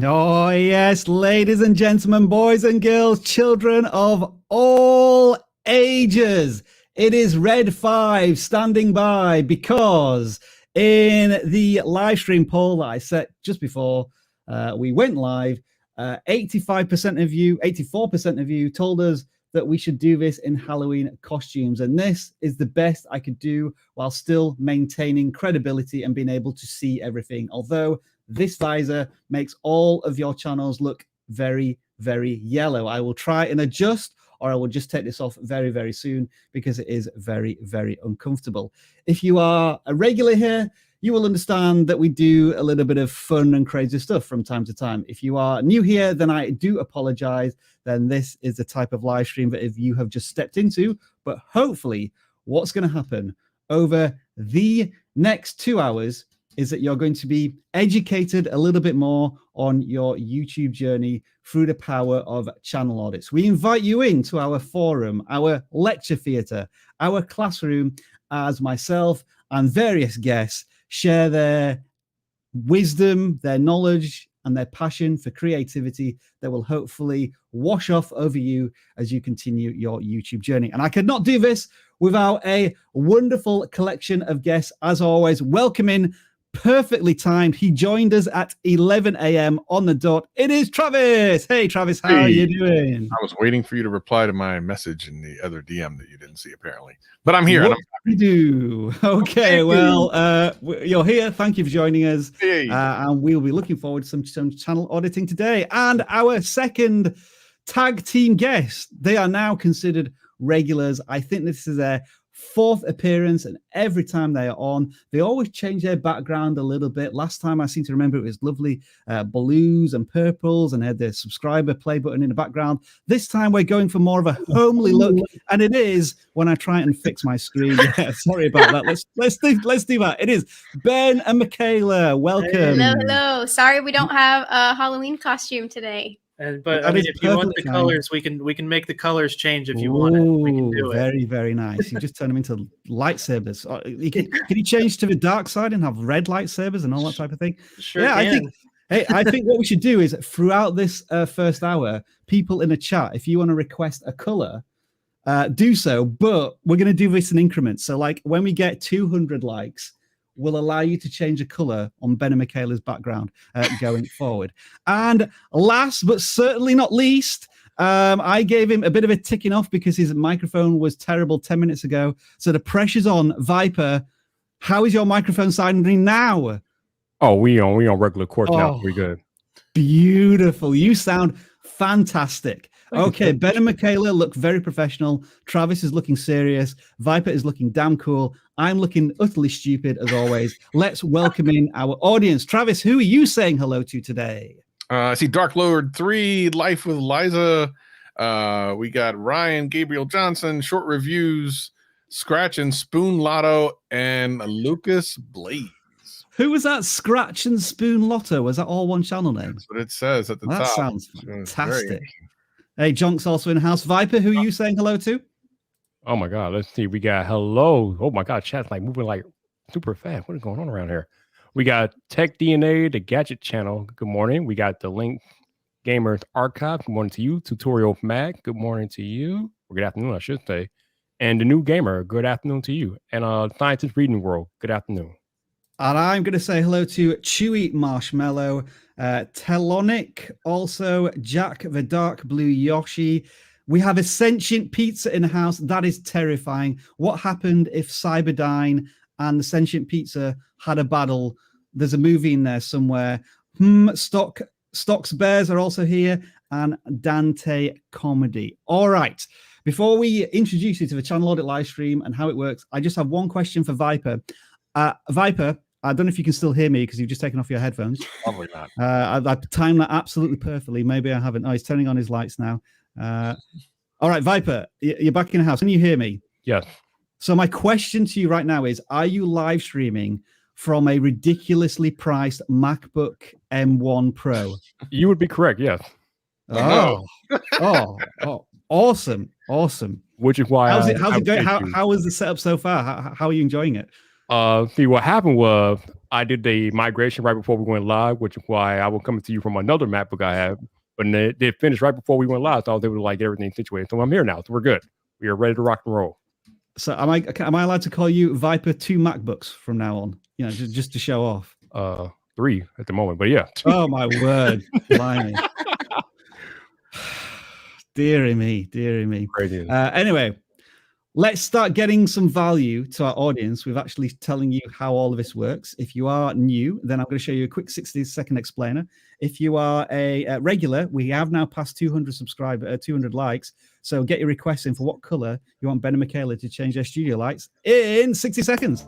Oh, yes, ladies and gentlemen, boys and girls, children of all ages. It is Red 5 standing by because in the live stream poll that I set just before we went live, 85% of you, 84% of you told us that we should do this in Halloween costumes. And this is the best I could do while still maintaining credibility and being able to see everything. Although this visor makes all of your channels look very, very yellow. I will try and adjust, or I will just take this off very, very soon because it is very, very uncomfortable. If you are a regular here, you will understand that we do a little bit of fun and crazy stuff from time to time. If you are new here, then I do apologize. Then this is the type of live stream that if you have just stepped into, but hopefully what's going to happen over the next 2 hours is that you're going to be educated a little bit more on your YouTube journey through the power of channel audits. We invite you into our forum, our lecture theatre, our classroom, as myself and various guests share their wisdom, their knowledge, and their passion for creativity that will hopefully wash off over you as you continue your YouTube journey. And I could not do this without a wonderful collection of guests, as always. Welcoming, perfectly timed. He joined us at 11 a.m. on the dot. It is Travis. Hey, Travis, how are you doing? I was waiting for you to reply to my message in the other DM that you didn't see, apparently. But I'm here. What you do? Okay, well, you're here. Thank you for joining us. Hey. And we'll be looking forward to some channel auditing today. And our second tag team guest, they are now considered regulars. I think this is their fourth appearance, and every time they are on, they always change their background a little bit. Last time I seem to remember it was lovely blues and purples and had the subscriber play button in the background. This time we're going for more of a homely look, and it is when I try and fix my screen. Yeah, sorry about that. Let's do that. It is Ben and Michaela. Welcome. Hello. Sorry we don't have a Halloween costume today. But I mean, if you want the colors, we can make the colors change if you want it. We can do it. Very, very nice. You just turn them into lightsabers. Can you change to the dark side and have red lightsabers and all that type of thing? Sure. Yeah, can. I think what we should do is throughout this first hour, people in the chat, if you want to request a color, do so. But we're going to do this in increments. So, like when we get 200 likes, will allow you to change a color on Ben and Michaela's background going forward. And last but certainly not least, I gave him a bit of a ticking off because his microphone was terrible 10 minutes ago. So the pressure's on. Viper, how is your microphone sounding now? Oh, we on regular course now. We're good. Beautiful. You sound fantastic. Okay, Ben and Michaela look very professional. Travis is looking serious. Viper is looking damn cool. I'm looking utterly stupid as always. Let's welcome in our audience. Travis, who are you saying hello to today? I see Dark Lord 3, Life with Liza. We got Ryan, Gabriel Johnson, Short Reviews, Scratch and Spoon Lotto, and Lucas Blaze. Who was that? Scratch and Spoon Lotto? Was that all one channel name? That's what it says at the top. That sounds fantastic. Hey, Jonk's also in house. Viper, who are you saying hello to? Oh my God, let's see. We got hello. Oh my God, chat's like moving like super fast. What is going on around here? We got Tech DNA, the Gadget Channel. Good morning. We got the Link Gamers Archive. Good morning to you. Tutorial Mag. Good morning to you. Or good afternoon, I should say. And the New Gamer. Good afternoon to you. And Scientist Reading World. Good afternoon. And I'm going to say hello to Chewy Marshmallow, Telonic, also Jack the Dark Blue Yoshi. We have a sentient pizza in the house. That is terrifying. What happened if Cyberdyne and the sentient pizza had a battle? There's a movie in there somewhere. Stocks Bears are also here, and Dante Comedy. All right. Before we introduce you to the channel audit live stream and how it works, I just have one question for Viper. Viper, I don't know if you can still hear me because you've just taken off your headphones. Probably not. I timed that absolutely perfectly. Maybe I haven't. Oh, he's turning on his lights now. All right, Viper, you're back in the house. Can you hear me? Yes. So my question to you right now is, are you live streaming from a ridiculously priced MacBook M1 Pro? You would be correct, yes. Oh, awesome. Which is why how's it going? How is the setup so far? How are you enjoying it? See, what happened was I did the migration right before we went live, which is why I will come to you from another MacBook I have. But they finished right before we went live, so I was able to like get everything situated. So I'm here now. So we're good. We are ready to rock and roll. So am I allowed to call you Viper 2 MacBooks from now on? You know, just to show off. 3 at the moment, but yeah. Oh my word. Blimey. Deary me. Crazy. Anyway, let's start getting some value to our audience with actually telling you how all of this works. If you are new, then I'm going to show you a quick 60-second explainer. If you are a regular, we have now passed 200 likes. So get your requests in for what color you want Ben and Michaela to change their studio lights in 60 seconds.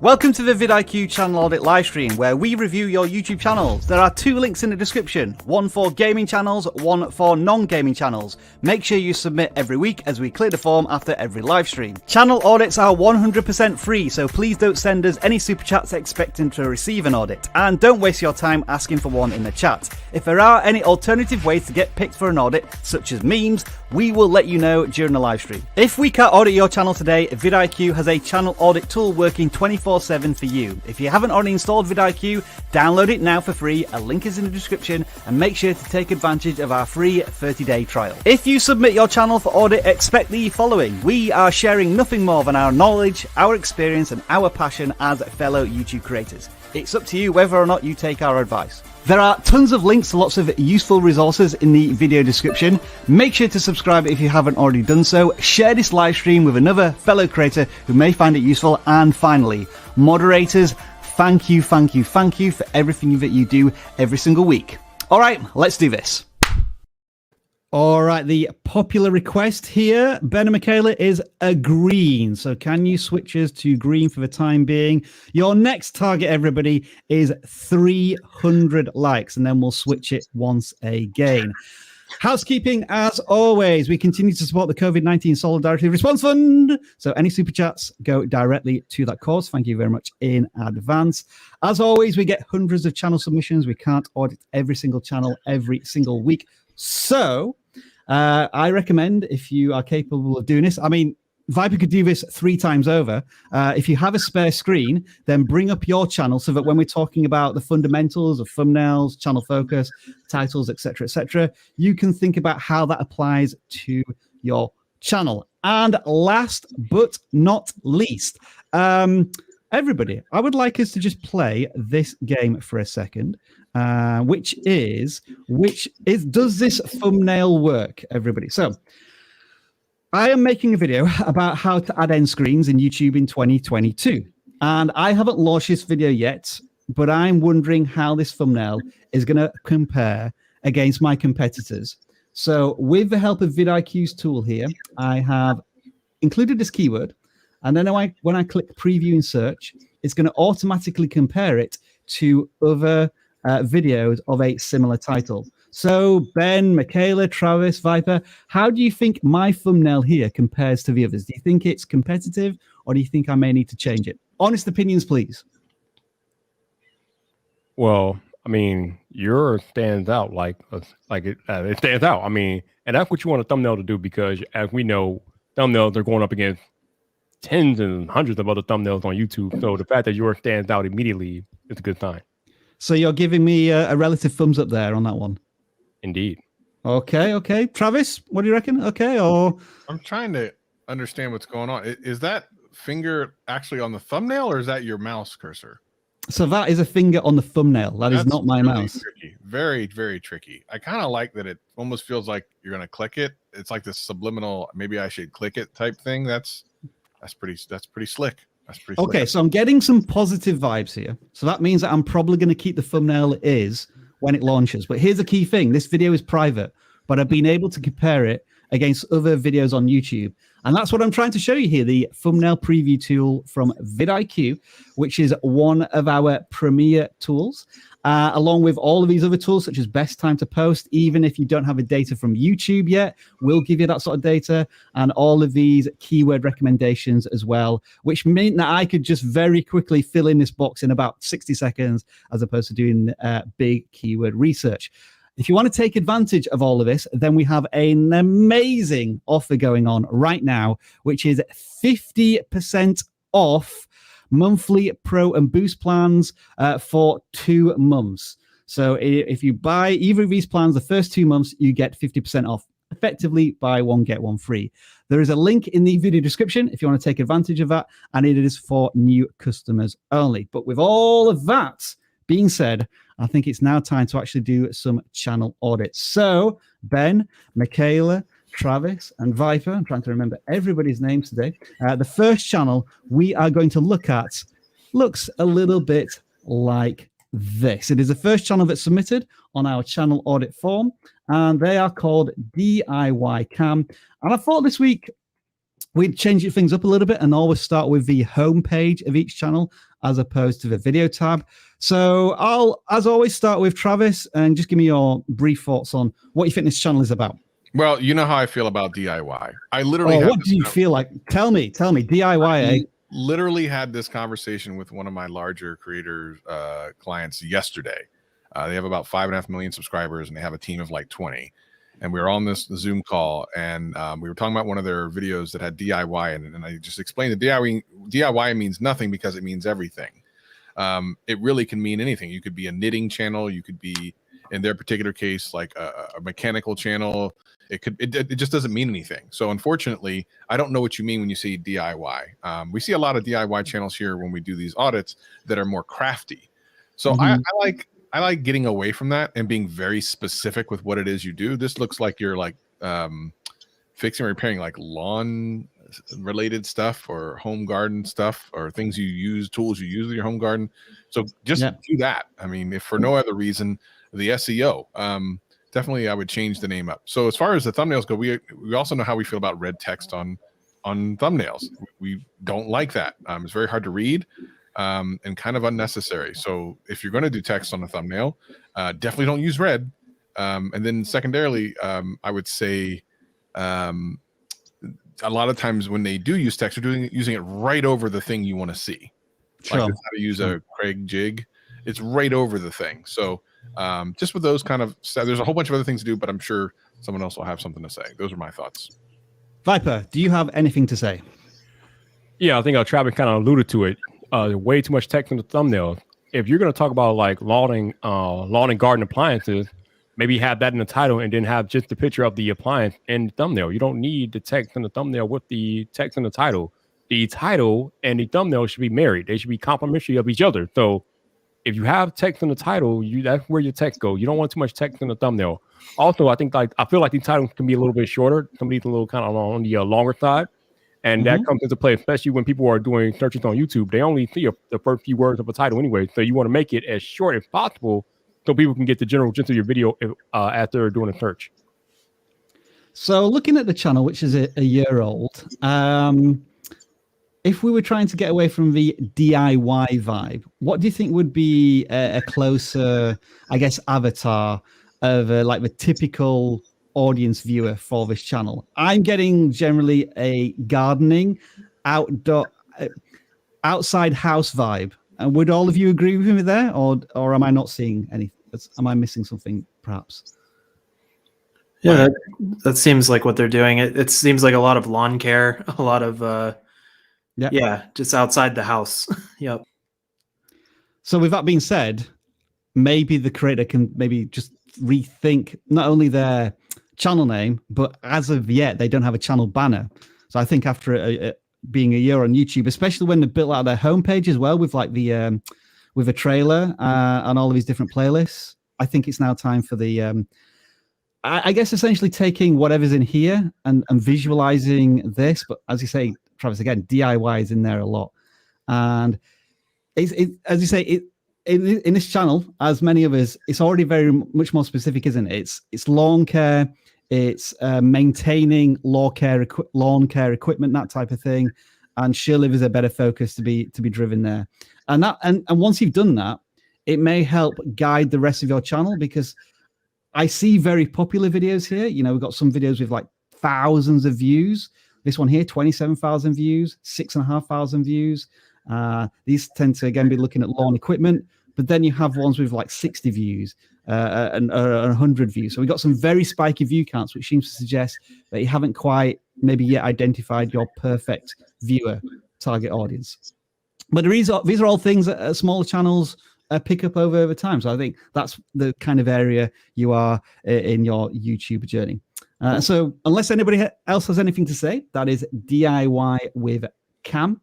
Welcome to the vidIQ channel audit livestream, where we review your YouTube channels. There are 2 links in the description, one for gaming channels, one for non-gaming channels. Make sure you submit every week as we clear the form after every livestream. Channel audits are 100% free, so please don't send us any super chats expecting to receive an audit. And don't waste your time asking for one in the chat. If there are any alternative ways to get picked for an audit, such as memes, we will let you know during the livestream. If we can't audit your channel today, vidIQ has a channel audit tool working 24/7 for you. If you haven't already installed vidIQ, download it now for free. A link is in the description, and make sure to take advantage of our free 30-day trial. If you submit your channel for audit, expect the following. We are sharing nothing more than our knowledge, our experience, and our passion as fellow YouTube creators. It's up to you whether or not you take our advice. There are tons of links to lots of useful resources in the video description. Make sure to subscribe if you haven't already done so. Share this live stream with another fellow creator who may find it useful. And finally, moderators, thank you for everything that you do every single week. All right, let's do this. All right, the popular request here, Ben and Michaela, is a green. So can you switch us to green for the time being? Your next target, everybody, is 300 likes, and then we'll switch it once again. Housekeeping, as always, we continue to support the COVID-19 Solidarity Response Fund. So any super chats go directly to that cause. Thank you very much in advance. As always, we get hundreds of channel submissions. We can't audit every single channel every single week. So I recommend, if you are capable of doing this, I mean, Viper could do this 3 times over. If you have a spare screen, then bring up your channel so that when we're talking about the fundamentals of thumbnails, channel focus, titles, etc., you can think about how that applies to your channel. And last but not least, everybody, I would like us to just play this game for a second. Which is does this thumbnail work, everybody? So I am making a video about how to add end screens in YouTube in 2022, and I haven't launched this video yet, but I'm wondering how this thumbnail is going to compare against my competitors. So with the help of vidIQ's tool here, I have included this keyword, and then when I click preview in search, it's going to automatically compare it to other videos of a similar title. So Ben, Michaela, Travis, Viper, how do you think my thumbnail here compares to the others? Do you think it's competitive, or do you think I may need to change it? Honest opinions, please. Well, I mean, yours stands out like it stands out. I mean, and that's what you want a thumbnail to do, because as we know, thumbnails are going up against tens and hundreds of other thumbnails on YouTube. So the fact that yours stands out immediately is a good sign. So you're giving me a relative thumbs up there on that one. Indeed. Okay. Travis, what do you reckon? Okay, or I'm trying to understand what's going on. Is that finger actually on the thumbnail, or is that your mouse cursor? So that is a finger on the thumbnail. That's is not my really mouse. Tricky. Very, very tricky. I kind of like that it almost feels like you're going to click it. It's like this subliminal, maybe I should click it type thing. That's pretty slick. Okay, so I'm getting some positive vibes here. So that means that I'm probably going to keep the thumbnail it is when it launches. But here's the key thing. This video is private, but I've been able to compare it against other videos on YouTube. And that's what I'm trying to show you here, the thumbnail preview tool from vidIQ, which is one of our premier tools, along with all of these other tools, such as best time to post. Even if you don't have the data from YouTube yet, we'll give you that sort of data, and all of these keyword recommendations as well, which mean that I could just very quickly fill in this box in about 60 seconds, as opposed to doing big keyword research. If you want to take advantage of all of this, then we have an amazing offer going on right now, which is 50% off monthly Pro and Boost plans for 2 months. So if you buy either of these plans, the first 2 months, you get 50% off. Effectively, buy one, get one free. There is a link in the video description if you want to take advantage of that, and it is for new customers only. But with all of that being said, I think it's now time to actually do some channel audits. So Ben, Michaela, Travis, and Viper, I'm trying to remember everybody's names today. The first channel we are going to look at looks a little bit like this. It is the first channel that's submitted on our channel audit form, and they are called DIY Cam. And I thought this week we'd change things up a little bit and always start with the home page of each channel as opposed to the video tab. So I'll, as always, start with Travis and just give me your brief thoughts on what you think this channel is about. Well, you know how I feel about DIY. I literally what do you feel like? Tell me DIY. Literally had this conversation with one of my larger creators clients yesterday. They have about 5.5 million subscribers and they have a team of like 20. And we were on this Zoom call and we were talking about one of their videos that had DIY in it. And I just explained that DIY means nothing because it means everything. It really can mean anything. You could be a knitting channel. You could be, in their particular case, like a mechanical channel. It just doesn't mean anything. So unfortunately, I don't know what you mean when you say DIY. We see a lot of DIY channels here when we do these audits that are more crafty. So I like getting away from that and being very specific with what it is you do. This looks like you're like fixing or repairing like lawn related stuff or home garden stuff or things you use, tools you use with your home garden. So just do that. I mean, if for no other reason, the SEO, definitely I would change the name up. So as far as the thumbnails go, we also know how we feel about red text on thumbnails. We don't like that. It's very hard to read and kind of unnecessary. So if you're going to do text on a thumbnail, definitely don't use red. And then secondarily, I would say a lot of times when they do use text, they're using it right over the thing you want to see. Sure. Like how to use a Craig jig. It's right over the thing. So just with those kind of stuff, there's a whole bunch of other things to do, but I'm sure someone else will have something to say. Those are my thoughts. Viper, do you have anything to say? Yeah, I think Travis kind of alluded to it. Way too much text in the thumbnail. If you're going to talk about like lawn and garden appliances, maybe have that in the title and then have just the picture of the appliance in the thumbnail. You don't need the text in the thumbnail with the text in the title. The title and the thumbnail should be married. They should be complementary of each other. So if you have text in the title, that's where your text goes. You don't want too much text in the thumbnail. Also, I feel like the title can be a little bit shorter. Can be a little kind of on the longer side. And that comes into play, especially when people are doing searches on YouTube. They only see the first few words of a title anyway. So you want to make it as short as possible so people can get the general gist of your video after they're doing a search. So looking at the channel, which is a year old, if we were trying to get away from the DIY vibe, what do you think would be a closer, I guess, avatar of like the typical audience viewer for this channel? I'm getting generally a gardening, outdoor, outside house vibe. And would all of you agree with me there, or am I not seeing anything? Am I missing something, perhaps? Yeah, that seems like what they're doing. It seems like a lot of lawn care, a lot of just outside the house. Yep. So with that being said, maybe the creator can maybe just rethink not only their channel name, but as of yet, they don't have a channel banner. So I think after being a year on YouTube, especially when they built out their homepage as well with like the with a trailer and all of these different playlists, I think it's now time for the I guess essentially taking whatever's in here and visualizing this. But as you say, Travis, again, DIY is in there a lot. And as you say, in this channel, as many of us, it's already very much more specific, isn't it? It's lawn care, it's maintaining lawn care equipment, that type of thing. And surely there's a better focus to be driven there. And once you've done that, it may help guide the rest of your channel, because I see very popular videos here. You know, we've got some videos with like thousands of views. This one here, 27,000 views, 6,500 views. These tend to, again, be looking at lawn equipment. But then you have ones with like 60 views and 100 views. So we've got some very spiky view counts, which seems to suggest that you haven't quite maybe yet identified your perfect viewer target audience. But these are all things that smaller channels pick up over time. So I think that's the kind of area you are in your YouTube journey. So unless anybody else has anything to say, that is DIY with Cam.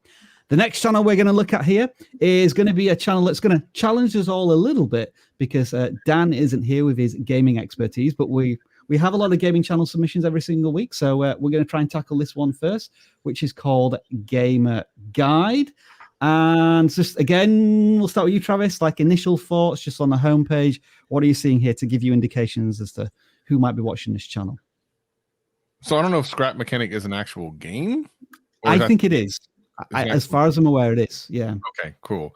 The next channel we're going to look at here is going to be a channel that's going to challenge us all a little bit, because Dan isn't here with his gaming expertise, but we have a lot of gaming channel submissions every single week. So we're going to try and tackle this one first, which is called Gamer Guide. And just again, we'll start with you, Travis, like initial thoughts just on the homepage. What are you seeing here to give you indications as to who might be watching this channel? So I don't know if Scrap Mechanic is an actual game. I think it is. As far as I'm aware, it is. Yeah. Okay, cool.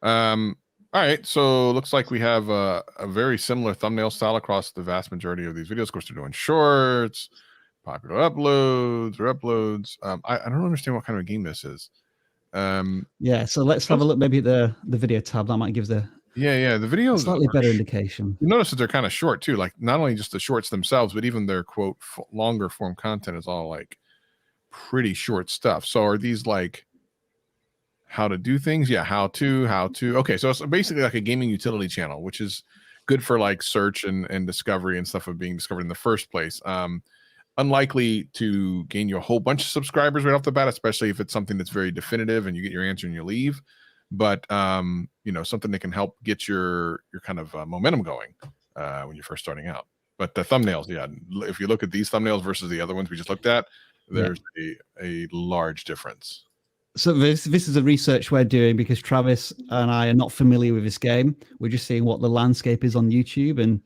All right. So looks like we have a very similar thumbnail style across the vast majority of these videos. Of course, they're doing shorts, popular uploads or uploads. I don't understand what kind of a game this is. Yeah. So let's have a look maybe at the video tab. That might give the the videos slightly better indication. You notice that they're kind of short too. Like not only just the shorts themselves, but even their quote longer form content is all like pretty short stuff. So are these like how to do things? Yeah, how to. Okay, so it's basically like a gaming utility channel, which is good for like search and discovery and stuff of being discovered in the first place. Unlikely to gain you a whole bunch of subscribers right off the bat, especially if it's something that's very definitive and you get your answer and you leave. But you know, something that can help get your kind of momentum going when you're first starting out. But the thumbnails, yeah, if you look at these thumbnails versus the other ones we just looked at, there's a large difference. So this is a research we're doing because Travis and I are not familiar with this game. We're just seeing what the landscape is on YouTube, and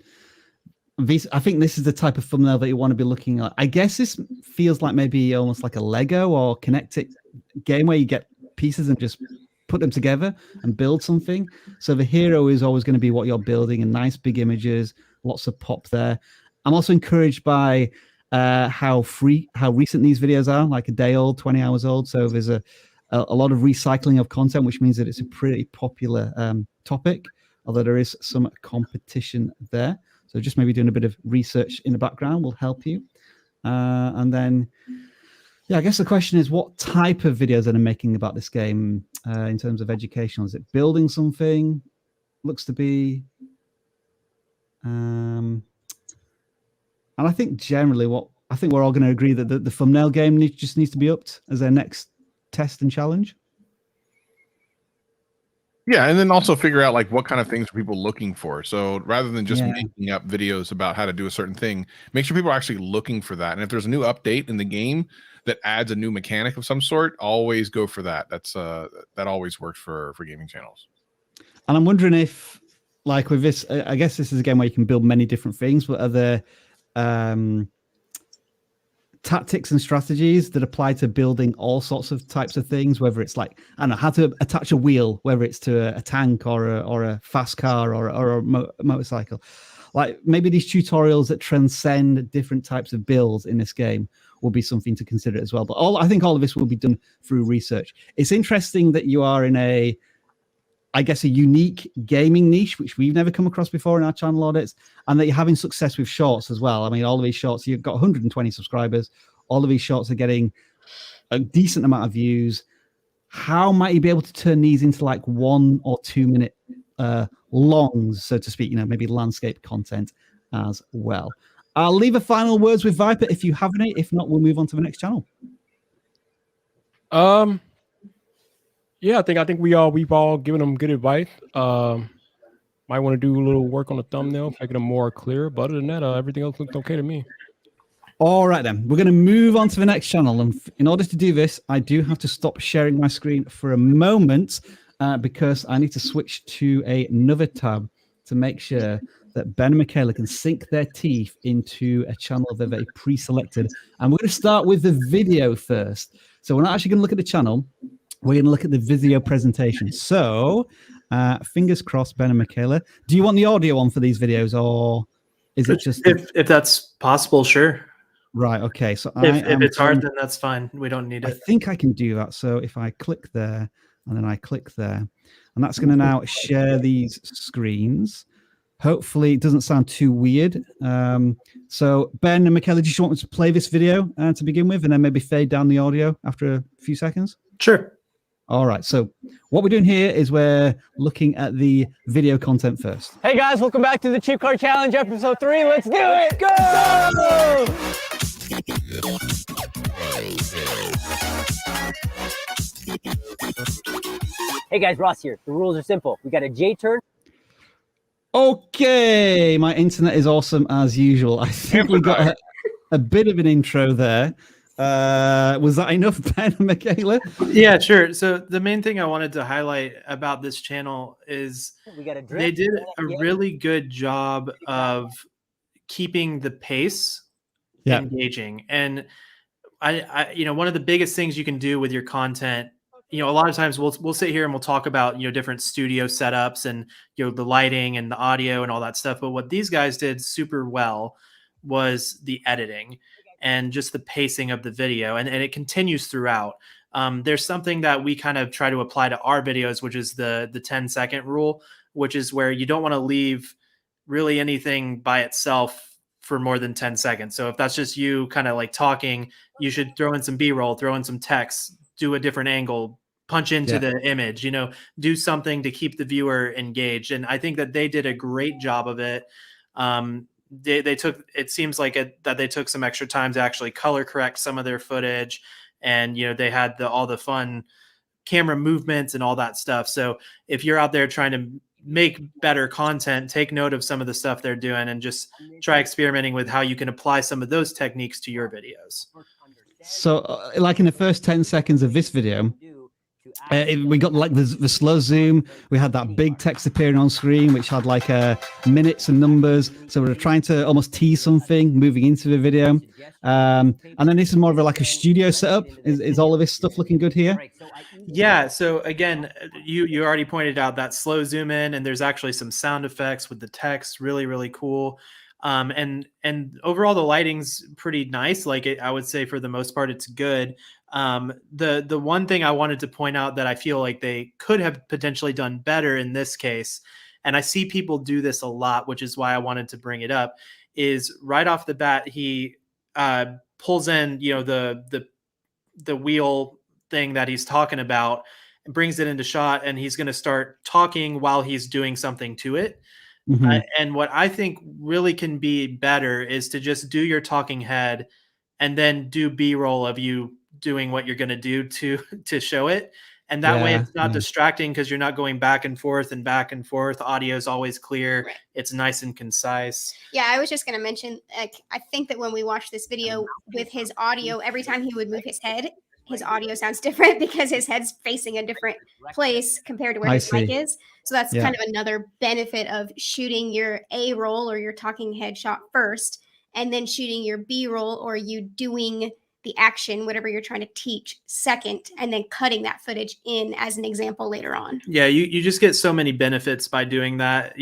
I think this is the type of thumbnail that you want to be looking at. I guess this feels like maybe almost like a Lego or Connect-It game where you get pieces and just put them together and build something. So the hero is always going to be what you're building, and nice big images, lots of pop there. I'm also encouraged by how recent these videos are, like a day old, 20 hours old. So there's a lot of recycling of content, which means that it's a pretty popular topic, although there is some competition there. So just maybe doing a bit of research in the background will help you. And then, I guess the question is, what type of videos are they making about this game in terms of educational? Is it building something? Looks to be. And I think generally we're all going to agree that the thumbnail game just needs to be upped as their next test and challenge. Yeah, and then also figure out like what kind of things are people looking for. So rather than just making up videos about how to do a certain thing, make sure people are actually looking for that. And if there's a new update in the game that adds a new mechanic of some sort, always go for that. That's that always works for gaming channels. And I'm wondering if, like with this, I guess this is a game where you can build many different things, but are there tactics and strategies that apply to building all sorts of types of things, whether it's like, I don't know, how to attach a wheel, whether it's to a tank or a fast car or a motorcycle. Like maybe these tutorials that transcend different types of builds in this game will be something to consider as well. But I think all of this will be done through research. It's interesting that you are in a unique gaming niche, which we've never come across before in our channel audits, and that you're having success with shorts as well. I mean, all of these shorts, you've got 120 subscribers. All of these shorts are getting a decent amount of views. How might you be able to turn these into like 1 or 2 minute longs, so to speak, maybe landscape content as well? I'll leave a final words with Viper if you have any. If not, we'll move on to the next channel. Yeah, I think we've all given them good advice. Might want to do a little work on the thumbnail, making them more clear. But other than that, everything else looks okay to me. All right, then. We're going to move on to the next channel. And in order to do this, I do have to stop sharing my screen for a moment because I need to switch to another tab to make sure that Ben and Michaela can sink their teeth into a channel that they pre-selected. And we're going to start with the video first. So we're not actually going to look at the channel. We're going to look at the video presentation. So, fingers crossed, Ben and Michaela. Do you want the audio on for these videos, or is it just if that's possible? Sure. Right. Okay. So if it's hard, then that's fine. We don't need it. I think I can do that. So if I click there and then I click there, and that's going to now share these screens. Hopefully, it doesn't sound too weird. So Ben and Michaela, do you want me to play this video to begin with, and then maybe fade down the audio after a few seconds? Sure. All right. So what we're doing here is we're looking at the video content first. Hey guys, welcome back to the Cheap Car Challenge, episode 3. Let's do it. Go! Hey guys, Ross here. The rules are simple. We got a J turn. Okay, my internet is awesome as usual. I think we got a bit of an intro there. Was that enough, Ben and Michaela? Yeah, sure. So the main thing I wanted to highlight about this channel is they did a really good job of keeping the pace engaging. And I one of the biggest things you can do with your content, a lot of times we'll sit here and we'll talk about, different studio setups and, the lighting and the audio and all that stuff. But what these guys did super well was the editing and just the pacing of the video. And it continues throughout. There's something that we kind of try to apply to our videos, which is the 10-second rule, which is where you don't want to leave really anything by itself for more than 10 seconds. So if that's just you kind of like talking, you should throw in some B-roll, throw in some text, do a different angle, punch into the image, do something to keep the viewer engaged. And I think that they did a great job of it. They took, it seems like that they took some extra time to actually color correct some of their footage. And, they had all the fun camera movements and all that stuff. So if you're out there trying to make better content, take note of some of the stuff they're doing and just try experimenting with how you can apply some of those techniques to your videos. So like in the first 10 seconds of this video, we got like the slow zoom. We had that big text appearing on screen, which had like minutes and numbers. So we were trying to almost tease something moving into the video. And then this is more of like a studio setup. Is all of this stuff looking good here? Yeah. So again, you already pointed out that slow zoom in, and there's actually some sound effects with the text. Really, really cool. And overall the lighting's pretty nice. I would say for the most part, it's good. The one thing I wanted to point out that I feel like they could have potentially done better in this case, and I see people do this a lot, which is why I wanted to bring it up, is right off the bat, he pulls in, the wheel thing that he's talking about and brings it into shot, and he's going to start talking while he's doing something to it. Mm-hmm. And what I think really can be better is to just do your talking head and then do B-roll of you doing what you're going to do to show it. And that way it's not distracting because you're not going back and forth and back and forth. Audio is always clear. Right. It's nice and concise. Yeah, I was just going to mention, I think that when we watched this video with his audio, every time he would move his head, his audio sounds different because his head's facing a different place compared to where his mic is. So that's kind of another benefit of shooting your A roll or your talking head shot first, and then shooting your B roll or you doing the action, whatever you're trying to teach, second, and then cutting that footage in as an example later on. Yeah, you just get so many benefits by doing that.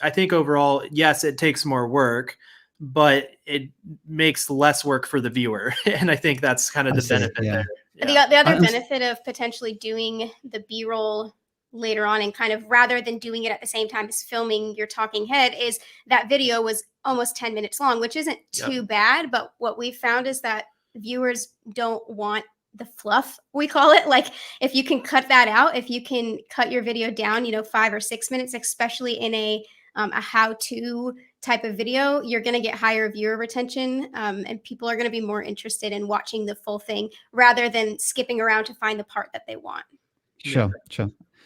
I think overall, yes, it takes more work, but it makes less work for the viewer. And I think that's kind of the benefit there. Yeah. The other benefit of potentially doing the B-roll later on and kind of rather than doing it at the same time as filming your talking head is that video was almost 10 minutes long, which isn't too bad. But what we found is that viewers don't want the fluff, we call it. Like if you can cut that out, if you can cut your video down, 5 or 6 minutes, especially in a how-to type of video, you're going to get higher viewer retention, and people are going to be more interested in watching the full thing rather than skipping around to find the part that they want. Sure.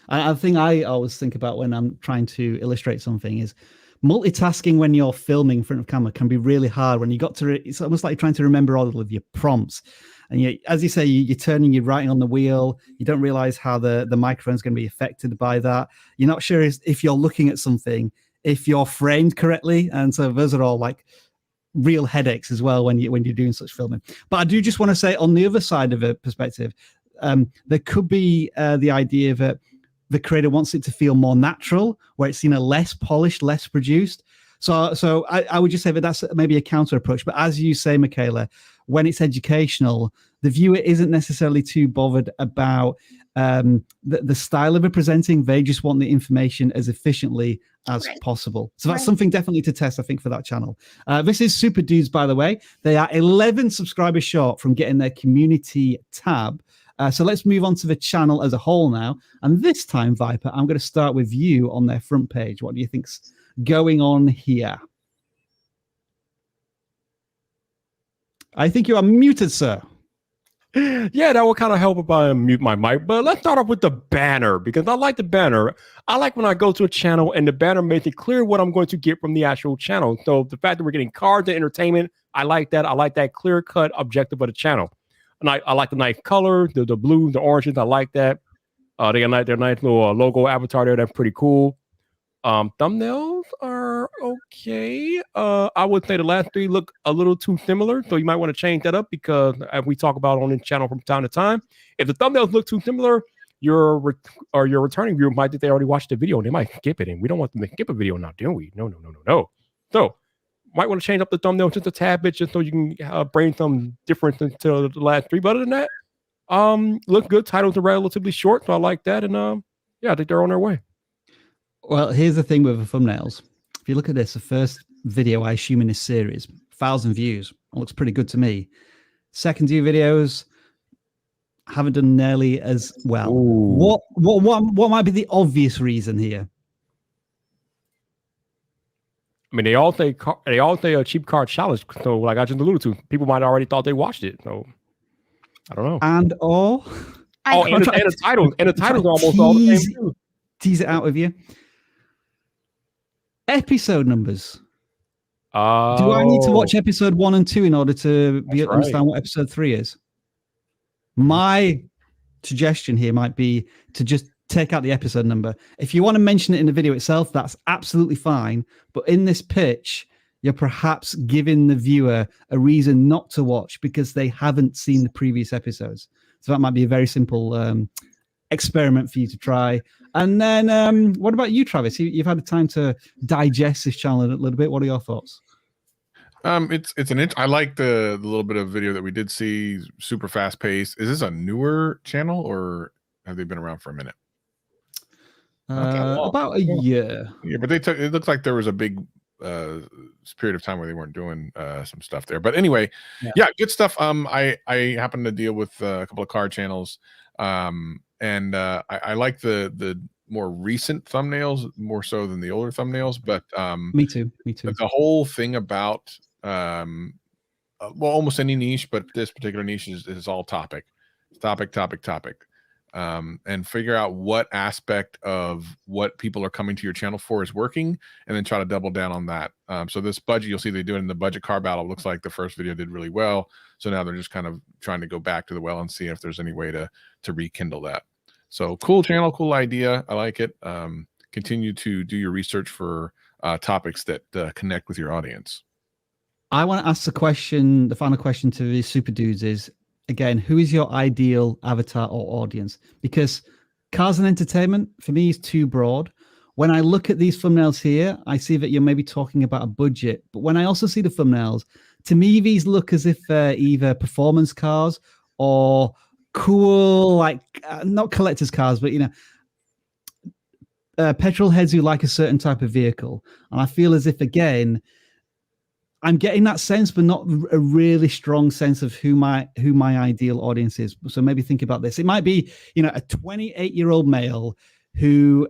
I think I always think about when I'm trying to illustrate something is multitasking when you're filming in front of camera can be really hard when it's almost like trying to remember all of your prompts. And as you say, you're turning, you're writing on the wheel. You don't realize how the microphone's going to be affected by that. You're not sure if you're looking at something, if you're framed correctly. And so those are all like real headaches as well when you're doing such filming. But I do just want to say on the other side of a perspective, there could be the idea that the creator wants it to feel more natural, where it's less polished, less produced. So I would just say that that's maybe a counter approach. But as you say, Michaela, when it's educational, the viewer isn't necessarily too bothered about the style of it presenting. They just want the information as efficiently as possible. So that's something definitely to test, I think, for that channel. This is Super Dudes, by the way. They are 11 subscribers short from getting their community tab. So let's move on to the channel as a whole now. And this time, Viper, I'm going to start with you on their front page. What do you think's going on here? I think you are muted, sir. Yeah, that would kind of help if I mute my mic. But let's start off with the banner, because I like the banner. I like when I go to a channel and the banner makes it clear what I'm going to get from the actual channel. So the fact that we're getting cards and entertainment, I like that. I like that clear-cut objective of the channel. And I like the nice color, the blue, the oranges. I like that. They got their nice little logo avatar there. That's pretty cool. Thumbnails are okay. I would say the last 3 look a little too similar, so you might want to change that up, because as we talk about on this channel from time to time, if the thumbnails look too similar, your returning viewer might think they already watched the video and they might skip it, and we don't want them to skip a video now, do we? No. So might want to change up the thumbnail just a tad bit, just so you can bring some difference into the last 3. But other than that, look good. Titles are relatively short, so I like that, and yeah, I think they're on their way. Well, here's the thing with the thumbnails. If you look at this, the first video I assume in this series, 1,000 views. It looks pretty good to me. Second 2 videos haven't done nearly as well. Ooh. What might be the obvious reason here? I mean, they all say a cheap card challenge. So, like I just alluded to, people might have already thought they watched it. So, I don't know. And the titles are almost all the same too. Tease it out of you. Episode numbers. Do I need to watch episode 1 and 2 in order to understand what episode 3 is? My suggestion here might be to just take out the episode number. If you want to mention it in the video itself, that's absolutely fine. But in this pitch, you're perhaps giving the viewer a reason not to watch because they haven't seen the previous episodes. So that might be a very simple experiment for you to try. And then what about you, Travis? You've had the time to digest this channel a little bit. What are your thoughts? I like the little bit of video that we did see. Super fast paced. Is this a newer channel or have they been around for a minute? About a year. Yeah, but it looks like there was a big period of time where they weren't doing some stuff there. But anyway, yeah, good stuff. I happen to deal with a couple of card channels. And I like the more recent thumbnails more so than the older thumbnails. But me too. The whole thing about well, almost any niche, but this particular niche is all topic, and figure out what aspect of what people are coming to your channel for is working, and then try to double down on that. So this budget, you'll see they do it in the budget car battle. Looks like the first video did really well. So now they're just kind of trying to go back to the well and see if there's any way to rekindle that. So cool channel, cool idea. I like it. Continue to do your research for topics that connect with your audience. I want to ask the final question to these super dudes is, again, who is your ideal avatar or audience? Because cars and entertainment, for me, is too broad. When I look at these thumbnails here, I see that you're maybe talking about a budget. But when I also see the thumbnails, to me, these look as if they're either performance cars or cool, like not collector's cars, but, petrol heads who like a certain type of vehicle. And I feel as if, again, I'm getting that sense, but not a really strong sense of who my ideal audience is. So maybe think about this. It might be, a 28-year-old male who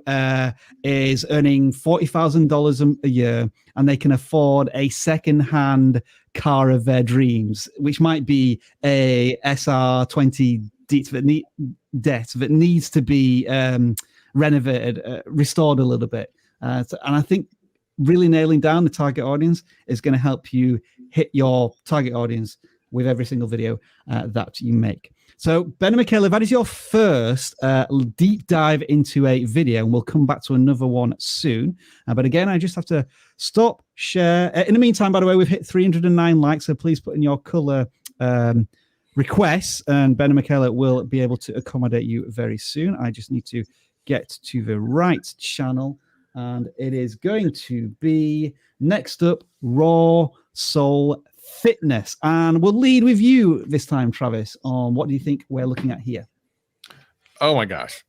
is earning $40,000 a year, and they can afford a second-hand car of their dreams, which might be a SR20 that needs to be renovated, restored a little bit. And I think really nailing down the target audience is going to help you hit your target audience with every single video that you make. So, Ben and Michaela, that is your first deep dive into a video, and we'll come back to another one soon. But again, I just have to stop, share. In the meantime, by the way, we've hit 309 likes, so please put in your color requests, and Ben and Michaela will be able to accommodate you very soon. I just need to get to the right channel. And it is going to be next up, Raw Soul Fitness. And we'll lead with you this time, Travis, on what do you think we're looking at here? Oh, my gosh.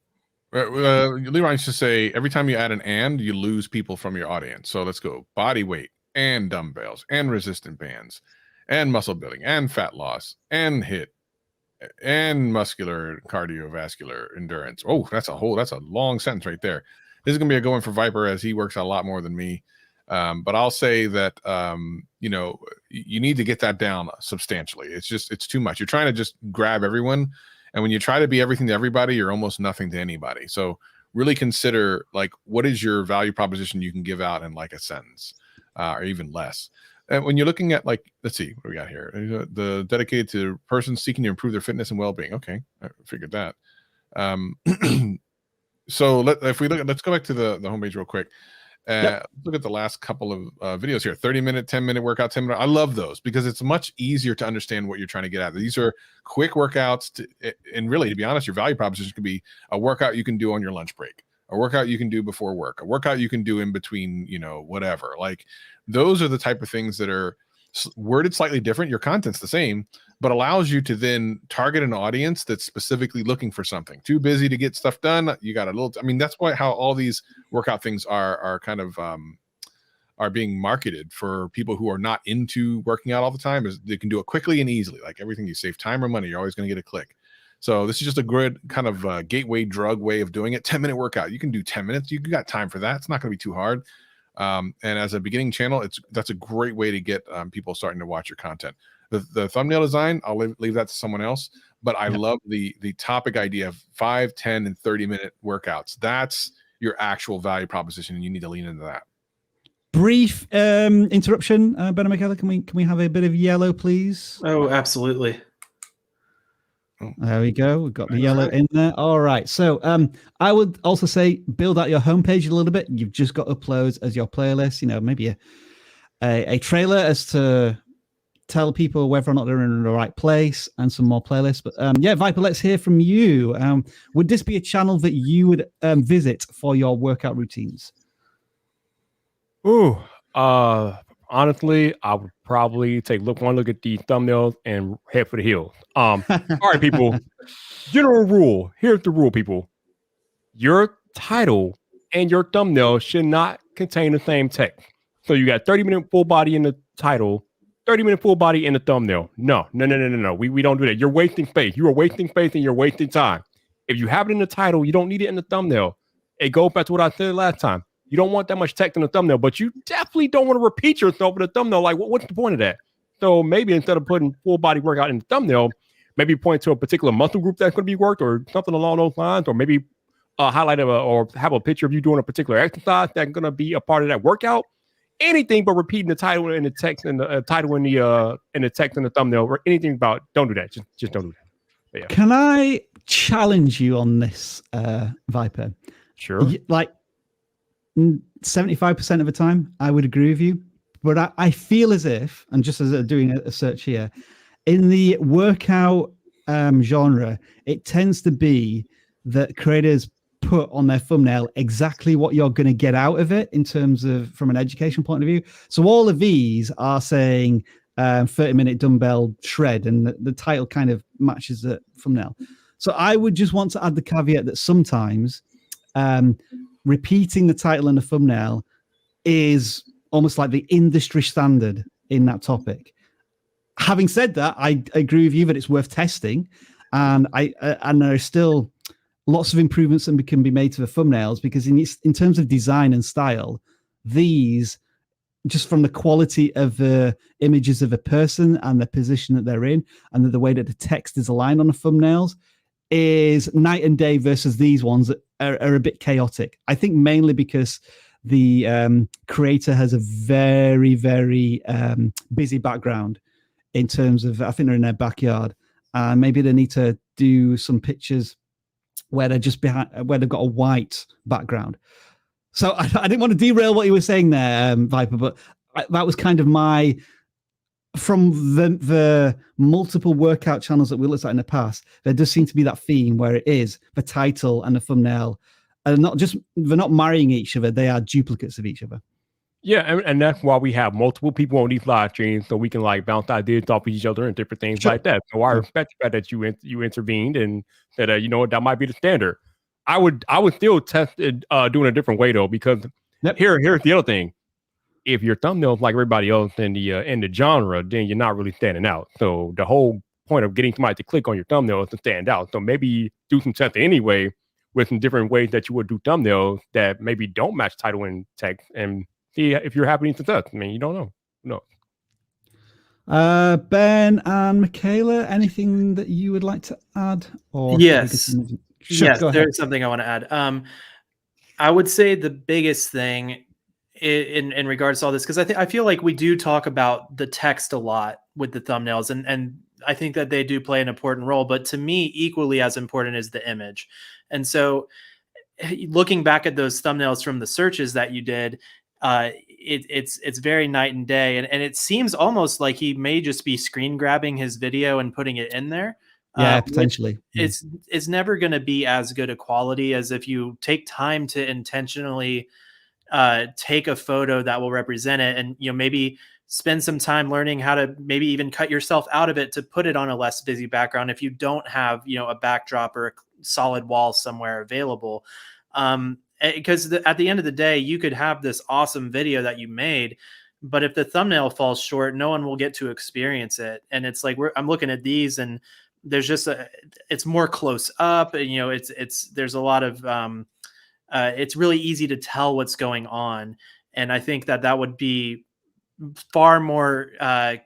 Leroy used to say, every time you add an and, you lose people from your audience. So let's go. Body weight and dumbbells and resistant bands and muscle building and fat loss and HIIT and muscular cardiovascular endurance. Oh, that's a long sentence right there. This is gonna be a going for Viper, as he works a lot more than me. But I'll say that you need to get that down substantially. It's too much. You're trying to just grab everyone, and when you try to be everything to everybody, you're almost nothing to anybody. So really consider, like, what is your value proposition you can give out in like a sentence, or even less. And when you're looking at, like, let's see what we got here, the dedicated to persons seeking to improve their fitness and well-being. Okay, I figured that. So let's go back to the homepage real quick. Look at the last couple of videos here. 30-minute, 10-minute workout, 10-minute. I love those because it's much easier to understand what you're trying to get at. These are quick workouts, and really, to be honest, your value proposition could be a workout you can do on your lunch break, a workout you can do before work, a workout you can do in between, whatever. Like, those are the type of things that are worded slightly different. Your content's the same, but allows you to then target an audience that's specifically looking for something. Too busy to get stuff done. You got a little, that's how all these workout things are kind of are being marketed for people who are not into working out all the time. Is they can do it quickly and easily. Like everything, you save time or money, you're always going to get a click. So this is just a good kind of gateway drug way of doing it. 10-minute workout. You can do 10 minutes. You got time for that. It's not going to be too hard. And as a beginning channel, that's a great way to get people starting to watch your content. The thumbnail design, I'll leave that to someone else. But I love the topic idea of 5, 10, and 30-minute workouts. That's your actual value proposition, and you need to lean into that. Brief interruption, Ben McKellar. Can we have a bit of yellow, please? Oh, absolutely. There we go. We've got the yellow in there. All right. So I would also say build out your homepage a little bit. You've just got uploads as your playlist. Maybe a trailer as to tell people whether or not they're in the right place, and some more playlists. But Viper, let's hear from you. Would this be a channel that you would visit for your workout routines? Honestly, I would probably one look at the thumbnails and head for the hills. All right, people. General rule. Here's the rule, people. Your title and your thumbnail should not contain the same text. So you got 30-minute full body in the title, 30-minute full body in the thumbnail. No. We don't do that. You're wasting space. You are wasting space and you're wasting time. If you have it in the title, you don't need it in the thumbnail. It goes back to what I said last time. You don't want that much text in the thumbnail, but you definitely don't want to repeat yourself in the thumbnail. Like, what's the point of that? So maybe instead of putting full body workout in the thumbnail, maybe point to a particular muscle group that's going to be worked or something along those lines, or maybe highlight or have a picture of you doing a particular exercise that's going to be a part of that workout. Anything but repeating the title and the text and the title in the text and the thumbnail, or anything about, don't do that. Just don't do that. But yeah. Can I challenge you on this, Viper? Sure. 75% of the time, I would agree with you. But I feel as if, and just as doing a search here, in the workout genre, it tends to be that creators put on their thumbnail exactly what you're going to get out of it in terms of from an education point of view. So all of these are saying 30-minute dumbbell shred, and the title kind of matches the thumbnail. So I would just want to add the caveat that sometimes repeating the title and the thumbnail is almost like the industry standard in that topic. Having said that, I agree with you that it's worth testing, and there are still lots of improvements that can be made to the thumbnails, because in terms of design and style, these, just from the quality of the images of a person and the position that they're in, and the way that the text is aligned on the thumbnails, is night and day versus these ones that are a bit chaotic. I think mainly because the creator has a very, very busy background in terms of, I think they're in their backyard, and maybe they need to do some pictures where they're just behind, where they've got a white background. So I didn't want to derail what you were saying there, Viper, but that was kind of from the multiple workout channels that we looked at in the past, there does seem to be that theme where it is the title and the thumbnail, and they're not marrying each other, they are duplicates of each other. Yeah, and that's why we have multiple people on these live streams, so we can bounce ideas off of each other and different things like that. So I respect the fact that you intervened and said, that might be the standard. I would still test it doing a different way though, because here's the other thing. If your thumbnail is like everybody else in the genre, then you're not really standing out. So the whole point of getting somebody to click on your thumbnails to stand out. So maybe do some testing anyway with some different ways that you would do thumbnails that maybe don't match title and text, and see if you're having success. I mean, you don't know. No. Ben and Michaela, anything that you would like to add? Or yes, sure, yes, go ahead. there's something I want to add. I would say the biggest thing in regards to all this, because I feel like we do talk about the text a lot with the thumbnails, and I think that they do play an important role, but to me, equally as important is the image. And so looking back at those thumbnails from the searches that you did, it's very night and day. And it seems almost like he may just be screen grabbing his video and putting it in there. Yeah, potentially. It's never going to be as good a quality as if you take time to intentionally take a photo that will represent it, and maybe spend some time learning how to maybe even cut yourself out of it to put it on a less busy background if you don't have a backdrop or a solid wall somewhere available. Because at the end of the day, you could have this awesome video that you made, but if the thumbnail falls short, no one will get to experience it. And it's like I'm looking at these, and there's just it's more close up, and there's a lot of it's really easy to tell what's going on. And I think that would be far more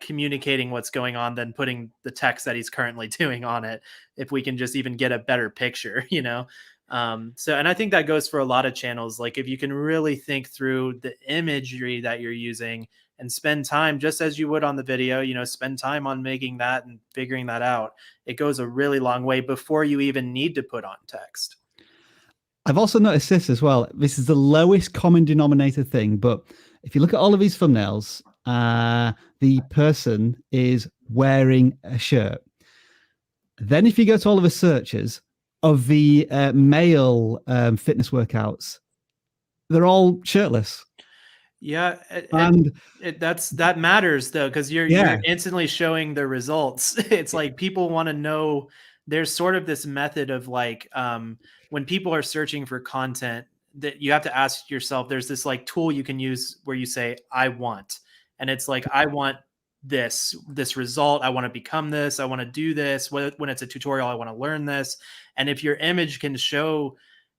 communicating what's going on than putting the text that he's currently doing on it, if we can just even get a better picture. And I think that goes for a lot of channels. Like, if you can really think through the imagery that you're using and spend time, just as you would on the video, spend time on making that and figuring that out, it goes a really long way before you even need to put on text. I've also noticed this as well. This is the lowest common denominator thing, but if you look at all of these thumbnails, the person is wearing a shirt. Then if you go to all of the searches of the male fitness workouts, they're all shirtless. Yeah, and that matters though, because you're instantly showing the results. It's like people want to know. There's sort of this method of like when people are searching for content, that you have to ask yourself, there's this like tool you can use where you say, I want, and it's like, I want this result. I want to become this. I want to do this. When it's a tutorial, I want to learn this. And if your image can show,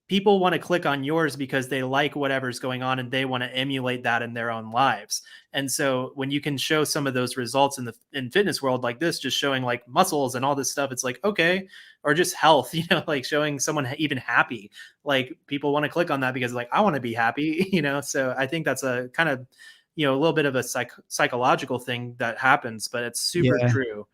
people want to click on yours because they like whatever's going on and they want to emulate that in their own lives. And so when you can show some of those results in fitness world like this, just showing like muscles and all this stuff, it's like, okay, or just health, like showing someone even happy, like people want to click on that because like, I want to be happy, So I think that's a kind of, a little bit of a psychological thing that happens, but it's super true.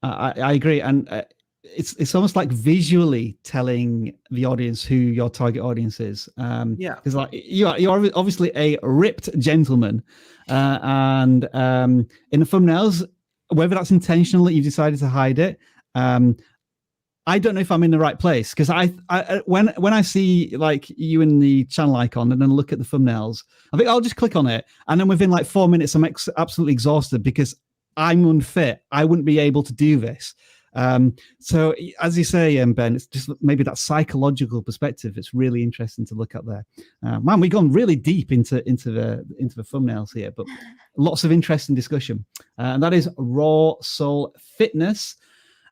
I agree. And it's almost like visually telling the audience who your target audience is. Because like you're obviously a ripped gentleman, and in the thumbnails, whether that's intentional that you've decided to hide it, I don't know if I'm in the right place, because when I see like you in the channel icon and then look at the thumbnails, I think I'll just click on it, and then within like 4 minutes I'm absolutely exhausted because I'm unfit. I wouldn't be able to do this. So as you say, Ben, it's just maybe that psychological perspective. It's really interesting to look at there. Man, we've gone really deep into the thumbnails here, but lots of interesting discussion. And that is Raw Soul Fitness.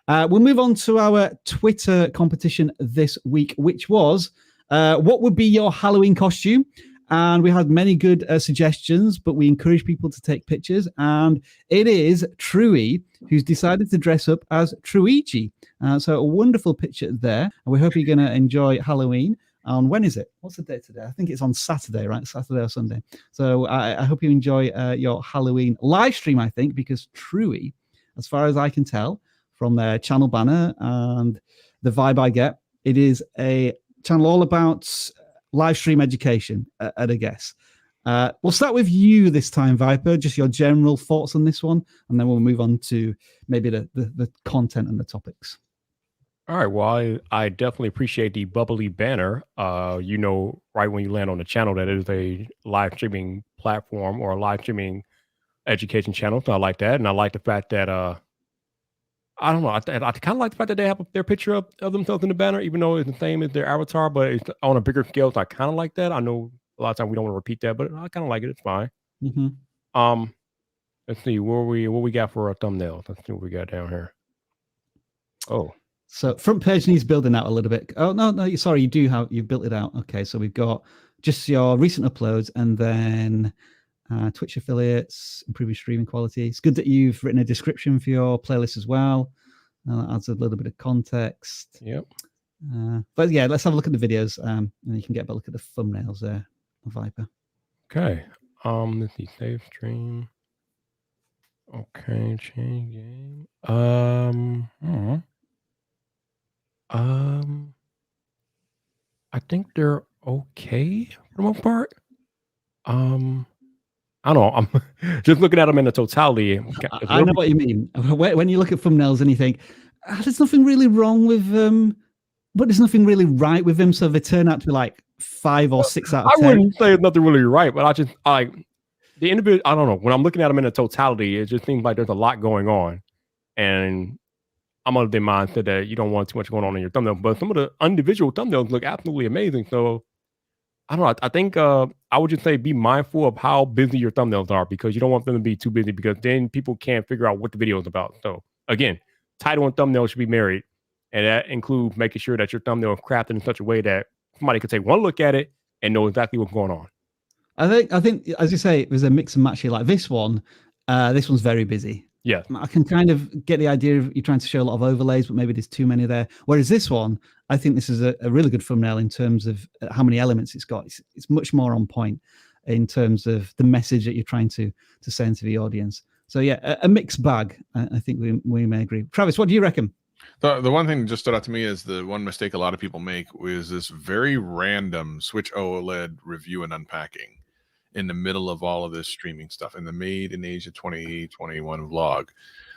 We'll move on to our Twitter competition this week, which was what would be your Halloween costume? And we had many good suggestions, but we encourage people to take pictures. And it is Trui who's decided to dress up as Truigi. So a wonderful picture there. And we hope you're going to enjoy Halloween. And when is it? What's the date today? I think it's on Saturday, right? Saturday or Sunday. So I hope you enjoy your Halloween live stream, I think, because Trui, as far as I can tell from their channel banner and the vibe I get, it is a channel all about live stream education at a guess. We'll start with you this time, Viper, just your general thoughts on this one, and then we'll move on to maybe the content and the topics. All right. Well, I definitely appreciate the bubbly banner. Right when you land on the channel, that is a live streaming platform or a live streaming education channel. So I like that. And I like the fact that, I don't know. I kind of like the fact that they have their picture of themselves in the banner, even though it's the same as their avatar, but it's on a bigger scale. So I kind of like that. I know a lot of times we don't want to repeat that, but I kind of like it. It's fine. Mm-hmm. Let's see what we got for our thumbnails. Let's see what we got down here. Oh, So front page needs building out a little bit. Oh, no, sorry, you've built it out. Okay, so we've got just your recent uploads and then Twitch affiliates, improving streaming quality. It's good that you've written a description for your playlist as well. That adds a little bit of context. yep. But yeah, let's have a look at the videos, and you can get a look at the thumbnails there, Viper. Okay. Let's see, save stream. Okay, change game. I think they're okay for the most part. I don't know. I'm just looking at them in the totality. I know what you mean. When you look at thumbnails and you think, there's nothing really wrong with them, but there's nothing really right with them, so they turn out to be like 5 or 6 out of 10. I wouldn't say it's nothing really right, but I like the individual. I don't know. When I'm looking at them in the totality, it just seems like there's a lot going on, and I'm of the mindset that you don't want too much going on in your thumbnail. But some of the individual thumbnails look absolutely amazing. So I don't know. I think I would just say be mindful of how busy your thumbnails are, because you don't want them to be too busy, because then people can't figure out what the video is about. So again, title and thumbnail should be married, and that includes making sure that your thumbnail is crafted in such a way that somebody can take one look at it and know exactly what's going on. I think, as you say, it was a mix and match here. Like this one, this one's very busy. Yeah, I can kind of get the idea of you're trying to show a lot of overlays, but maybe there's too many there. Whereas this one, I think this is a really good thumbnail in terms of how many elements it's got. It's much more on point in terms of the message that you're trying to send to the audience. So yeah, a mixed bag. I think we may agree. Travis, what do you reckon? The one thing that just stood out to me is the one mistake a lot of people make was this very random Switch OLED review and unpacking in the middle of all of this streaming stuff in the Made in Asia 2021 vlog,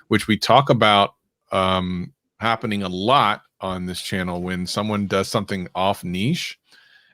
which we talk about happening a lot on this channel when someone does something off niche,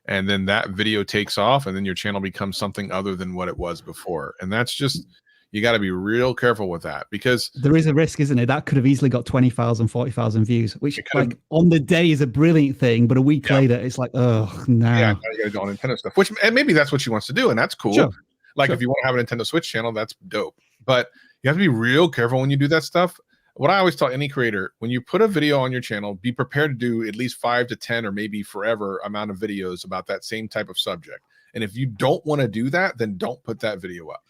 and then that video takes off, and then your channel becomes something other than what it was before. And that's just, you got to be real careful with that, because there is a risk, isn't it? That could have easily got 20,000, 40,000 views, which like on the day is a brilliant thing, but a week later it's like, oh no. Yeah, you got to do all Nintendo stuff, which, and maybe that's what she wants to do, and that's cool. Sure. Like if you want to have a Nintendo Switch channel, that's dope. But you have to be real careful when you do that stuff. What I always tell any creator, when you put a video on your channel, be prepared to do at least 5 to 10 or maybe forever amount of videos about that same type of subject. And if you don't want to do that, then don't put that video up.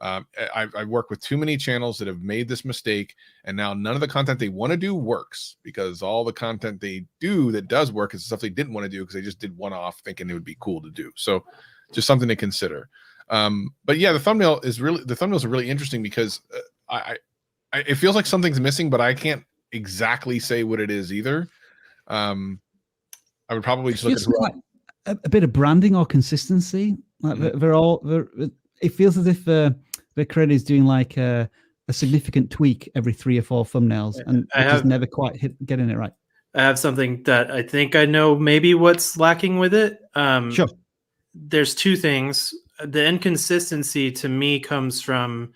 I work with too many channels that have made this mistake, and now none of the content they want to do works, because all the content they do that does work is stuff they didn't want to do because they just did one off thinking it would be cool to do. So just something to consider. But yeah, the thumbnails are really interesting, because it feels like something's missing, but I can't exactly say what it is either. I would probably just look at like a bit of branding or consistency. Like it feels as if the creator is doing like a significant tweak every 3 or 4 thumbnails, and just never quite getting it right. I have something that I think I know maybe what's lacking with it. Sure. There's 2 things. The inconsistency to me comes from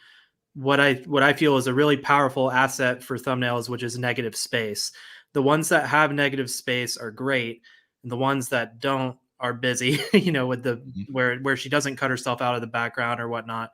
what I feel is a really powerful asset for thumbnails, which is negative space. The ones that have negative space are great, and the ones that don't are busy, with the where she doesn't cut herself out of the background or whatnot.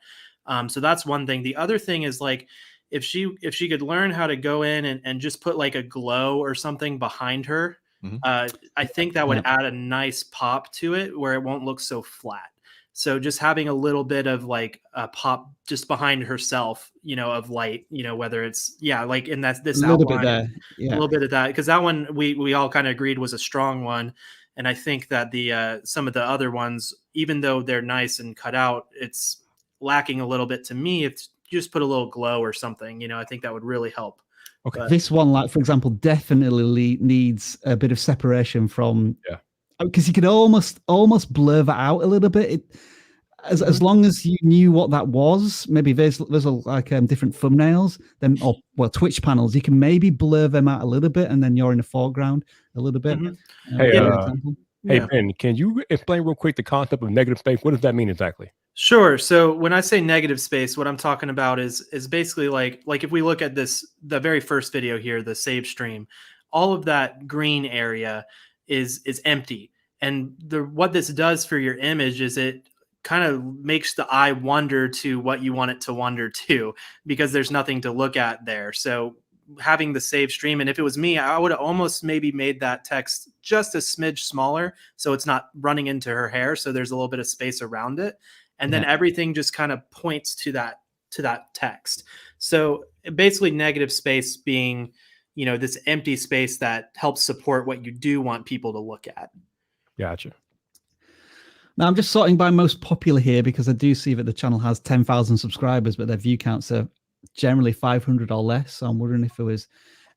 So that's one thing. The other thing is, like, if she could learn how to go in and just put like a glow or something behind her, I think that would add a nice pop to it where it won't look so flat. So just having a little bit of like a pop just behind herself, of light, whether it's like in this outline, bit there. Yeah. A little bit of that, because that one we all kind of agreed was a strong one. And I think that the some of the other ones, even though they're nice and cut out, it's lacking a little bit to me. If you just put a little glow or something, I think that would really help. Okay. This one, like for example, definitely needs a bit of separation from, because you could almost blur that out a little bit. As long as you knew what that was, maybe there's like different thumbnails, then or Twitch panels, you can maybe blur them out a little bit, and then you're in the foreground a little bit. Hey Ben, can you explain real quick the concept of negative space? What does that mean exactly? Sure. So when I say negative space, what I'm talking about is basically like if we look at the very first video here, the save stream, all of that green area is empty. And what this does for your image is it kind of makes the eye wander to what you want it to wander to, because there's nothing to look at there. So having the save stream. And if it was me, I would have almost maybe made that text just a smidge smaller, so it's not running into her hair. So there's a little bit of space around it. And then everything just kind of points to that text. So basically negative space being, you know, this empty space that helps support what you do want people to look at. Gotcha. Now I'm just sorting by most popular here because I do see that the channel has 10,000 subscribers, but their view counts are generally 500 or less. So I'm wondering if there was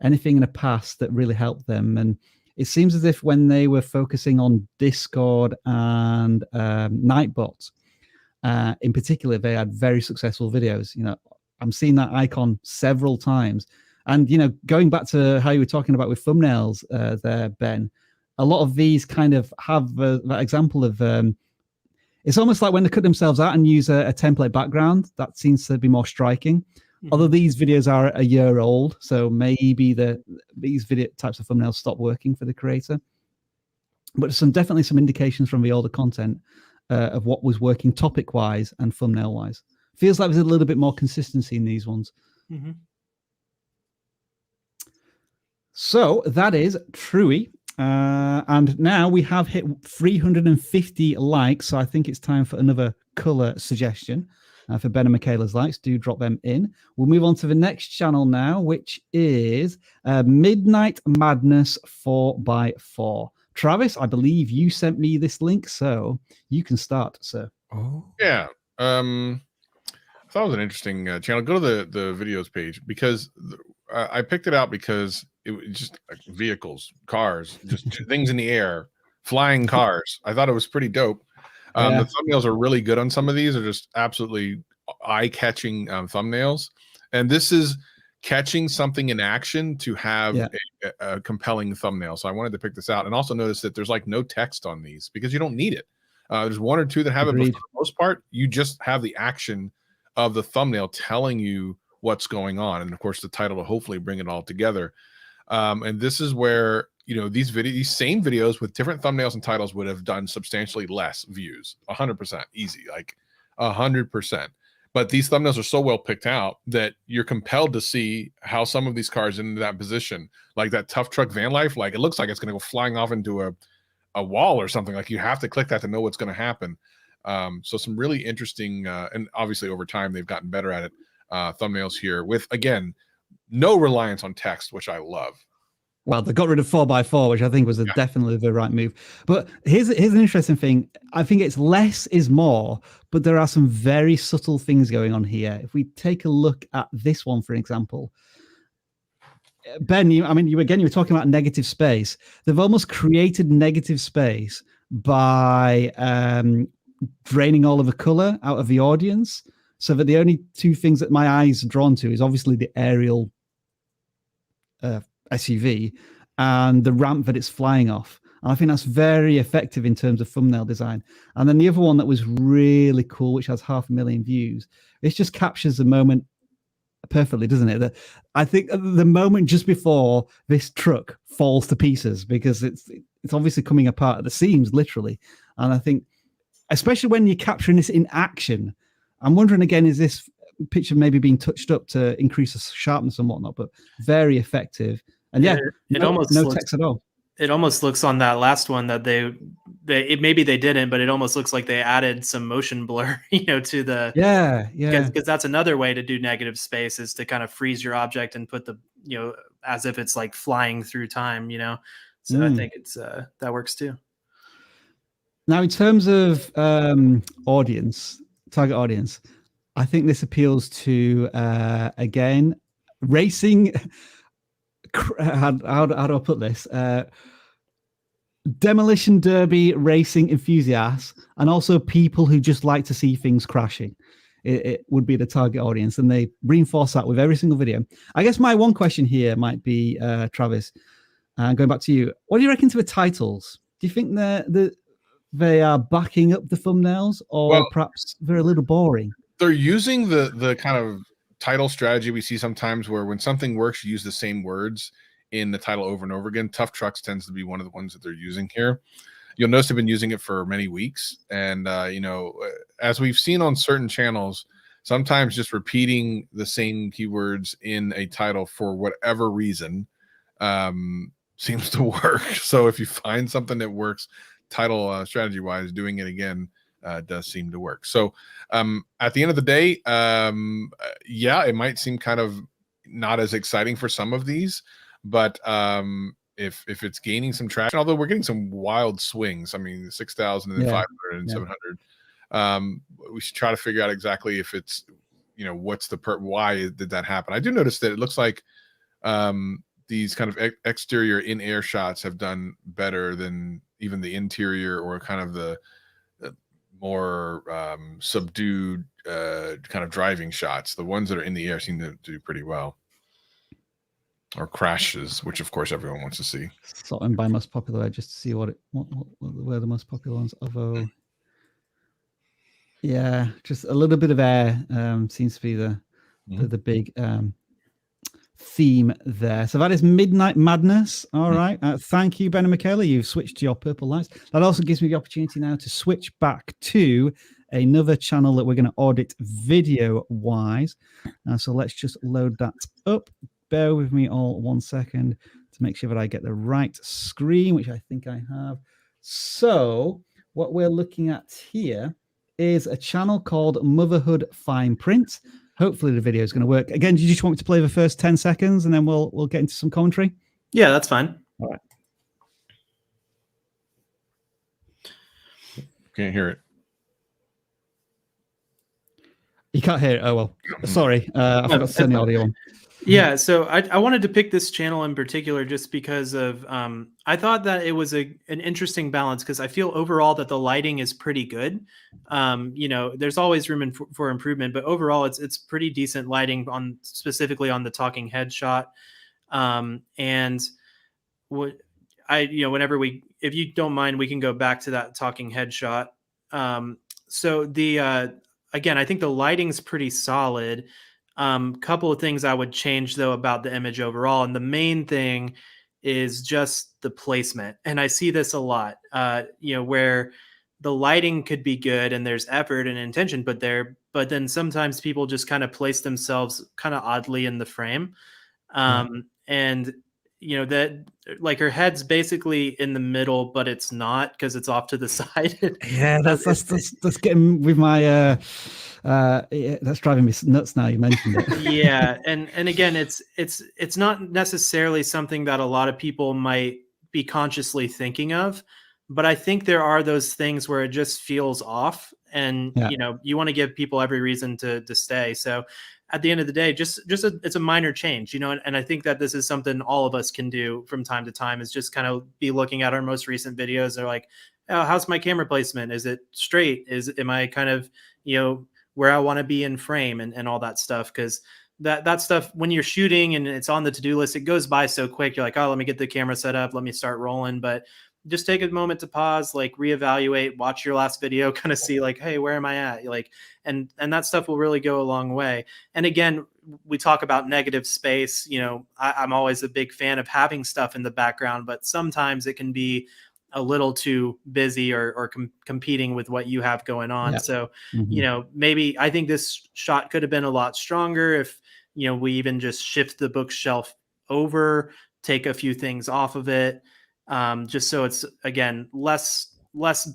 anything in the past that really helped them. And it seems as if when they were focusing on Discord and Nightbot, in particular, they had very successful videos. You know, I'm seeing that icon several times. And, you know, going back to how you were talking about with thumbnails there, Ben, a lot of these kind of have that example of, it's almost like when they cut themselves out and use a template background, that seems to be more striking. Mm-hmm. Although these videos are a year old, so maybe these video types of thumbnails stop working for the creator. But there's definitely some indications from the older content of what was working topic-wise and thumbnail-wise. Feels like there's a little bit more consistency in these ones. Mm-hmm. So that is Trui. And now we have hit 350 likes, so I think it's time for another color suggestion for Ben and Michaela's likes. Do drop them in. We'll move on to the next channel now, which is Midnight Madness 4x4. Travis, I believe you sent me this link, so you can start, sir. Oh, yeah. I thought it was an interesting channel. Go to the videos page because I picked it out because it was just like vehicles, cars, just things in the air, flying cars. I thought it was pretty dope. The thumbnails are really good on some of these. Are just absolutely eye-catching thumbnails. And this is catching something in action to have a compelling thumbnail. So I wanted to pick this out. And also notice that there's like no text on these because you don't need it. There's one or two that have it, but for the most part, you just have the action of the thumbnail telling you what's going on. And of course, the title will hopefully bring it all together. And this is where, you know, these same videos with different thumbnails and titles would have done substantially less views, 100% easy, like 100%. But these thumbnails are so well picked out that you're compelled to see how some of these cars into that position, like that tough truck van life, like it looks like it's going to go flying off into a wall or something. Like you have to click that to know what's going to happen. So some really interesting, and obviously over time they've gotten better at it. Thumbnails here with, again, no reliance on text, which I love. Well, they got rid of 4x4, which I think was definitely the right move. But here's an interesting thing. I think it's less is more, but there are some very subtle things going on here. If we take a look at this one, for example, Ben, you were talking about negative space. They've almost created negative space by draining all of the color out of the audience, so that the only two things that my eyes are drawn to is obviously the aerial SUV and the ramp that it's flying off. And I think that's very effective in terms of thumbnail design. And then the other one that was really cool, which has 500,000 views, it just captures the moment perfectly, doesn't it? I think the moment just before this truck falls to pieces, because it's obviously coming apart at the seams, literally. And I think, especially when you're capturing this in action, I'm wondering again, is this picture maybe being touched up to increase the sharpness and whatnot? But very effective. And no text at all. It almost looks on that last one that maybe they didn't, but it almost looks like they added some motion blur, to the because that's another way to do negative space, is to kind of freeze your object and put the as if it's like flying through time, So I think it's that works too. Now, in terms of target audience, I think this appeals to again racing. How do I put this? Demolition derby racing enthusiasts, and also people who just like to see things crashing. It would be the target audience, and they reinforce that with every single video. I guess my one question here might be, Travis, going back to you, what do you reckon to the titles? Do you think they are backing up the thumbnails, or perhaps they're a little boring? They're using the kind of title strategy we see sometimes, where when something works, you use the same words in the title over and over again. Tough trucks tends to be one of the ones that they're using here. You'll notice they've been using it for many weeks. And, as we've seen on certain channels, sometimes just repeating the same keywords in a title for whatever reason seems to work. So if you find something that works title strategy wise, doing it again does seem to work. So at the end of the day, yeah, it might seem kind of not as exciting for some of these, but if it's gaining some traction, although we're getting some wild swings, I mean 6,000 and then 500 and 700, we should try to figure out exactly if it's, you know, what's the why did that happen. I do notice that it looks like these kind of exterior in-air shots have done better than even the interior or kind of the more subdued kind of driving shots. The ones that are in the air seem to do pretty well. Or crashes, which of course everyone wants to see. Sorting by most popular, just to see what where the most popular ones. Although, yeah, just a little bit of air seems to be the big theme there. So that is Midnight Madness. All right. Thank you, Ben and Michaela. You've switched to your purple lights. That also gives me the opportunity now to switch back to another channel that we're going to audit video wise. So let's just load that up. Bear with me all 1 second to make sure that I get the right screen, which I think I have. So what we're looking at here is a channel called Motherhood Fine Print. Hopefully the video is going to work. Again, do you just want me to play the first 10 seconds and then we'll get into some commentary? Yeah, that's fine. All right. Can't hear it. You can't hear it. Oh, well, sorry. I forgot to turn the audio on. Yeah, so I wanted to pick this channel in particular just because of I thought that it was an interesting balance, because I feel overall that the lighting is pretty good. You know, there's always room for improvement, but overall it's pretty decent lighting on specifically on the talking head shot. And what whenever if you don't mind, we can go back to that talking head shot. So the again, I think the lighting's pretty solid. Couple of things I would change though about the image overall, and the main thing is just the placement. And I see this a lot, where the lighting could be good and there's effort and intention, but then sometimes people just kind of place themselves kind of oddly in the frame. And that like her head's basically in the middle, but it's not, because it's off to the side. Yeah, that's getting with my that's driving me nuts now you mentioned it. Yeah, and again, it's not necessarily something that a lot of people might be consciously thinking of, but I think there are those things where it just feels off, and you want to give people every reason to stay. So at the end of the day, it's a minor change, and I think that this is something all of us can do from time to time, is just kind of be looking at our most recent videos. They're like, oh, how's my camera placement? Is it straight? Am I kind of, where I want to be in frame and all that stuff? Because that stuff, when you're shooting and it's on the to-do list, it goes by so quick. You're like, oh, let me get the camera set up. Let me start rolling. But just take a moment to pause, like reevaluate, watch your last video, kind of see like, hey, where am I at? Like, and that stuff will really go a long way. And again, we talk about negative space. I'm always a big fan of having stuff in the background, but sometimes it can be a little too busy or competing with what you have going on. So, maybe I think this shot could have been a lot stronger if, we even just shift the bookshelf over, take a few things off of it, just so it's, again, less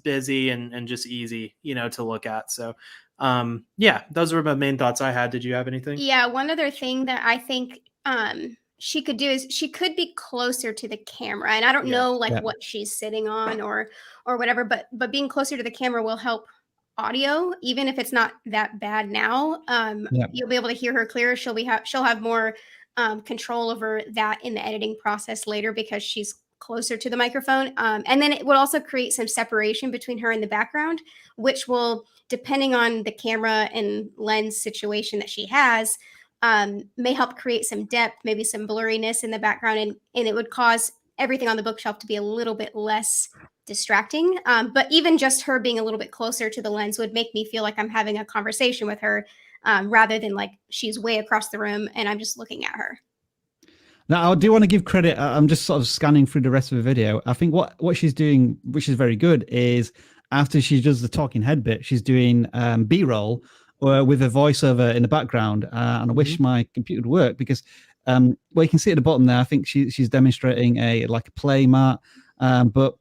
busy and just easy, to look at. So, those were my main thoughts I had. Did you have anything? Yeah. One other thing that I think, she could do is she could be closer to the camera, and I don't know what she's sitting on or whatever, but being closer to the camera will help audio, even if it's not that bad now. You'll be able to hear her clearer. She'll have more control over that in the editing process later, because she's closer to the microphone. And then it would also create some separation between her and the background, which will, depending on the camera and lens situation that she has, may help create some depth, maybe some blurriness in the background, and it would cause everything on the bookshelf to be a little bit less distracting. But even just her being a little bit closer to the lens would make me feel like I'm having a conversation with her, rather than like she's way across the room and I'm just looking at her. Now, I do want to give credit. I'm just sort of scanning through the rest of the video. I think what she's doing, which is very good, is after she does the talking head bit, she's doing B-roll with a voiceover in the background, and I wish my computer would work because well, you can see at the bottom there. I think she's demonstrating a play mat, but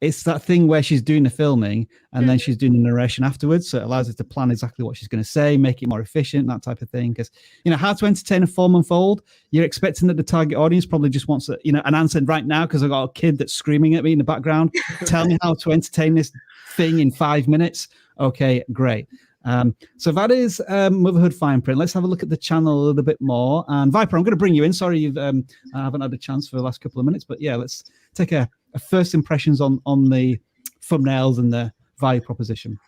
it's that thing where she's doing the filming and then she's doing the narration afterwards, so it allows her to plan exactly what she's going to say, make it more efficient, that type of thing. Because how to entertain a 4-month-old, you're expecting that the target audience probably just wants an answer right now because I've got a kid that's screaming at me in the background. Tell me how to entertain this thing in 5 minutes. Okay, great. So that is Motherhood Fine Print. Let's have a look at the channel a little bit more. And Viper, I'm going to bring you in. Sorry, you've I haven't had a chance for the last couple of minutes, but yeah, let's take a first impressions on the thumbnails and the value proposition.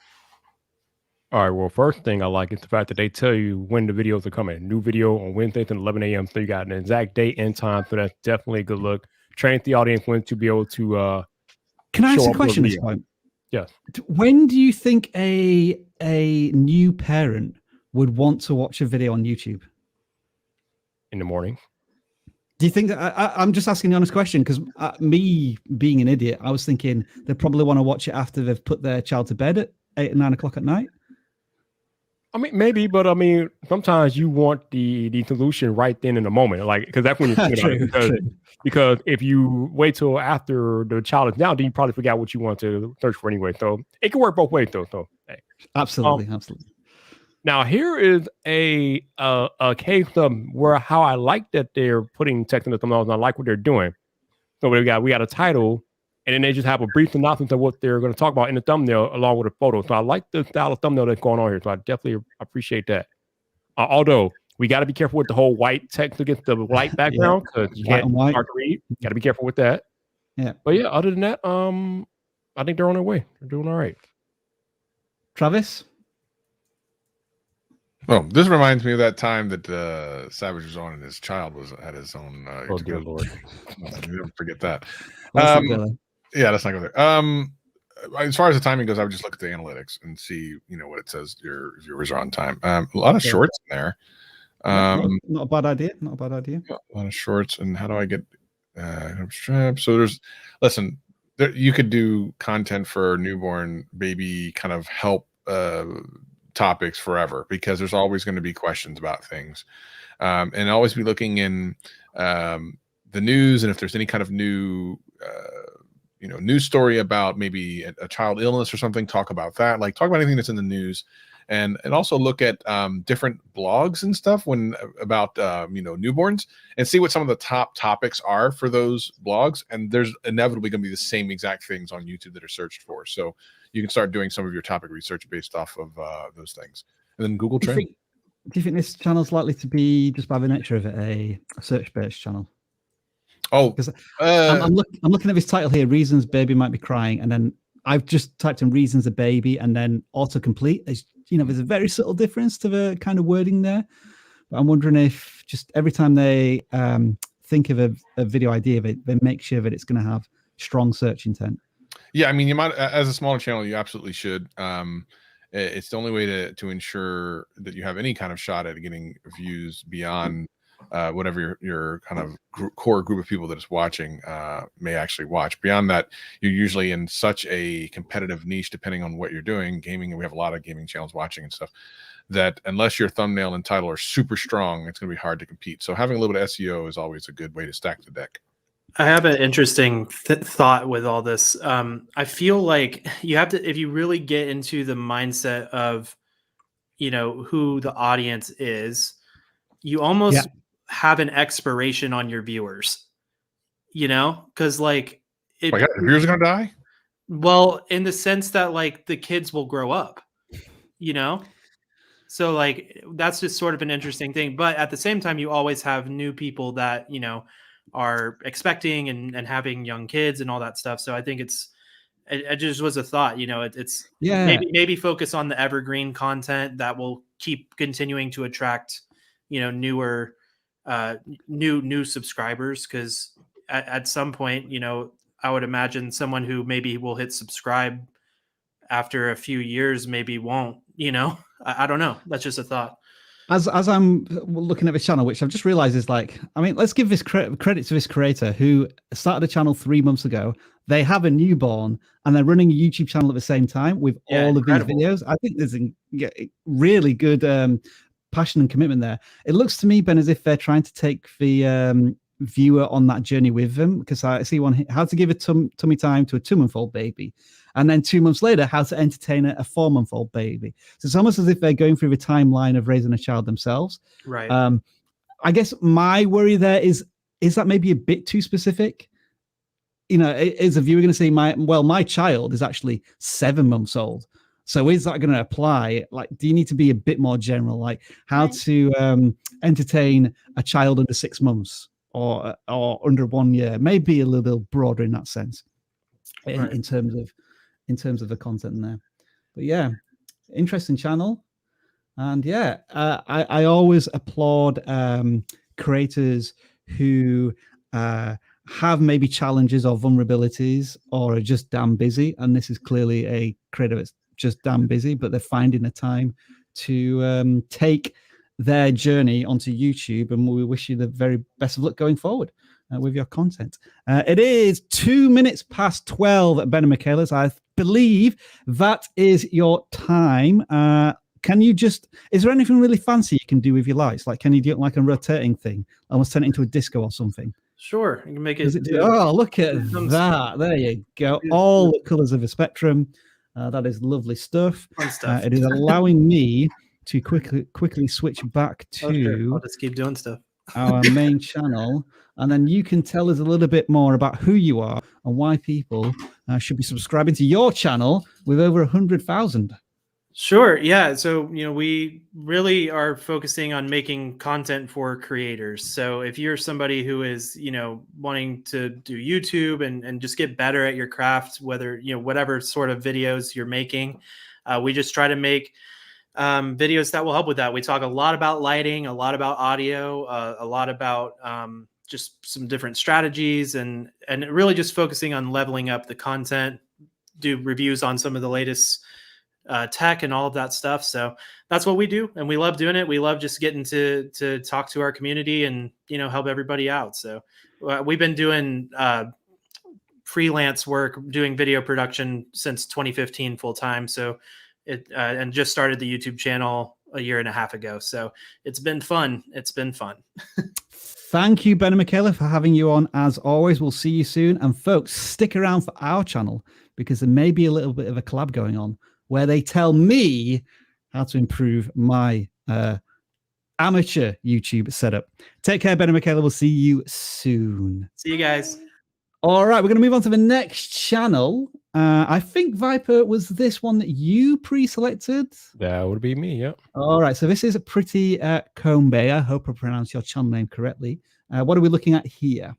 All right. Well, first thing I like is the fact that they tell you when the videos are coming. New video on Wednesdays at 11 a.m. So you got an exact date and time. So that's definitely a good look. Train the audience when to be able to. Can I ask a question at this point? Yes. When do you think a new parent would want to watch a video on YouTube? In the morning. Do you think that I'm just asking the honest question? Because me being an idiot, I was thinking they probably want to watch it after they've put their child to bed at 8 or 9 o'clock at night. I mean, maybe, but I mean, sometimes you want the solution right then in the moment, like because that's when you think about it. Because if you wait till after the child is down, then you probably forgot what you want to search for anyway. So it can work both ways, though. So hey. Absolutely. Now here is a case of where how I like that they're putting text in the thumbnails, and I like what they're doing. So we got a title, and then they just have a brief synopsis of what they're going to talk about in the thumbnail along with a photo. So I like the style of thumbnail that's going on here. So I definitely appreciate that. Although we got to be careful with the whole white text against the white background because you can't start to read. Got to be careful with that. Yeah. But yeah, other than that, I think they're on their way. They're doing all right. Travis? Oh, this reminds me of that time that Savage was on and his child had his own. Oh dear Lord! Never forget that. Yeah, let's not go there. As far as the timing goes, I would just look at the analytics and see, what it says. Your viewers are on time. A lot of shorts in there. Not a bad idea. Not a bad idea. A lot of shorts. And how do I get strap? So you could do content for newborn baby kind of help topics forever because there's always going to be questions about things, and always be looking in the news, and if there's any kind of new news story about maybe a child illness or something, talk about that. Like talk about anything that's in the news, and also look at different blogs and stuff about newborns, and see what some of the top topics are for those blogs. And there's inevitably going to be the same exact things on YouTube that are searched for. So you can start doing some of your topic research based off of those things. And then Google Trend. Do you think this channel is likely to be, just by the nature of it, a search-based channel? Oh, because I'm looking at this title here, Reasons Baby Might Be Crying, and then I've just typed in Reasons a Baby and then autocomplete. There's a very subtle difference to the kind of wording there. But I'm wondering if just every time they think of a video idea, they make sure that it's going to have strong search intent. Yeah, I mean, you might, as a smaller channel, you absolutely should. It's the only way to ensure that you have any kind of shot at getting views beyond whatever your kind of core group of people that is watching may actually watch. Beyond that, you're usually in such a competitive niche, depending on what you're doing, gaming, and we have a lot of gaming channels watching and stuff, that unless your thumbnail and title are super strong, it's going to be hard to compete. So having a little bit of SEO is always a good way to stack the deck. I have an interesting thought with all this. I feel like you have to, if you really get into the mindset of, who the audience is, you almost have an expiration on your viewers, because like, the viewers are going to die. Well, in the sense that like the kids will grow up, so like, that's just sort of an interesting thing. But at the same time, you always have new people that, are expecting and having young kids and all that stuff. So I think it just was a thought, it's maybe focus on the evergreen content that will keep continuing to attract, newer, new subscribers. Cause at some point, I would imagine someone who maybe will hit subscribe after a few years, maybe won't, I don't know. That's just a thought. As I'm looking at this channel, which I've just realized is like, I mean, let's give this credit to this creator who started a channel 3 months ago. They have a newborn and they're running a YouTube channel at the same time with all of these videos. I think there's a really good passion and commitment there. It looks to me, Ben, as if they're trying to take the viewer on that journey with them, because I see one, how to give a tummy time to a 2-month-old baby. And then 2 months later, how to entertain a 4-month-old baby. So it's almost as if they're going through the timeline of raising a child themselves. Right. I guess my worry there is that maybe a bit too specific? You know, is a viewer going to say, my child is actually 7 months old. So is that going to apply? Like, do you need to be a bit more general, like how to entertain a child under 6 months or under 1 year? Maybe a little broader in that sense, in terms of the content in there. But yeah, interesting channel. And yeah, I always applaud creators who have maybe challenges or vulnerabilities or are just damn busy. And this is clearly a creator that's just damn busy, but they're finding the time to take their journey onto YouTube. And we wish you the very best of luck going forward with your content. It is 2 minutes past 12, Ben and Michaelis. I believe that is your time. Can you just, is there anything really fancy you can do with your lights? Like, can you do it like a rotating thing? Almost turn it into a disco or something? Sure. You can make it. Oh, look at that. There you go. All the colors of the spectrum. That is lovely stuff. Fun stuff. It is allowing me to quickly switch back to I'll just keep doing stuff. our main channel. And then you can tell us a little bit more about who you are and why people should be subscribing to your channel with over 100,000. Sure. Yeah. So, you know, we really are focusing on making content for creators. So if you're somebody who is, you know, wanting to do YouTube and just get better at your craft, whether, you know, whatever sort of videos you're making, we just try to make videos that will help with that. We talk a lot about lighting, a lot about audio, a lot about just some different strategies and really just focusing on leveling up the content, do reviews on some of the latest tech and all of that stuff. So that's what we do. And we love doing it. We love just getting to talk to our community and, you know, help everybody out. So we've been doing freelance work, doing video production since 2015 full time. So and just started the YouTube channel a year and a half ago. So it's been fun. It's been fun. Thank you, Ben and Michaela, for having you on. As always, we'll see you soon. And folks, stick around for our channel because there may be a little bit of a collab going on where they tell me how to improve my amateur YouTube setup. Take care, Ben and Michaela. We'll see you soon. See you guys. All right, we're going to move on to the next channel. I think Viper was this one that you pre-selected. That would be me, yeah. All right, so this is a Pretty Combe. I hope I pronounced your channel name correctly. What are we looking at here?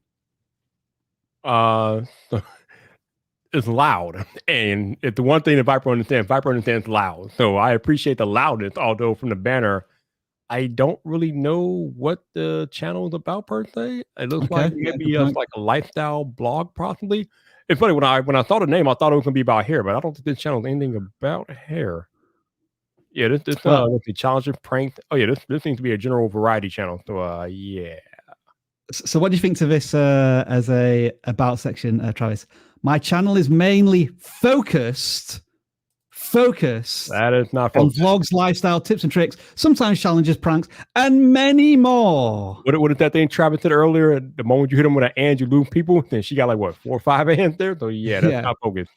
It's loud, and it's the one thing that Viper understands loud. So I appreciate the loudness, although from the banner, I don't really know what the channel is about per se. It looks like maybe like a lifestyle blog, possibly. It's funny, when I saw the name, I thought it was going to be about hair, but I don't think this channel is anything about hair. Yeah, this let's see, challenges, pranks. Oh yeah, this seems to be a general variety channel. So yeah. So what do you think to this as a about section, Travis? My channel is mainly focused that is not on vlogs, lifestyle, tips and tricks, sometimes challenges, pranks, and many more. What is that thing Travis said earlier? The moment you hit them with an and you lose people, then she got like what 4 or 5 ands there. So yeah, that's not focused.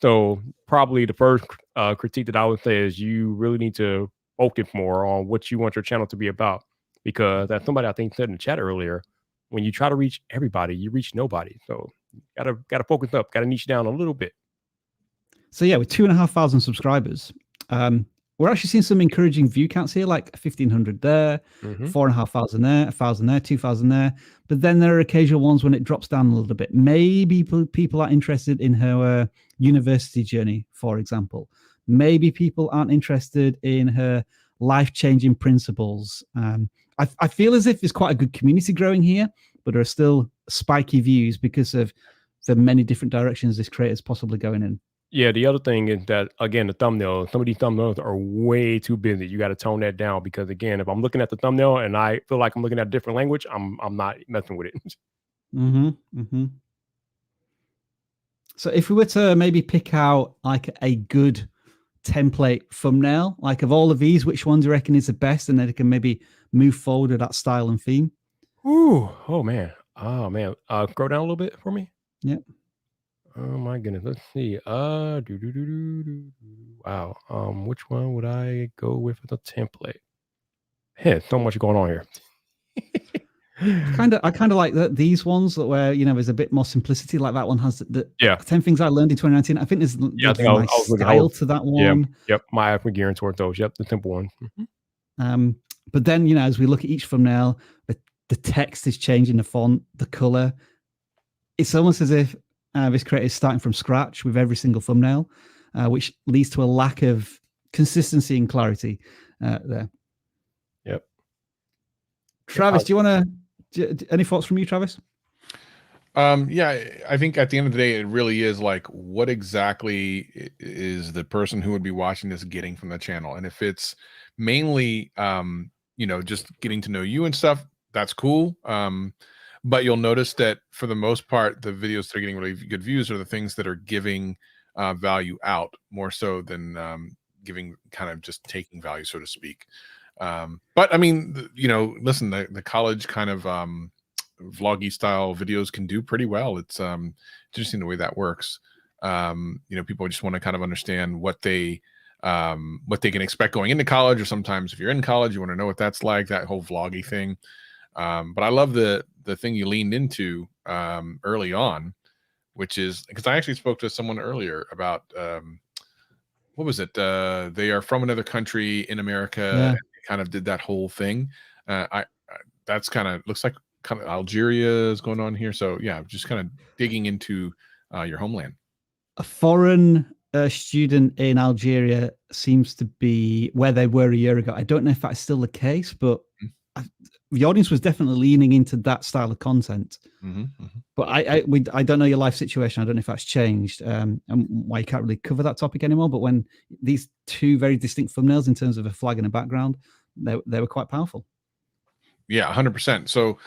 So probably the first critique that I would say is you really need to focus more on what you want your channel to be about, because as somebody I think said in the chat earlier, when you try to reach everybody, you reach nobody. So gotta focus up, gotta niche down a little bit. So yeah, with 2,500 subscribers, we're actually seeing some encouraging view counts here, like 1,500 there, 4,500 there, 1,000 there, 2,000 there. But then there are occasional ones when it drops down a little bit. Maybe people are interested in her university journey, for example. Maybe people aren't interested in her life-changing principles. I feel as if there's quite a good community growing here, but there are still spiky views because of the many different directions this creator is possibly going in. Yeah, the other thing is that, again, the thumbnail, some of these thumbnails are way too busy. You got to tone that down because, again, if I'm looking at the thumbnail and I feel like I'm looking at a different language, I'm not messing with it. So if we were to maybe pick out like a good template thumbnail, like of all of these, which one do you reckon is the best? And then it can maybe move forward with that style and theme. Ooh, oh man. Scroll down a little bit for me. Yep. Oh my goodness. Let's see. Wow. Which one would I go with as a template? Hey, so much going on here. I kind of like these ones that where there's a bit more simplicity. Like that one has the 10 things I learned in 2019. I think there's a nice style to that one. Yep. My app gearing towards those. Yep, the simple one. But then as we look at each thumbnail, the text is changing, the font, the color. It's almost as if this creator is starting from scratch with every single thumbnail, which leads to a lack of consistency and clarity there. Yep. Travis, do you want to? Any thoughts from you, Travis? Yeah, I think at the end of the day, it really is like, what exactly is the person who would be watching this getting from the channel? And if it's mainly, just getting to know you and stuff, that's cool. But you'll notice that for the most part, the videos that are getting really good views are the things that are giving value out more so than giving kind of just taking value, so to speak. But I mean, listen, the college kind of vloggy style videos can do pretty well. It's interesting the way that works. People just want to kind of understand what they can expect going into college, or sometimes if you're in college, you want to know what that's like, that whole vloggy thing. But I love the thing you leaned into early on, which is because I actually spoke to someone earlier about what was it? They are from another country in America. Yeah. And kind of did that whole thing. That's kind of looks like kind of Algeria is going on here. So yeah, just kind of digging into your homeland. A foreign student in Algeria seems to be where they were a year ago. I don't know if that's still the case, but the audience was definitely leaning into that style of content. But I don't know your life situation. I don't know if that's changed and why you can't really cover that topic anymore. But when these two very distinct thumbnails in terms of a flag and a background, they were quite powerful. Yeah, 100%. So,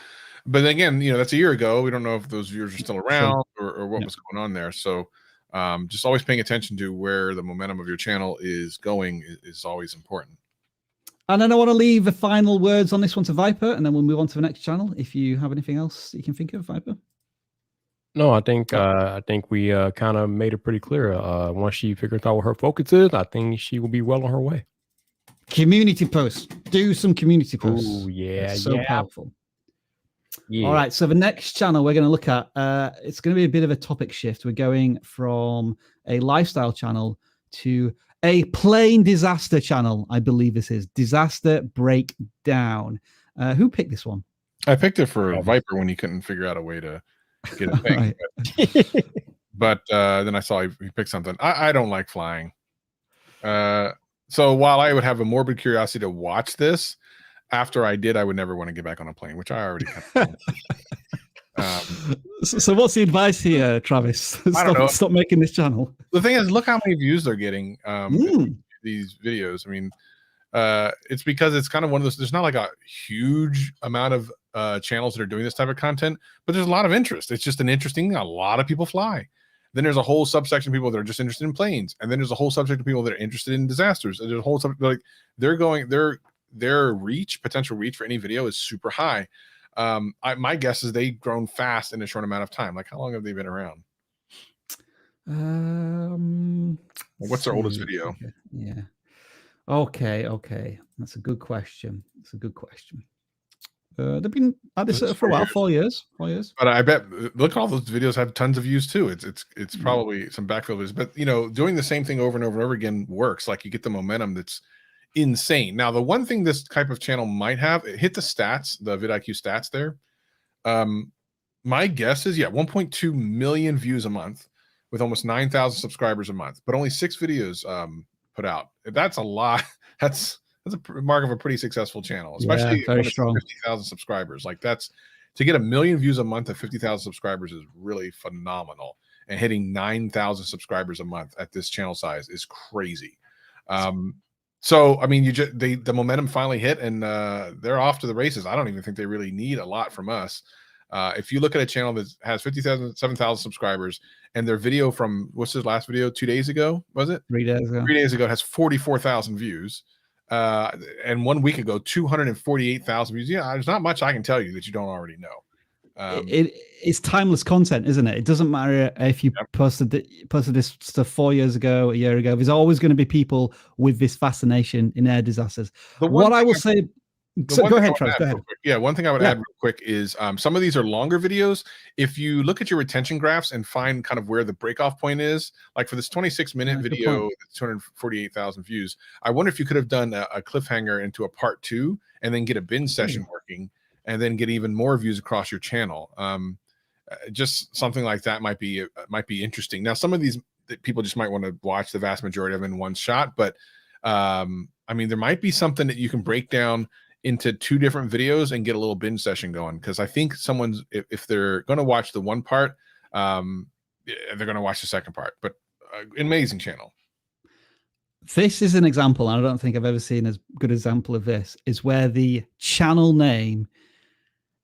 but again, that's a year ago. We don't know if those viewers are still around or what was going on there. So just always paying attention to where the momentum of your channel is going is always important. And then I want to leave the final words on this one to Viper, and then we'll move on to the next channel. If you have anything else that you can think of, Viper. No, I think we kind of made it pretty clear. Once she figures out what her focus is, I think she will be well on her way. Community posts. Do some community posts. Oh yeah, it's so powerful. Yeah. All right. So the next channel we're going to look at, it's going to be a bit of a topic shift. We're going from a lifestyle channel to a plain disaster channel. I believe this is Disaster Breakdown. Who picked this one? I picked it for Viper when he couldn't figure out a way to get a thing. But then I saw he picked something. I don't like flying. So while I would have a morbid curiosity to watch this, after I did, I would never want to get back on a plane, which I already kind of So what's the advice here, Travis? Stop making this channel. The thing is, look how many views they're getting these videos. I mean, it's because it's kind of one of those, there's not like a huge amount of channels that are doing this type of content, but there's a lot of interest. It's just a lot of people fly. Then there's a whole subsection of people that are just interested in planes. And then there's a whole subsection of people that are interested in disasters. And there's a whole subject, like their potential reach for any video is super high. My guess is they've grown fast in a short amount of time. Like, how long have they been around? What's their oldest video? Yeah. Okay. That's a good question. They've been at this for a while, 4 years. But I bet, look, all those videos have tons of views too. It's probably some backfill views, but doing the same thing over and over and over again works. Like, you get the momentum that's insane. Now, the one thing this type of channel might have, hit the stats, the vidIQ stats there. My guess is 1.2 million views a month with almost 9,000 subscribers a month, but only 6 videos put out. That's a lot. That's a mark of a pretty successful channel, especially very strong. 50,000 subscribers. Like, that's to get 1 million views a month at 50,000 subscribers is really phenomenal. and hitting 9,000 subscribers a month at this channel size is crazy. So I mean, the momentum finally hit, and they're off to the races. I don't even think they really need a lot from us. If you look at a channel that has 7,000 subscribers, and their video from, what's his last video, 2 days ago, was it? 3 days ago. 3 days ago, it has 44,000 views. And 1 week ago, 248,000 views. Yeah, there's not much I can tell you that you don't already know. It's timeless content, isn't it? It doesn't matter if you posted this stuff 4 years ago, a year ago. There's always going to be people with this fascination in air disasters. What I will say... So go ahead, Travis. Go ahead. Yeah, one thing I would add real quick is some of these are longer videos. If you look at your retention graphs and find kind of where the breakoff point is, like for this 26-minute video, 248,000 views, I wonder if you could have done a cliffhanger into a part 2 and then get a binge session working and then get even more views across your channel. Just something like that might be interesting. Now, some of these people just might want to watch the vast majority of them in one shot, but I mean, there might be something that you can break down into 2 different videos and get a little binge session going, because I think someone's, if they're going to watch the one part, they're going to watch the second part. But amazing channel. This is an example, and I don't think I've ever seen as good an example of this, is where the channel name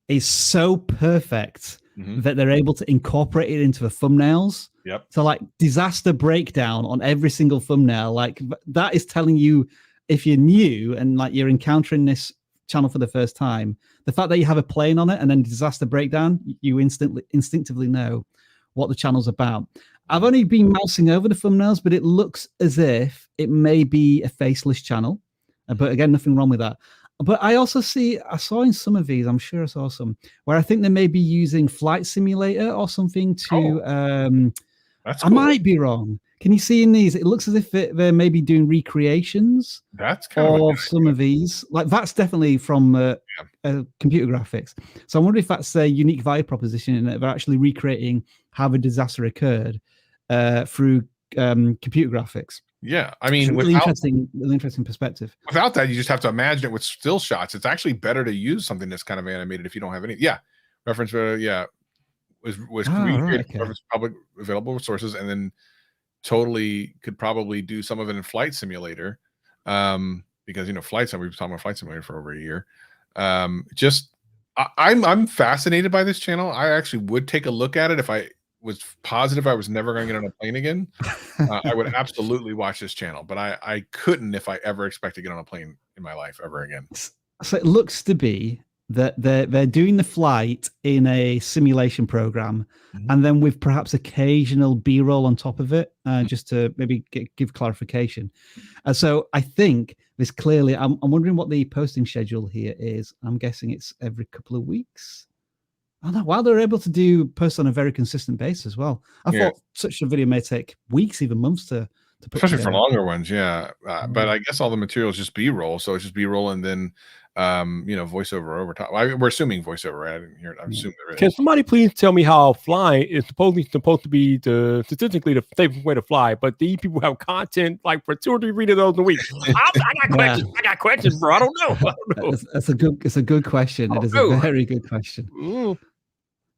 is so perfect that they're able to incorporate it into the thumbnails. Yep. So like disaster breakdown on every single thumbnail, like that is telling you, if you're new and like you're encountering this channel for the first time, the fact that you have a plane on it and then disaster breakdown, you instinctively know what the channel's about. I've only been mousing over the thumbnails, but it looks as if it may be a faceless channel. But again, nothing wrong with that. But I also saw in some of these, I'm sure I saw some, where I think they may be using Flight Simulator or something to, that's cool. I might be wrong. Can you see in these? It looks as if they're maybe doing recreations. That's kind of some of these. Like that's definitely from computer graphics. So I wonder if that's a unique value proposition in that they're actually recreating how the disaster occurred through computer graphics. Yeah, I mean, really interesting perspective. Without that, you just have to imagine it with still shots. It's actually better to use something that's kind of animated if you don't have any. Yeah, reference. Was created from public available sources, and then totally could probably do some of it in Flight Simulator, because we've been talking about Flight Simulator for over a year. I'm fascinated by this channel. I actually would take a look at it if I was positive I was never going to get on a plane again. I would absolutely watch this channel, but I couldn't if I ever expect to get on a plane in my life ever again. So it looks to be that they're doing the flight in a simulation program, and then with perhaps occasional B-roll on top of it, just to maybe give clarification. So I think this clearly, I'm wondering what the posting schedule here is. I'm guessing it's every couple of weeks. Oh no! Wow, they're able to post on a very consistent basis as well. I thought such a video may take weeks, even months to put especially together. For longer ones, yeah. But I guess all the material is just B-roll, so it's just B-roll and then voiceover over top. We're assuming voiceover, right? I didn't hear it. I'm assuming there is. Can somebody please tell me how flying is supposed to be statistically the safest way to fly? But these people have content like for 2 or 3 videos a week. I got questions. I got questions, bro. I don't know. It's a good question. It is a very good question.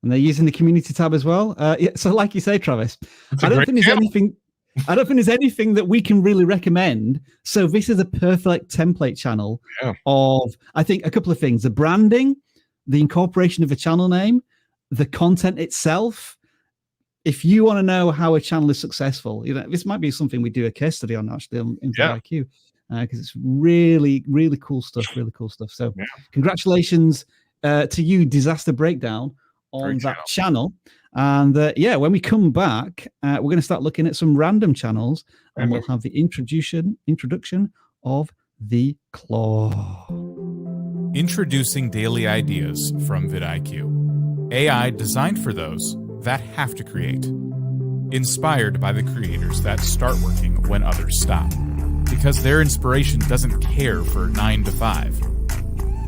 And they're using the community tab as well. So like you say, Travis, I don't think there's anything that we can really recommend. So this is a perfect template channel of, I think, a couple of things: the branding, the incorporation of a channel name, the content itself. If you want to know how a channel is successful, this might be something we do a case study on actually in vidIQ, because it's really, really cool stuff. Really cool stuff. So congratulations to you, Disaster Breakdown, on that channel. And when we come back, we're going to start looking at some random channels, and we'll have the introduction of the Claw. Introducing daily ideas from vidIQ. AI designed for those that have to create. Inspired by the creators that start working when others stop. Because their inspiration doesn't care for 9 to 5.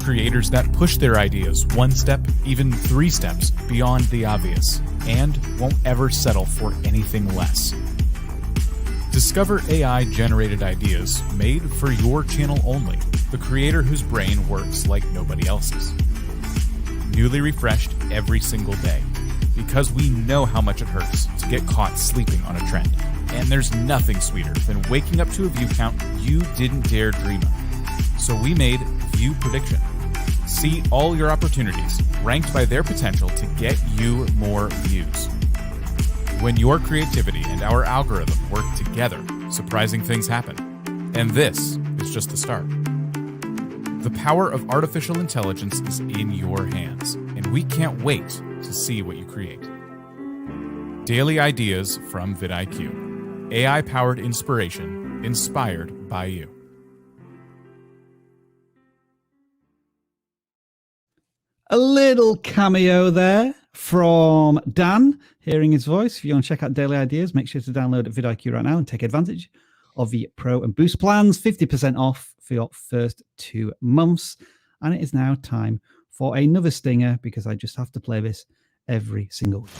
Creators that push their ideas 1 step, even 3 steps beyond the obvious, and won't ever settle for anything less. Discover AI-generated ideas made for your channel only, the creator whose brain works like nobody else's. Newly refreshed every single day, because we know how much it hurts to get caught sleeping on a trend. And there's nothing sweeter than waking up to a view count you didn't dare dream of. So we made View Prediction. See all your opportunities ranked by their potential to get you more views. When your creativity and our algorithm work together, surprising things happen. And this is just the start. The power of artificial intelligence is in your hands, and we can't wait to see what you create. Daily ideas from vidIQ. AI-powered inspiration, inspired by you. A little cameo there from Dan, hearing his voice. If you want to check out Daily Ideas, make sure to download vidIQ right now and take advantage of the Pro and Boost plans. 50% off for your first 2 months. And it is now time for another stinger, because I just have to play this every single week.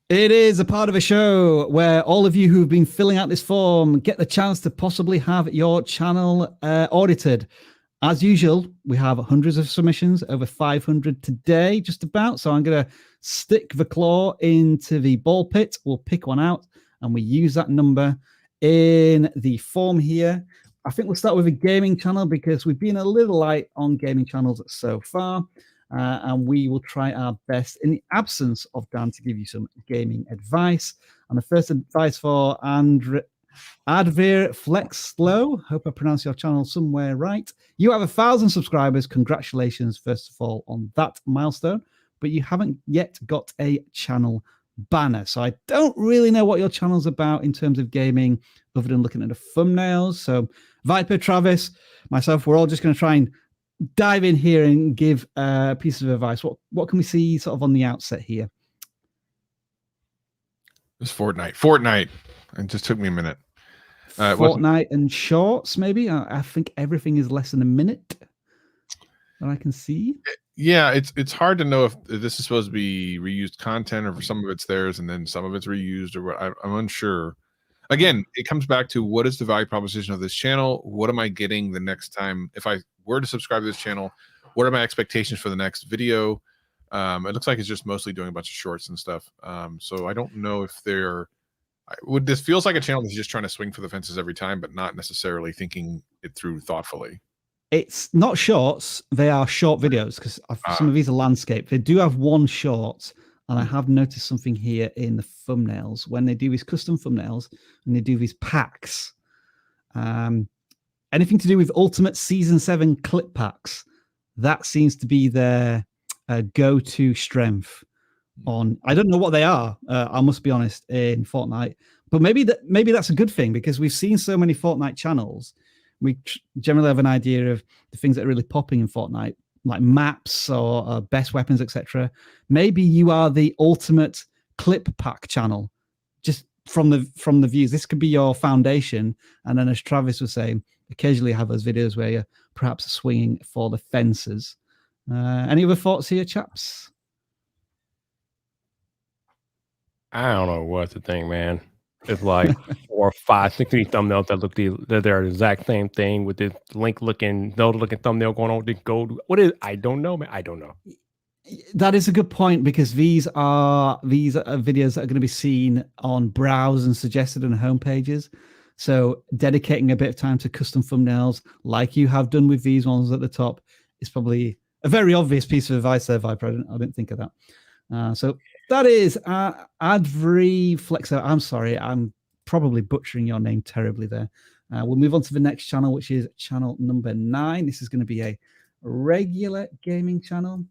It is a part of a show where all of you who've been filling out this form get the chance to possibly have your channel audited. As usual, we have hundreds of submissions, over 500 today, just about. So I'm going to stick the claw into the ball pit. We'll pick one out and we use that number in the form here. I think we'll start with a gaming channel because we've been a little light on gaming channels so far. And we will try our best in the absence of Dan to give you some gaming advice. And the first advice for Advir Flexlow, hope I pronounced your channel somewhere right. You have 1,000 subscribers. Congratulations, first of all, on that milestone. But you haven't yet got a channel banner. So I don't really know what your channel's about in terms of gaming, other than looking at the thumbnails. So Viper, Travis, myself, we're all just going to try and dive in here and give a piece of advice. What can we see sort of on the outset here? It's Fortnite. It just took me a minute. Fortnite and shorts, maybe. I think everything is less than a minute that I can see. Yeah, it's hard to know if this is supposed to be reused content, or for some of it's theirs and then some of it's reused, or what. I'm unsure. Again, it comes back to, what is the value proposition of this channel? What am I getting the next time? If I were to subscribe to this channel, what are my expectations for the next video? It looks like it's just mostly doing a bunch of shorts and stuff. So I don't know if this feels like a channel that's just trying to swing for the fences every time, but not necessarily thinking it through thoughtfully. It's not shorts. They are short videos, because some of these are landscape. They do have one short. And I have noticed something here in the thumbnails. When they do these custom thumbnails and they do these packs, anything to do with Ultimate Season 7 clip packs, that seems to be their go-to strength on. I don't know what they are, I must be honest, in Fortnite. But maybe that's a good thing, because we've seen so many Fortnite channels. We generally have an idea of the things that are really popping in Fortnite, like maps or best weapons, etc. Maybe you are the ultimate clip pack channel, just from the views. This could be your foundation, and then, as Travis was saying, occasionally have those videos where you're perhaps swinging for the fences. Any other thoughts here, chaps? I don't know what to think, man. It's like 4 or 5, 6 of these thumbnails that they're the exact same thing, with this looking thumbnail going on with the gold. What is? I don't know, man. I don't know. That is a good point, because these are videos that are going to be seen on browse and suggested on home pages. So dedicating a bit of time to custom thumbnails, like you have done with these ones at the top, is probably a very obvious piece of advice there, Viper. I didn't think of that. So that is Advri Flexo. I'm sorry, I'm probably butchering your name terribly there. We'll move on to the next channel, which is channel number 9. This is going to be a regular gaming channel.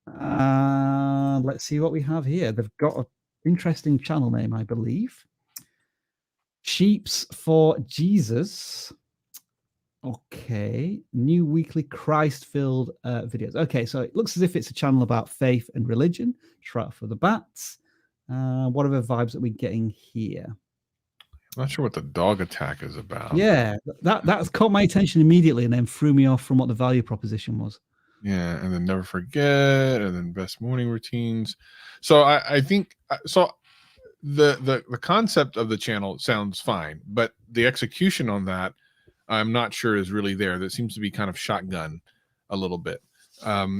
Let's see what we have here. They've got an interesting channel name, I believe. Sheeps for Jesus. Okay, new weekly Christ-filled videos. Okay, so it looks as if it's a channel about faith and religion. Right for the bats. What are the vibes that we're getting here? I'm not sure what the dog attack is about. Yeah, that's caught my attention immediately and then threw me off from what the value proposition was. Yeah, and then never forget, and then best morning routines. So I think so. The concept of the channel sounds fine, but the execution on that, I'm not sure is really there. That seems to be kind of shotgun a little bit.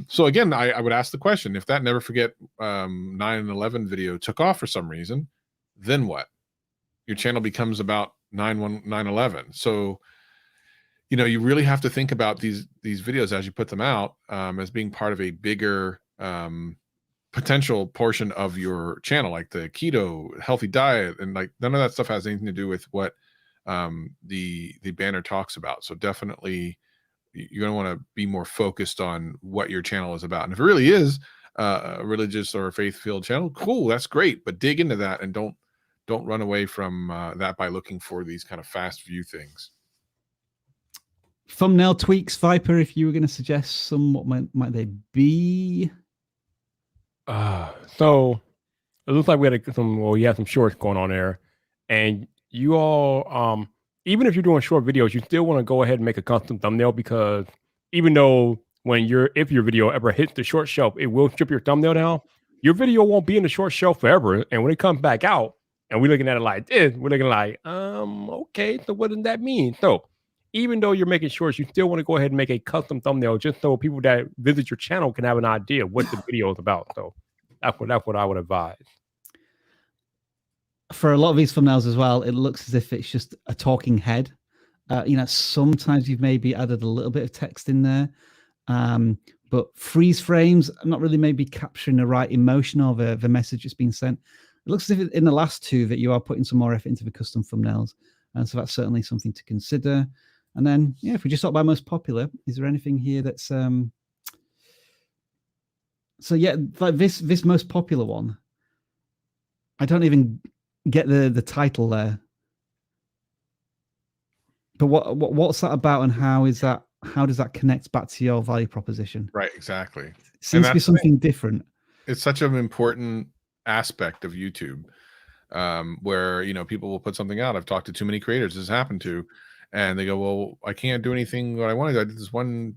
So again, I would ask the question: if that never forget 9 and 11 video took off for some reason, then what? Your channel becomes about 9/11. So you really have to think about these videos as you put them out as being part of a bigger potential portion of your channel, like the keto healthy diet, and like none of that stuff has anything to do with what the banner talks about. So definitely you're going to want to be more focused on what your channel is about. And if it really is a religious or faith-filled channel, cool, that's great, but dig into that and don't run away from that by looking for these kind of fast view things. Thumbnail tweaks, Viper, if you were going to suggest some, what might they be? So it looks like we had some shorts going on there, and you all, even if you're doing short videos, you still want to go ahead and make a custom thumbnail, because even though if your video ever hits the short shelf, it will strip your thumbnail down. Your video won't be in the short shelf forever, and when it comes back out, and we're looking at it like this, we're looking like, okay, so what does that mean? So even though you're making shorts, you still want to go ahead and make a custom thumbnail, just so people that visit your channel can have an idea what the video is about. So that's what I would advise. For a lot of these thumbnails as well, it looks as if it's just a talking head. Sometimes you've maybe added a little bit of text in there, but freeze frames, not really maybe capturing the right emotion of the message that's being sent. It looks as if in the last two that you are putting some more effort into the custom thumbnails. And so that's certainly something to consider. And then, if we just talk about most popular, is there anything here that's like this most popular one? I don't even get the title there. But what's that about, and how does that connect back to your value proposition? Right, exactly. It seems to be something different. It's such an important aspect of YouTube, where people will put something out. I've talked to too many creators this has happened to, and they go, well, I can't do anything what I wanted. I did this one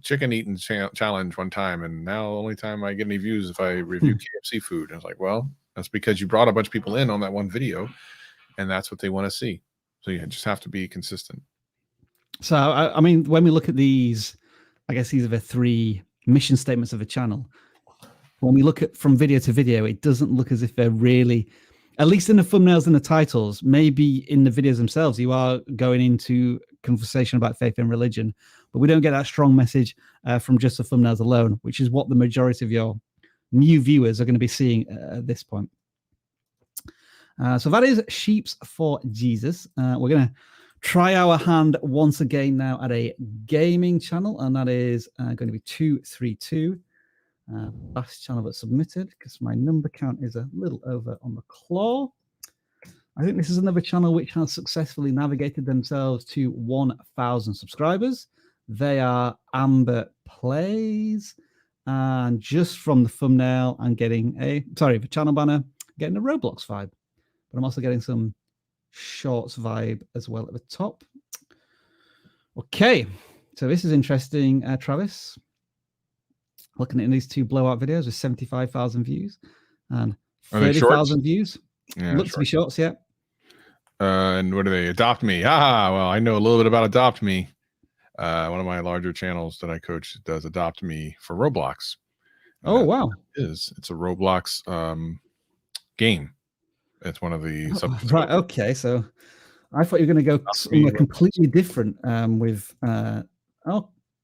chicken eating challenge one time, and now the only time I get any views is if I review KFC food. And I was like, well, that's because you brought a bunch of people in on that one video, and that's what they want to see. So you just have to be consistent. So I mean, when we look at these, I guess these are the three mission statements of a channel. When we look at from video to video, it doesn't look as if they're really, at least in the thumbnails and the titles, maybe in the videos themselves, you are going into conversation about faith and religion, but we don't get that strong message from just the thumbnails alone, which is what the majority of your new viewers are going to be seeing at this point. So that is Sheeps for Jesus. We're going to try our hand once again now at a gaming channel, and that is going to be 232. Last channel that submitted, because my number count is a little over on the claw. I think this is another channel which has successfully navigated themselves to 1,000 subscribers. They are Amber Plays, and just from the thumbnail, I'm getting the channel banner, getting a Roblox vibe, but I'm also getting some shorts vibe as well at the top. Okay, so this is interesting, Travis. Looking at these two blowout videos with 75,000 views and 30,000 views. Yeah, looks to be shorts, yeah. And what are they? Adopt Me. Well, I know a little bit about Adopt Me. One of my larger channels that I coach does Adopt Me for Roblox. Oh, wow. It's a Roblox game. It's one of the right. Okay, so I thought you were going to go somewhere completely different with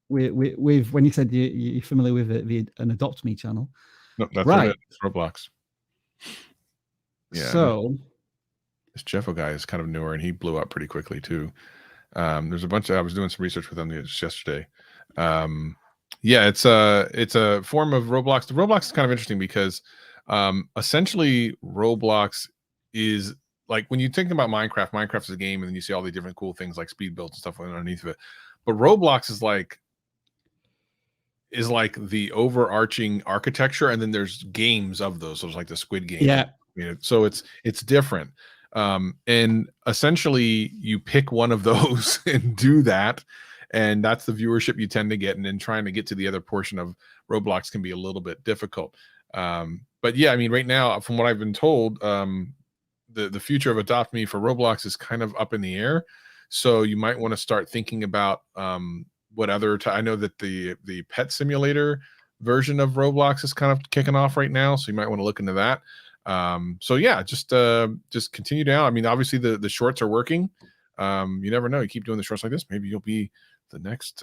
when you said you're familiar with an Adopt Me channel. No, that's right. It's Roblox. Yeah. So this Jeffo guy is kind of newer, and he blew up pretty quickly too. There's a bunch of, I was doing some research with him yesterday. Yeah, it's a form of Roblox. The Roblox is kind of interesting because essentially Roblox is like, when you think about Minecraft is a game, and then you see all the different cool things like speed builds and stuff underneath of it. But Roblox is like the overarching architecture, and then there's games of those. So it's like the Squid Game. Yeah. So it's different. And essentially you pick one of those and do that. and that's the viewership you tend to get. And then trying to get to the other portion of Roblox can be a little bit difficult. But yeah, I mean, right now, from what I've been told, the future of Adopt Me for Roblox is kind of up in the air. So you might want to start thinking about what other. I know that the pet simulator version of Roblox is kind of kicking off right now, so you might want to look into that. So yeah, just continue down. I mean, obviously the shorts are working. You never know. You keep doing the shorts like this, maybe you'll be the next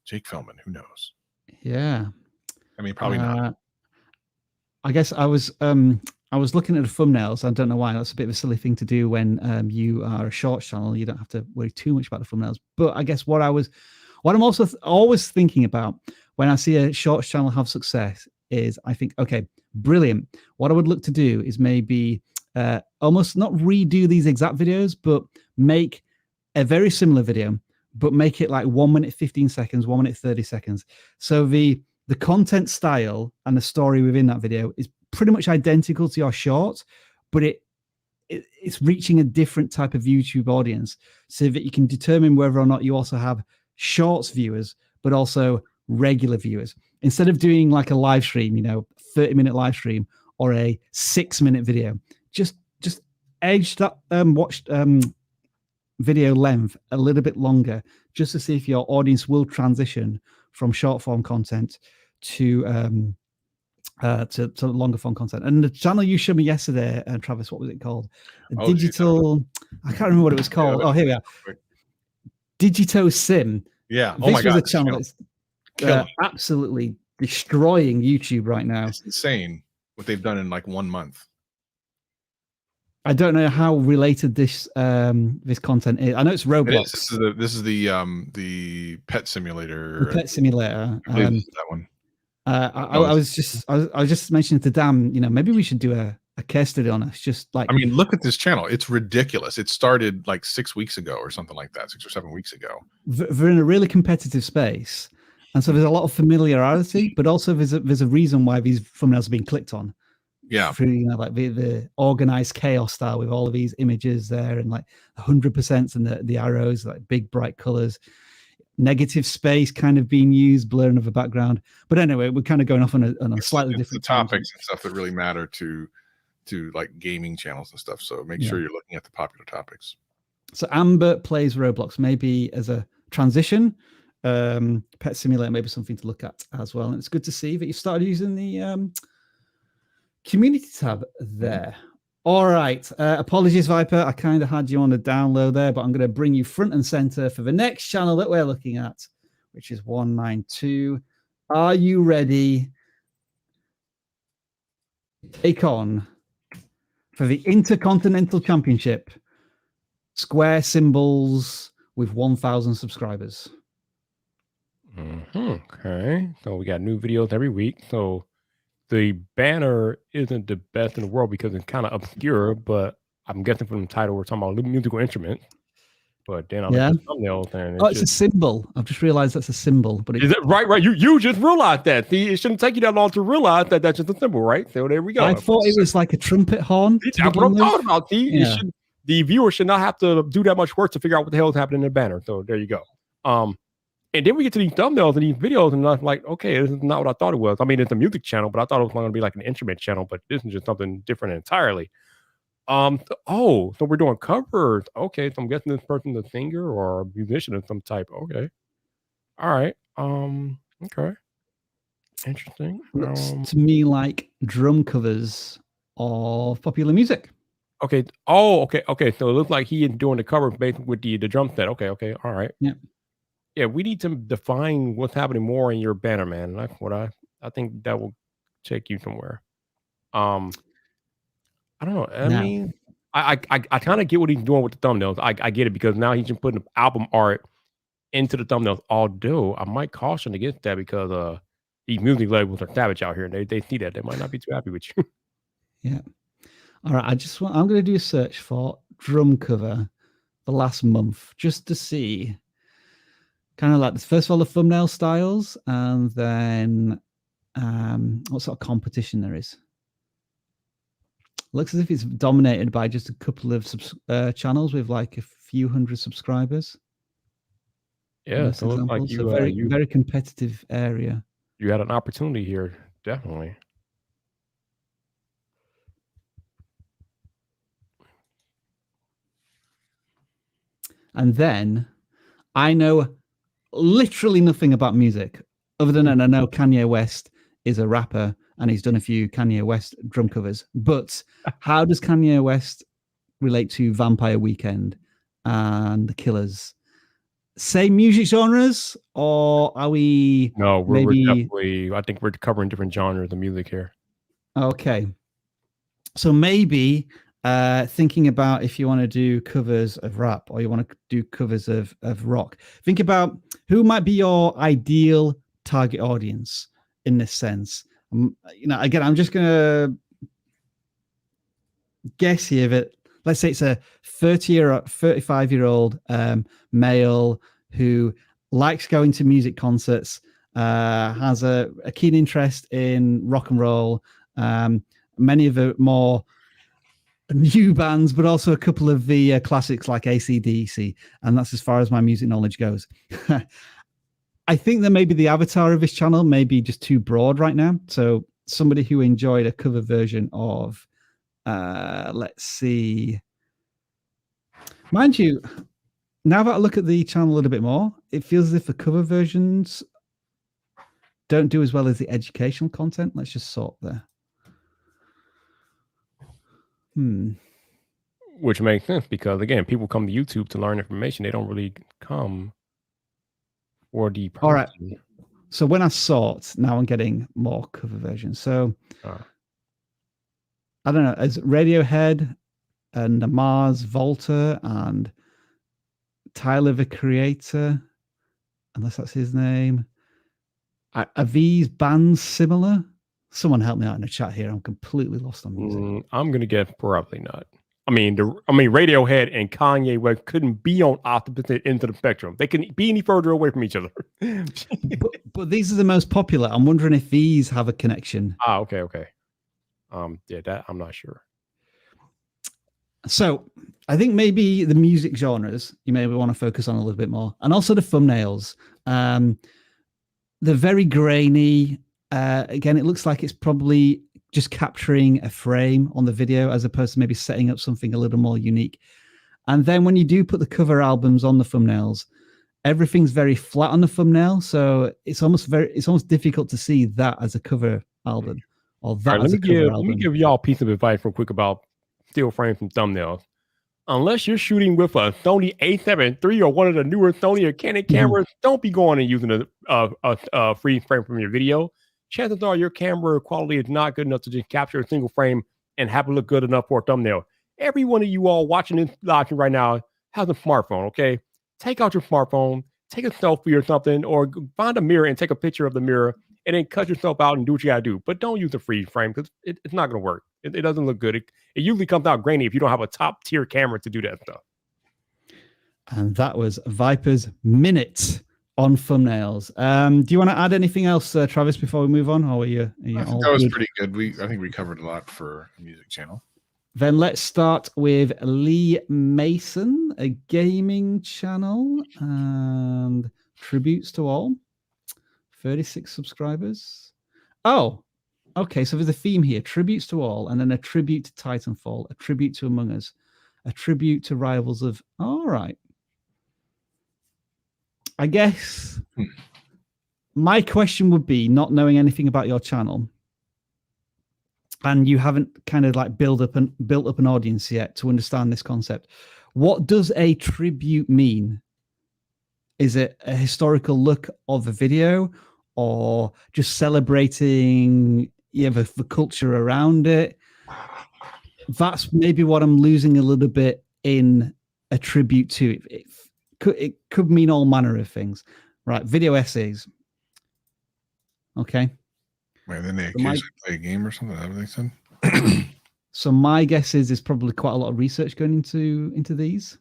Jake Fellman. Who knows? Yeah. I mean, probably not. I guess I was looking at the thumbnails. I don't know why. That's a bit of a silly thing to do when you are a shorts channel. You don't have to worry too much about the thumbnails. But I guess what I'm also always thinking about when I see a shorts channel have success is I think, okay, brilliant. What I would look to do is maybe almost not redo these exact videos, but make a very similar video, but make it like 1 minute 15 seconds, 1 minute 30 seconds. So the content style and the story within that video is pretty much identical to your short, but it's reaching a different type of YouTube audience, so that you can determine whether or not you also have shorts viewers, but also regular viewers. Instead of doing like a live stream, 30-minute live stream or a 6-minute video, just edge that video length a little bit longer, just to see if your audience will transition from short form content to longer form content. And the channel you showed me yesterday, Travis, what was it called? Digital. I can't remember what it was called. Oh, here we are. Digito Sim. Yeah. Oh my God. This was a channel that's absolutely destroying YouTube right now. It's insane what they've done in like 1 month. I don't know how related this content is. I know it's Roblox. This is the pet simulator. The pet simulator. That one. I was just mentioning to Dan, maybe we should do a case study on it. It's just like, I mean, look at this channel. It's ridiculous. It started like 6 weeks ago or something like that, 6 or 7 weeks ago. They're in a really competitive space, and so there's a lot of familiarity, but also there's a reason why these thumbnails are being clicked on. Yeah, through like the organized chaos style with all of these images there and like 100% and the arrows, like big bright colors, negative space kind of being used, blurring of the background. But anyway, we're kind of going off on a slightly different topics and stuff that really matter to like gaming channels and stuff. So make sure you're looking at the popular topics. So Amber plays Roblox, maybe as a transition. Pet Simulator, maybe something to look at as well. And it's good to see that you started using the community tab there. All right. Apologies, Viper. I kind of had you on the download there, but I'm going to bring you front and center for the next channel that we're looking at, which is 192. Are you ready? Take on for the Intercontinental Championship, square symbols with 1,000 subscribers. Okay. So we got new videos every week. So the banner isn't the best in the world because it's kind of obscure, but I'm guessing from the title we're talking about musical instruments. But then I look at the thumbnails and it's a symbol. I've just realized that's a symbol. But is it right? You just realized that. See, it shouldn't take you that long to realize that that's just a symbol, right? So there we go. I thought it was like a trumpet horn. That's what I'm talking about. See, the viewer should not have to do that much work to figure out what the hell is happening in the banner. So there you go. And then we get to these thumbnails and these videos, and I'm like, okay, this is not what I thought it was. I mean, it's a music channel, but I thought it was going to be like an instrument channel, but this is just something different entirely. So we're doing covers. Okay, so I'm guessing this person's a singer or a musician of some type. Okay. All right. Okay. Interesting. Looks to me like drum covers of popular music. Okay. Oh, okay. Okay. So it looks like he is doing the cover basically with the drum set. Okay. Okay. All right. Yeah. Yeah, we need to define what's happening more in your banner, man. That's what I think that will take you somewhere. I don't know. I mean, I kind of get what he's doing with the thumbnails. I get it because now he's just putting album art into the thumbnails. Although I might caution against that because these music labels are savage out here, and they see that they might not be too happy with you. Yeah. All right. I'm going to do a search for drum cover the last month just to see. Kind of like, first of all, the thumbnail styles, and then what sort of competition there is. Looks as if it's dominated by just a couple of channels with like a few hundred subscribers. Yeah, so it looks like It's a very competitive area. You had an opportunity here, definitely. And then I know literally nothing about music other than I know Kanye West is a rapper and he's done a few Kanye West drum covers. But how does Kanye West relate to Vampire Weekend and The Killers? Same music genres, or are we? No, we're definitely. I think we're covering different genres of music here. Okay, so maybe thinking about if you want to do covers of rap or you want to do covers of rock, think about who might be your ideal target audience in this sense. Again, I'm just gonna guess here that let's say it's a 35-year-old male who likes going to music concerts, has a keen interest in rock and roll, many of the more new bands, but also a couple of the classics like AC/DC, and that's as far as my music knowledge goes. I think that maybe the avatar of this channel may be just too broad right now. So somebody who enjoyed a cover version of, let's see. Mind you, now that I look at the channel a little bit more, it feels as if the cover versions don't do as well as the educational content. Let's just sort there. Which makes sense because, again, people come to YouTube to learn information. They don't really come for the person. All right. So when I sort, now I'm getting more cover versions. So I don't know, as Radiohead and Mars Volta and Tyler the Creator, unless that's his name. Are these bands similar? Someone help me out in the chat here. I'm completely lost on music. I'm gonna guess probably not. I mean, Radiohead and Kanye West couldn't be on opposite ends of the spectrum. They couldn't be any further away from each other. but these are the most popular. I'm wondering if these have a connection. Okay. Yeah, that I'm not sure. So I think maybe the music genres you maybe want to focus on a little bit more, and also the thumbnails. They're very grainy. Again, it looks like it's probably just capturing a frame on the video as opposed to maybe setting up something a little more unique. And then when you do put the cover albums on the thumbnails, everything's very flat on the thumbnail, so it's almost difficult to see that as a cover album or that as a cover album. Let me give y'all a piece of advice real quick about still frames from thumbnails. Unless you're shooting with a Sony A7 III or one of the newer Sony or Canon cameras, don't be going and using a free frame from your video. Chances are your camera quality is not good enough to just capture a single frame and have it look good enough for a thumbnail. Every one of you all watching this live right now has a smartphone, okay? Take out your smartphone, take a selfie or something, or find a mirror and take a picture of the mirror and then cut yourself out and do what you gotta do. But don't use a free frame because it's not gonna work. It doesn't look good. It usually comes out grainy if you don't have a top tier camera to do that stuff. And that was Viper's minute on thumbnails. Do you want to add anything else, Travis, before we move on? Or are you I think that was pretty good. I think we covered a lot for a music channel. Then let's start with Lee Mason, a gaming channel, and tributes to all. 36 subscribers. Oh, okay. So there's a theme here: tributes to all, and then a tribute to Titanfall, a tribute to Among Us, a tribute to Rivals of. All right. I guess my question would be, not knowing anything about your channel, and you haven't kind of like built up an audience yet to understand this concept. What does a tribute mean? Is it a historical look of the video, or just celebrating the culture around it? That's maybe what I'm losing a little bit in a tribute to. It could mean all manner of things, right? Video essays. Okay. Wait, then they occasionally play a game or something. Is that what they said? So my guess is there's probably quite a lot of research going into these.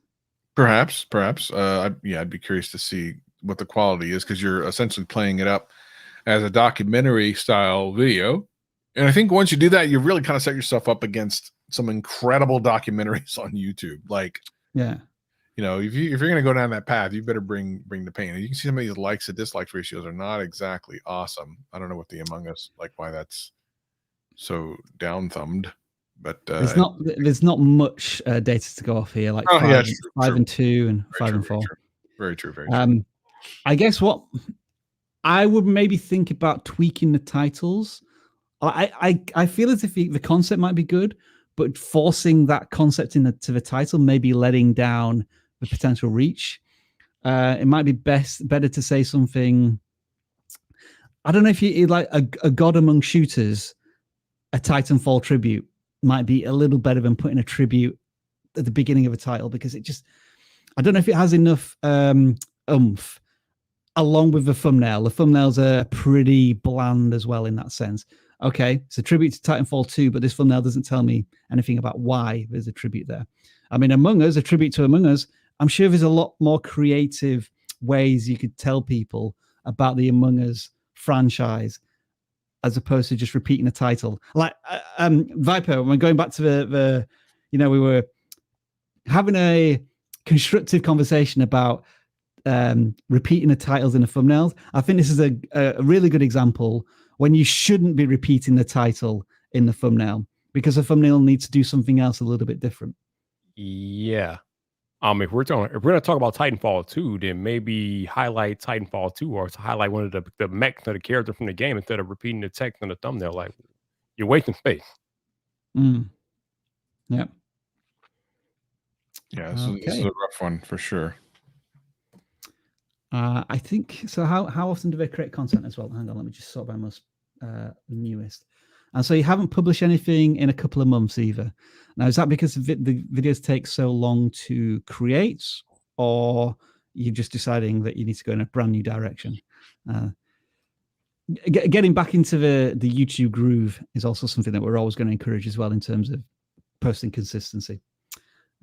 Perhaps. I'd be curious to see what the quality is, because you're essentially playing it up as a documentary style video. And I think once you do that, you really kind of set yourself up against some incredible documentaries on YouTube. Like, yeah, if you're going to go down that path, you better bring the pain. And you can see some of these likes to dislikes ratios are not exactly awesome. I don't know what the Among Us, like why that's so down thumbed, but there's not much data to go off here, like 5 and 2 and 5 and 4. Very true. Very true. I guess what I would maybe think about tweaking the titles. I feel as if the concept might be good, but forcing that concept into the title may be letting down the potential reach. It might be better to say something. I don't know if you like a God Among Shooters, a Titanfall tribute might be a little better than putting a tribute at the beginning of a title, because I don't know if it has enough oomph along with the thumbnail. The thumbnails are pretty bland as well in that sense. Okay, it's a tribute to Titanfall 2, but this thumbnail doesn't tell me anything about why there's a tribute there. I mean, Among Us, a tribute to Among Us, I'm sure there's a lot more creative ways you could tell people about the Among Us franchise as opposed to just repeating a title. Like Viper, when going back to the we were having a constructive conversation about repeating the titles in the thumbnails. I think this is a really good example when you shouldn't be repeating the title in the thumbnail, because the thumbnail needs to do something else a little bit different. Yeah. If we're going to talk about Titanfall 2, then maybe highlight Titanfall 2, or to highlight one of the mechs of the character from the game instead of repeating the text in the thumbnail. Like, you're wasting space. Yeah. Yeah, this is a rough one for sure. I think so. How often do they create content as well? Hang on, let me just sort by most newest. And so you haven't published anything in a couple of months either. Now, is that because the videos take so long to create, or you're just deciding that you need to go in a brand new direction? Getting back into the YouTube groove is also something that we're always going to encourage as well in terms of posting consistency.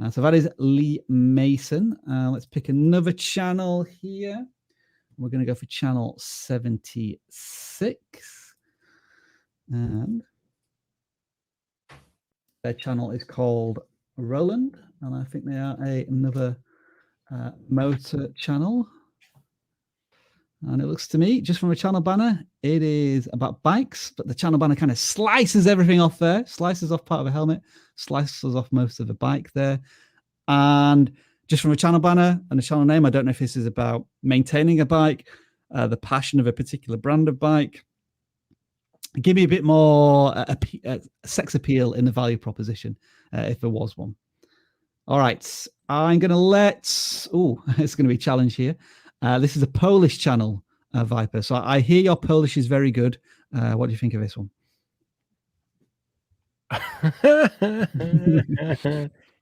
So that is Lee Mason. Let's pick another channel here. We're going to go for channel 76. And their channel is called Roland. And I think they are another motor channel. And it looks to me, just from a channel banner, it is about bikes. But the channel banner kind of slices everything off there. Slices off part of a helmet. Slices off most of the bike there. And just from a channel banner and a channel name, I don't know if this is about maintaining a bike, the passion of a particular brand of bike. Give me a bit more sex appeal in the value proposition, if there was one. All right. I'm going to it's going to be a challenge here. This is a Polish channel, Viper. So I hear your Polish is very good. What do you think of this one?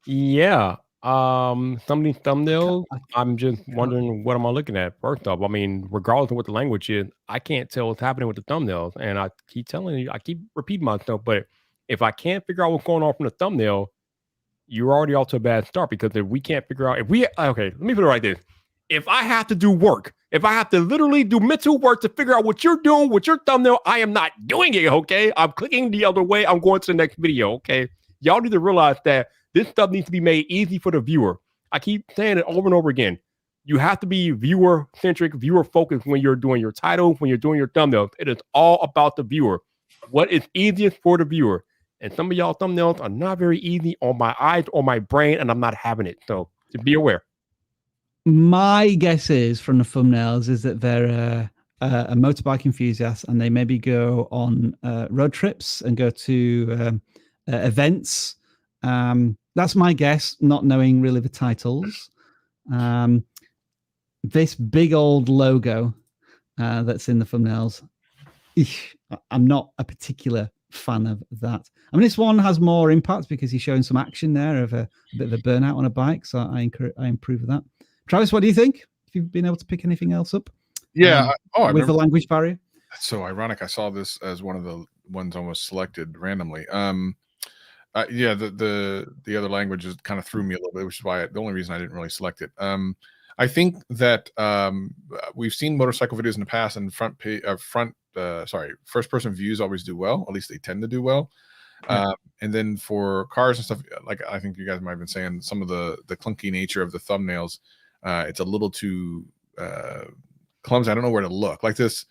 Yeah. Somebody's thumbnail. I'm just wondering, what am I looking at? First off, I mean, regardless of what the language is, I can't tell what's happening with the thumbnails. And I keep telling you, I keep repeating myself, but if I can't figure out what's going on from the thumbnail, you're already off to a bad start. Because if we can't figure out, okay, let me put it like this. If I have to do work, if I have to literally do mental work to figure out what you're doing with your thumbnail, I am not doing it, okay? I'm clicking the other way. I'm going to the next video, okay? Y'all need to realize that this stuff needs to be made easy for the viewer. I keep saying it over and over again. You have to be viewer-centric, viewer-focused when you're doing your titles, when you're doing your thumbnails. It is all about the viewer. What is easiest for the viewer? And some of y'all thumbnails are not very easy on my eyes or my brain, and I'm not having it. So just be aware. My guess is from the thumbnails is that they're a motorbike enthusiast, and they maybe go on road trips and go to events. That's my guess, not knowing really the titles. This big old logo that's in the thumbnails, I'm not a particular fan of that. I mean, this one has more impact because he's showing some action there of a bit of a burnout on a bike, so I improve that. Travis, what do you think? Have you been able to pick anything else up? Yeah. With the language barrier? That's so ironic. I saw this as one of the ones almost selected randomly. Yeah, the other languages kind of threw me a little bit, which is why the only reason I didn't really select it. I think that we've seen motorcycle videos in the past, and first person views always do well. At least they tend to do well. And then for cars and stuff, like I think you guys might have been saying, some of the clunky nature of the thumbnails, it's a little too clumsy. I don't know where to look. Like this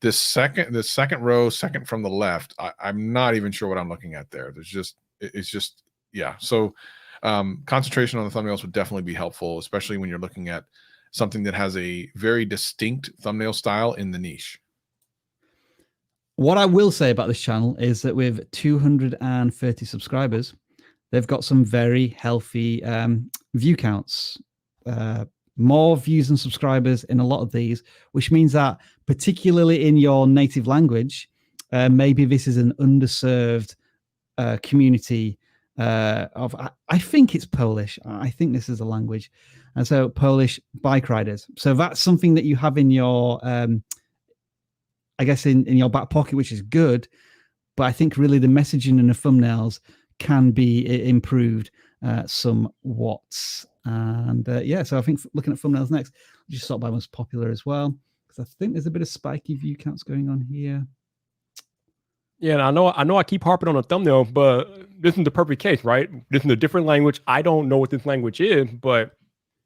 second row, second from the left, I'm not even sure what I'm looking at there. It's just yeah. So concentration on the thumbnails would definitely be helpful, especially when you're looking at something that has a very distinct thumbnail style in the niche. What I will say about this channel is that with 230 subscribers, they've got some very healthy view counts, more views and subscribers in a lot of these, which means that particularly in your native language, maybe this is an underserved community of, I think it's Polish. I think this is a language. And so Polish bike riders. So that's something that you have in your, I guess, in your back pocket, which is good. But I think really the messaging and the thumbnails can be improved somewhat. And yeah, so I think looking at thumbnails next, I'll just sort by most popular as well, because I think there's a bit of spiky view counts going on here. Yeah, and I know I keep harping on a thumbnail, but this is the perfect case, right? This is a different language. I don't know what this language is, but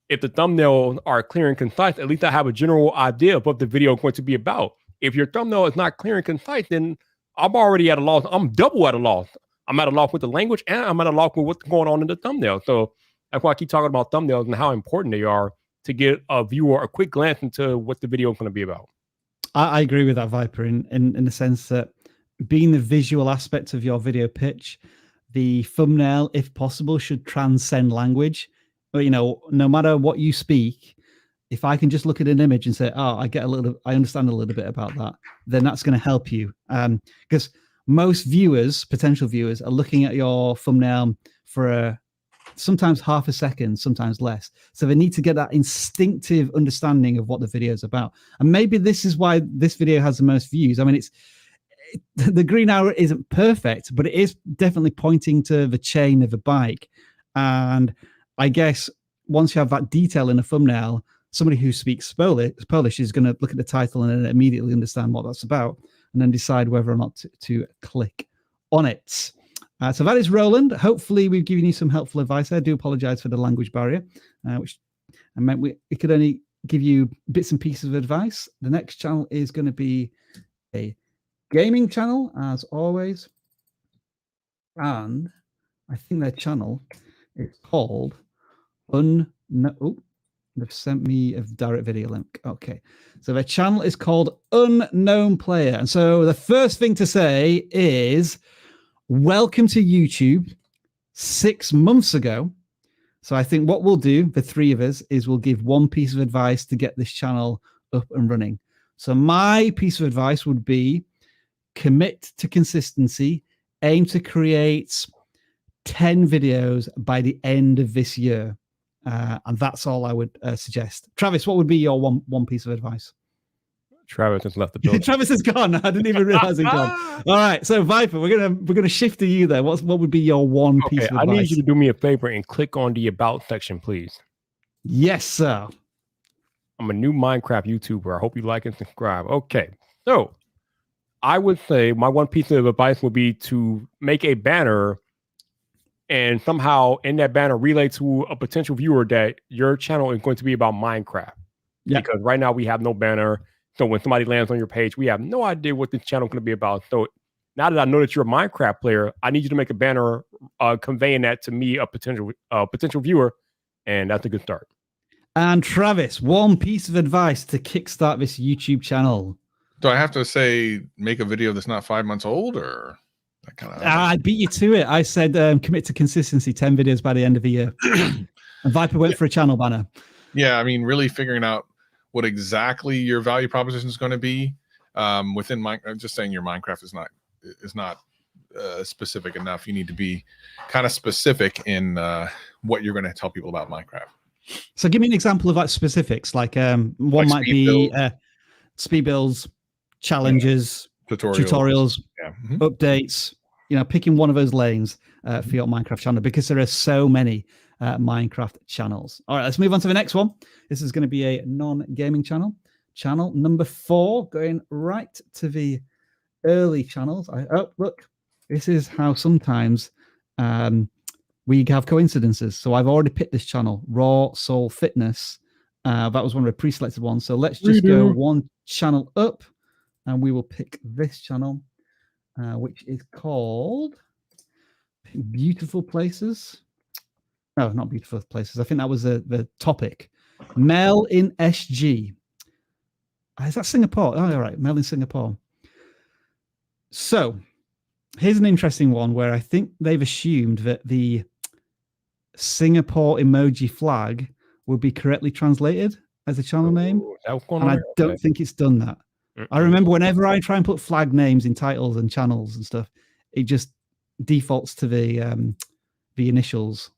if the thumbnails are clear and concise, at least I have a general idea of what the video is going to be about. If your thumbnail is not clear and concise, then I'm already at a loss. I'm double at a loss. I'm at a loss with the language, and I'm at a loss with what's going on in the thumbnail. So that's why I keep talking about thumbnails and how important they are to get a viewer a quick glance into what the video is going to be about. I agree with that, Viper, in the sense that being the visual aspect of your video pitch, the thumbnail, if possible, should transcend language. But, you know, no matter what you speak, if I can just look at an image and say, oh, I understand a little bit about that, then that's going to help you. Because most viewers, potential viewers, are looking at your thumbnail for sometimes half a second, sometimes less. So they need to get that instinctive understanding of what the video is about. And maybe this is why this video has the most views. I mean, the green arrow isn't perfect, but it is definitely pointing to the chain of a bike. And I guess once you have that detail in a thumbnail, somebody who speaks Polish is going to look at the title and then immediately understand what that's about, and then decide whether or not to click on it. So that is Roland. Hopefully we've given you some helpful advice. I do apologize for the language barrier, which I meant we could only give you bits and pieces of advice. The next channel is going to be a gaming channel, as always. And I think their channel is called they've sent me a direct video link. Okay. So their channel is called Unknown Player. And so the first thing to say is welcome to YouTube 6 months ago. So I think what we'll do, the three of us, is we'll give one piece of advice to get this channel up and running. So my piece of advice would be commit to consistency, aim to create 10 videos by the end of this year. And that's all I would suggest. Travis, what would be your one piece of advice? Travis has left the building. Travis is gone. I didn't even realize he'd gone. All right, so Viper, we're gonna shift to you there. What would be your one piece of advice? I need you to do me a favor and click on the About section, please. Yes, sir. I'm a new Minecraft YouTuber. I hope you like and subscribe. Okay, so I would say my one piece of advice would be to make a banner and somehow in that banner relay to a potential viewer that your channel is going to be about Minecraft. Yeah. Because right now we have no banner. So when somebody lands on your page, we have no idea what this channel is going to be about. So now that I know that you're a Minecraft player, I need you to make a banner conveying that to me, a potential viewer, and that's a good start. And Travis, one piece of advice to kickstart this YouTube channel. Do I have to say make a video that's not 5 months old, or that kind of? I beat you to it. I said commit to consistency, 10 videos by the end of the year. And Viper went for a channel banner. Yeah, I mean, really figuring out what exactly your value proposition is going to be within just saying your Minecraft is not specific enough. You need to be kind of specific in what you're going to tell people about Minecraft. So give me an example of like specifics. Like one might be speed builds, challenges, tutorials, updates, you know, picking one of those lanes for your Minecraft channel, because there are so many Minecraft channels. All right, let's move on to the next one. This is going to be a non-gaming channel. Channel number 4, going right to the early channels. Oh, look, This is how sometimes we have coincidences. So I've already picked this channel, Raw Soul Fitness. That was one of the pre-selected ones. So let's just go one channel up, and we will pick this channel, which is called Beautiful Places. No, not Beautiful Places. I think that was the topic. Mel in SG. Is that Singapore? Oh, all right. Mel in Singapore. So here's an interesting one where I think they've assumed that the Singapore emoji flag would be correctly translated as a channel name. And I don't think it's done that. I remember whenever I try and put flag names in titles and channels and stuff, it just defaults to the initials.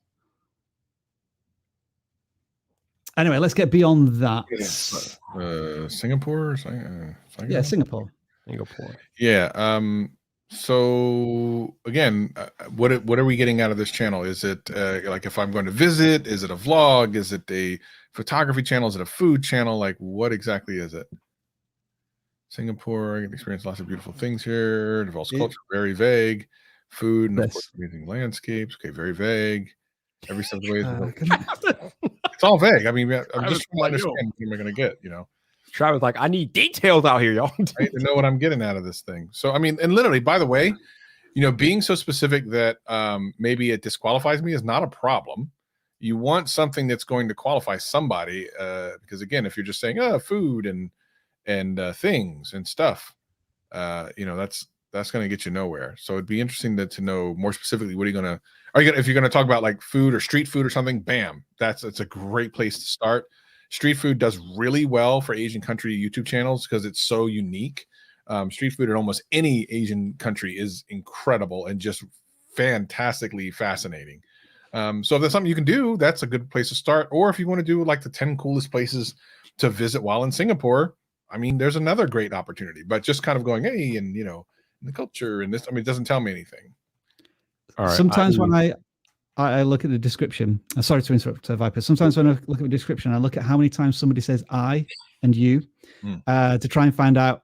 Anyway, let's get beyond that. Singapore? Yeah, Singapore. Yeah. So again, what are we getting out of this channel? Is it like if I'm going to visit? Is it a vlog? Is it a photography channel? Is it a food channel? Like what exactly is it? Singapore, I can experience lots of beautiful things here. Develops culture, very vague. Food and of course amazing landscapes. Okay, very vague. Every step of the way. It's all vague. I mean, I'm just trying to understand what am I going to get, you know. Travis like, I need details out here, y'all. I need to know what I'm getting out of this thing. So, I mean, and literally, by the way, you know, being so specific that maybe it disqualifies me is not a problem. You want something that's going to qualify somebody because, again, if you're just saying, food and things and stuff, you know, that's going to get you nowhere. So it'd be interesting to know more specifically what are you going to, if you're going to talk about like food or street food or something, bam, that's a great place to start. Street food does really well for Asian country YouTube channels because it's so unique. Street food in almost any Asian country is incredible and just fantastically fascinating. So if that's something you can do, that's a good place to start. Or if you want to do like the 10 coolest places to visit while in Singapore, I mean, there's another great opportunity, but just kind of going, hey, and you know, the culture and this, I mean, it doesn't tell me anything. All right. Sometimes when I look at the description, sorry to interrupt, Viper. Sometimes when I look at the description, I look at how many times somebody says I and you to try and find out,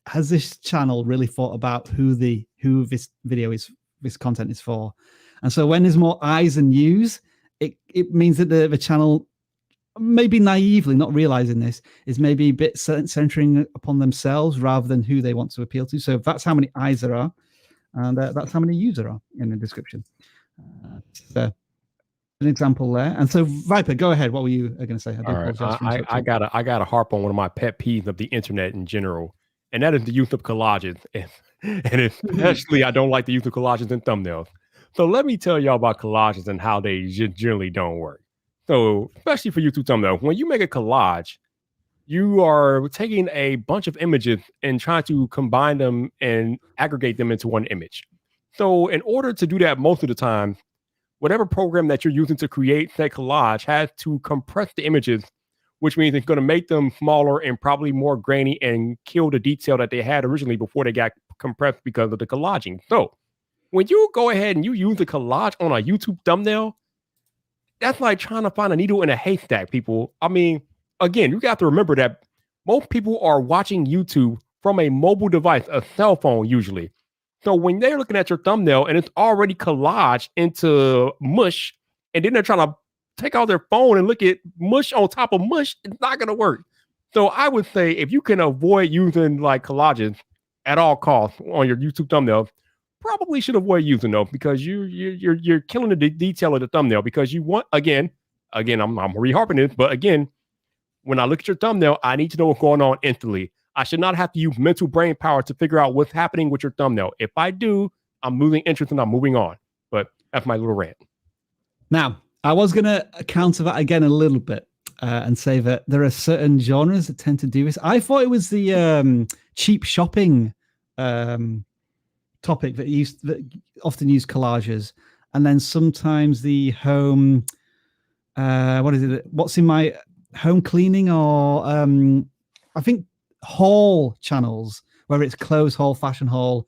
has this channel really thought about who this video is, this content is for? And so when there's more I's and U's, it means that the channel, maybe naively, not realizing this, is maybe a bit centering upon themselves rather than who they want to appeal to. So that's how many I's there are, and that's how many U's there are in the description. So an example there. And so Viper, go ahead. What were you going to say? I gotta harp on one of my pet peeves of the internet in general, and that is the use of collages. And especially I don't like the use of collages in thumbnails. So let me tell y'all about collages and how they generally don't work. So especially for YouTube thumbnail, when you make a collage, you are taking a bunch of images and trying to combine them and aggregate them into one image. So in order to do that most of the time, whatever program that you're using to create that collage has to compress the images, which means it's going to make them smaller and probably more grainy and kill the detail that they had originally before they got compressed because of the collaging. So when you go ahead and you use the collage on a YouTube thumbnail, that's like trying to find a needle in a haystack, people. I mean, again, you got to remember that most people are watching YouTube from a mobile device, a cell phone usually. So when they're looking at your thumbnail and it's already collaged into mush, and then they're trying to take out their phone and look at mush on top of mush, it's not going to work. So I would say if you can avoid using like collages at all costs on your YouTube thumbnail, probably should avoid using them because you're killing the detail of the thumbnail because you want, again, I'm re-harping it, but again, when I look at your thumbnail, I need to know what's going on instantly. I should not have to use mental brain power to figure out what's happening with your thumbnail. If I do, I'm losing interest and I'm moving on. But that's my little rant. Now, I was going to counter that again a little bit and say that there are certain genres that tend to do this. I thought it was the cheap shopping topic that often use collages, and then sometimes the home. What is it? What's in my home cleaning or I think haul channels, whether it's clothes haul, fashion haul,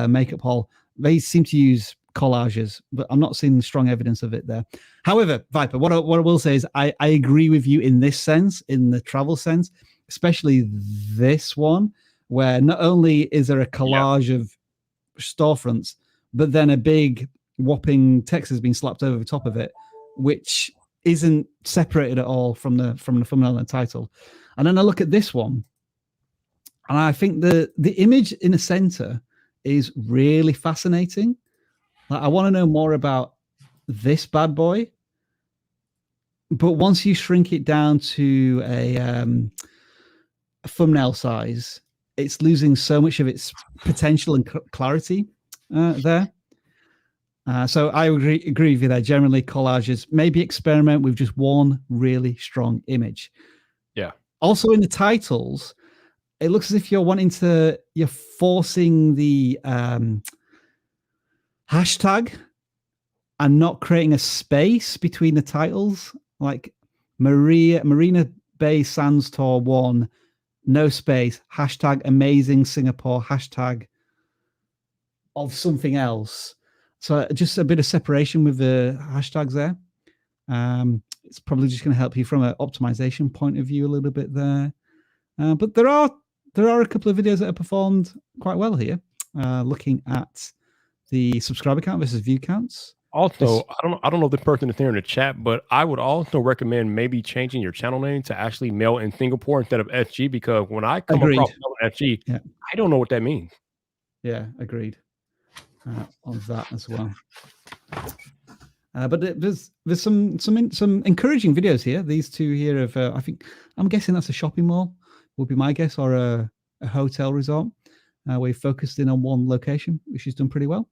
makeup haul, they seem to use collages, but I'm not seeing strong evidence of it there. However, Viper, what I will say is I agree with you in this sense, in the travel sense, especially this one, where not only is there a collage of storefronts, but then a big whopping text has been slapped over the top of it, which isn't separated at all from the thumbnail and title. And then I look at this one, and I think the image in the center is really fascinating. Like, I want to know more about this bad boy. But once you shrink it down to a thumbnail size, it's losing so much of its potential and clarity there. So I agree with you there. Generally, collages, maybe experiment with just one really strong image. Yeah. Also in the titles, it looks as if you're forcing the hashtag and not creating a space between the titles, like Marina Bay Sands Tour 1, no space, hashtag amazing Singapore, hashtag of something else. So just a bit of separation with the hashtags there. It's probably just going to help you from an optimization point of view a little bit there. But there are a couple of videos that have performed quite well here. Looking at the subscriber count versus view counts. Also, I don't know if the person is there in the chat, but I would also recommend maybe changing your channel name to actually mail in Singapore instead of SG, because when I come across SG, I don't know what that means. Yeah, agreed on that as well. But there's some encouraging videos here. These two here of I'm guessing that's a shopping mall, would be my guess, or a hotel resort where you focused in on one location, which is done pretty well.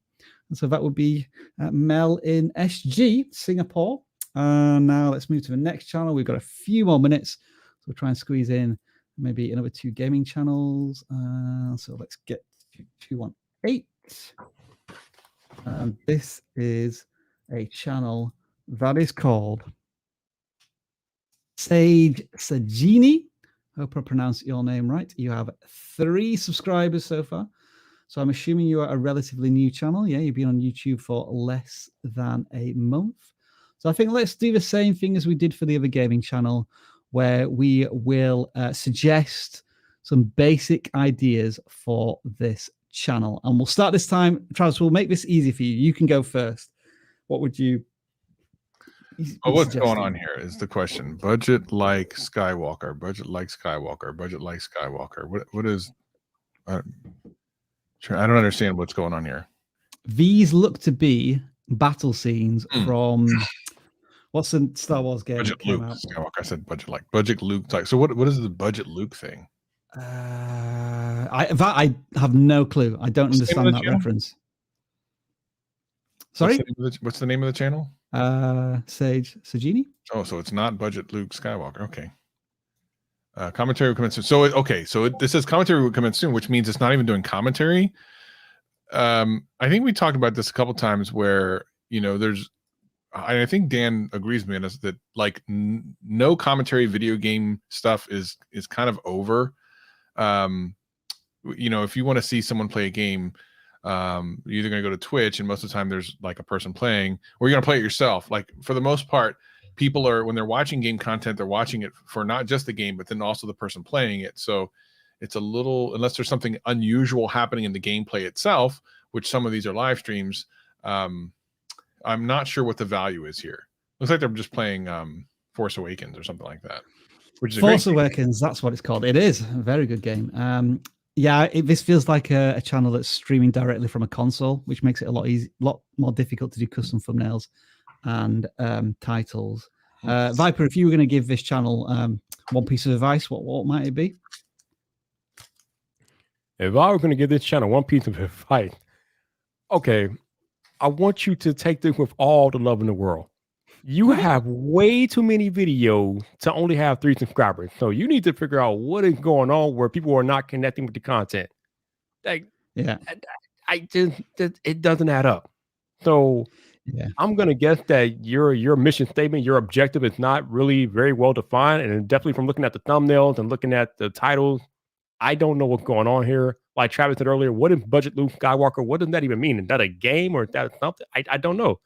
And so that would be Mel in SG, Singapore. Now let's move to the next channel. We've got a few more minutes. So we'll try and squeeze in maybe another 2 gaming channels. So let's get to 218. And this is a channel that is called Sage Sajini. Hope I pronounced your name right. You have 3 subscribers so far. So I'm assuming you are a relatively new channel. Yeah, you've been on YouTube for less than a month. So I think let's do the same thing as we did for the other gaming channel, where we will suggest some basic ideas for this channel. And we'll start this time. Travis, we'll make this easy for you. You can go first. What would you... what's going on here is the question. Budget like Skywalker. Budget like Skywalker. Budget like Skywalker. What is... I don't understand what's going on here. These look to be battle scenes from what's the Star Wars game? Budget Luke Skywalker. I said budget like Luke. Like, so what is the budget Luke thing? I have no clue. I don't understand that reference. Sorry, what's the name of the channel? Sage Sajini. Oh, so it's not budget Luke Skywalker. Okay. Commentary will come in soon. So this says commentary will come in soon, which means it's not even doing commentary. I think we talked about this a couple times where, I think Dan agrees with me on this, that like no commentary video game stuff is kind of over. If you want to see someone play a game, you're either going to go to Twitch, and most of the time there's like a person playing, or you're going to play it yourself. Like, for the most part, people are, when they're watching game content, they're watching it for not just the game, but then also the person playing it. So it's a little, unless there's something unusual happening in the gameplay itself, which some of these are live streams, I'm not sure what the value is here. Looks like they're just playing Force Awakens or something like that. Which is Force Awakens, that's what it's called. It is a very good game. This feels like a channel that's streaming directly from a console, which makes it a lot more difficult to do custom thumbnails and titles. Viper, if you were going to give this channel one piece of advice, what might it be? If I were going to give this channel one piece of advice, okay, I want you to take this with all the love in the world. You have way too many videos to only have 3 subscribers. So you need to figure out what is going on where people are not connecting with the content. Like, yeah, it doesn't add up. So yeah, I'm going to guess that your mission statement, your objective is not really very well defined. And definitely from looking at the thumbnails and looking at the titles, I don't know what's going on here. Like Travis said earlier, what is budget Luke Skywalker? What does that even mean? Is that a game or is that something? I don't know.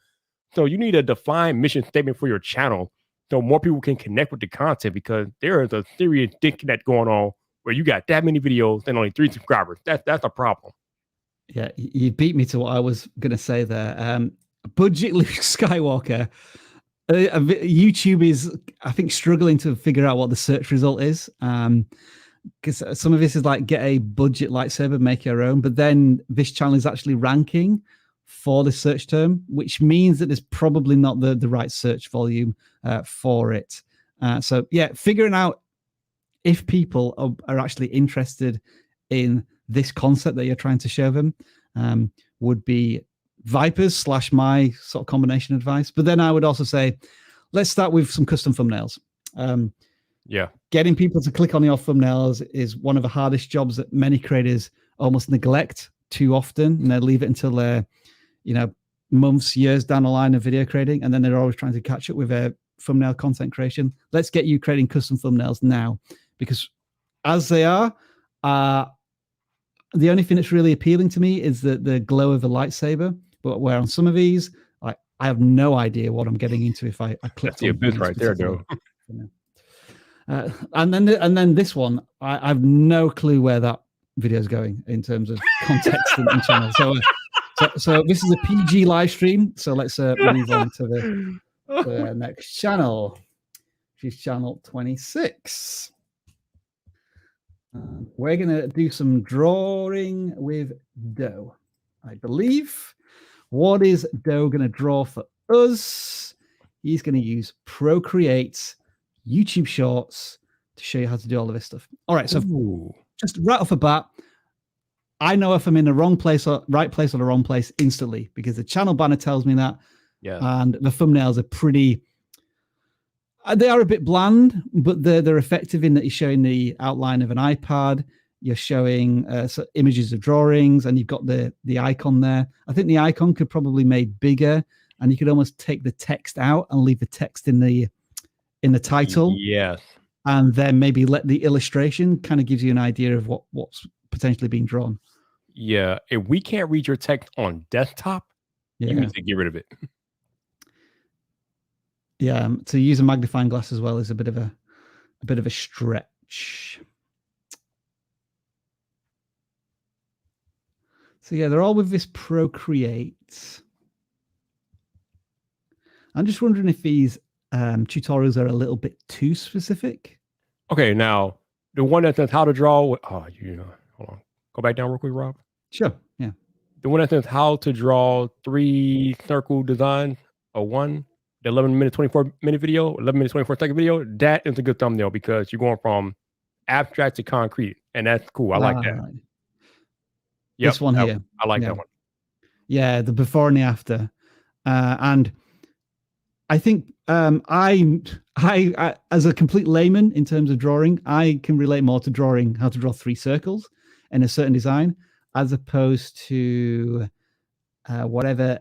So you need a defined mission statement for your channel so more people can connect with the content, because there is a serious disconnect going on where you got that many videos and only 3 subscribers. That's a problem. Yeah, you beat me to what I was going to say there. Budget Luke Skywalker. YouTube is, I think, struggling to figure out what the search result is. Because some of this is like get a budget lightsaber, make your own. But then this channel is actually ranking for the search term, which means that there's probably not the right search volume for it. So yeah, figuring out if people are actually interested in this concept that you're trying to show them would be Vipers / my sort of combination advice. But then I would also say, let's start with some custom thumbnails. Yeah. Getting people to click on your thumbnails is one of the hardest jobs that many creators almost neglect too often. And they leave it until they're, months, years down the line of video creating. And then they're always trying to catch up with their thumbnail content creation. Let's get you creating custom thumbnails now, because as they are, the only thing that's really appealing to me is the glow of the lightsaber. But where on some of these, I have no idea what I'm getting into if I click. That's the abyss right there, though. And then this one, I have no clue where that video is going in terms of context and channel. So this is a PG live stream. So let's move on to the next channel, which is channel 26. We're going to do some drawing with Doe, I believe. What is Doe going to draw for us? He's going to use Procreate YouTube Shorts to show you how to do all of this stuff. All right, so just right off the bat, I know if I'm in the wrong place or right place or the wrong place instantly, because the channel banner tells me that. Yeah. And the thumbnails are pretty... They are a bit bland, but they're effective in that you're showing the outline of an iPad. You're showing images of drawings, and you've got the icon there. I think the icon could probably be made bigger, and you could almost take the text out and leave the text in the title. Yes. And then maybe let the illustration kind of gives you an idea of what's potentially being drawn. Yeah. If we can't read your text on desktop, you need to get rid of it. Yeah, to use a magnifying glass as well is a bit of a stretch. So yeah, they're all with this Procreate. I'm just wondering if these tutorials are a little bit too specific. Okay, now the one that says how to draw. Hold on. Go back down real quick, Rob. Sure. Yeah. The one that says how to draw 3 circle designs or one. The 11-minute, 24-minute video, 11-minute, 24-second video, that is a good thumbnail because you're going from abstract to concrete, and that's cool. I like that. Yep, this one here. I like that one. Yeah, the before and the after. And I think I, as a complete layman in terms of drawing, I can relate more to drawing how to draw 3 circles in a certain design, as opposed to whatever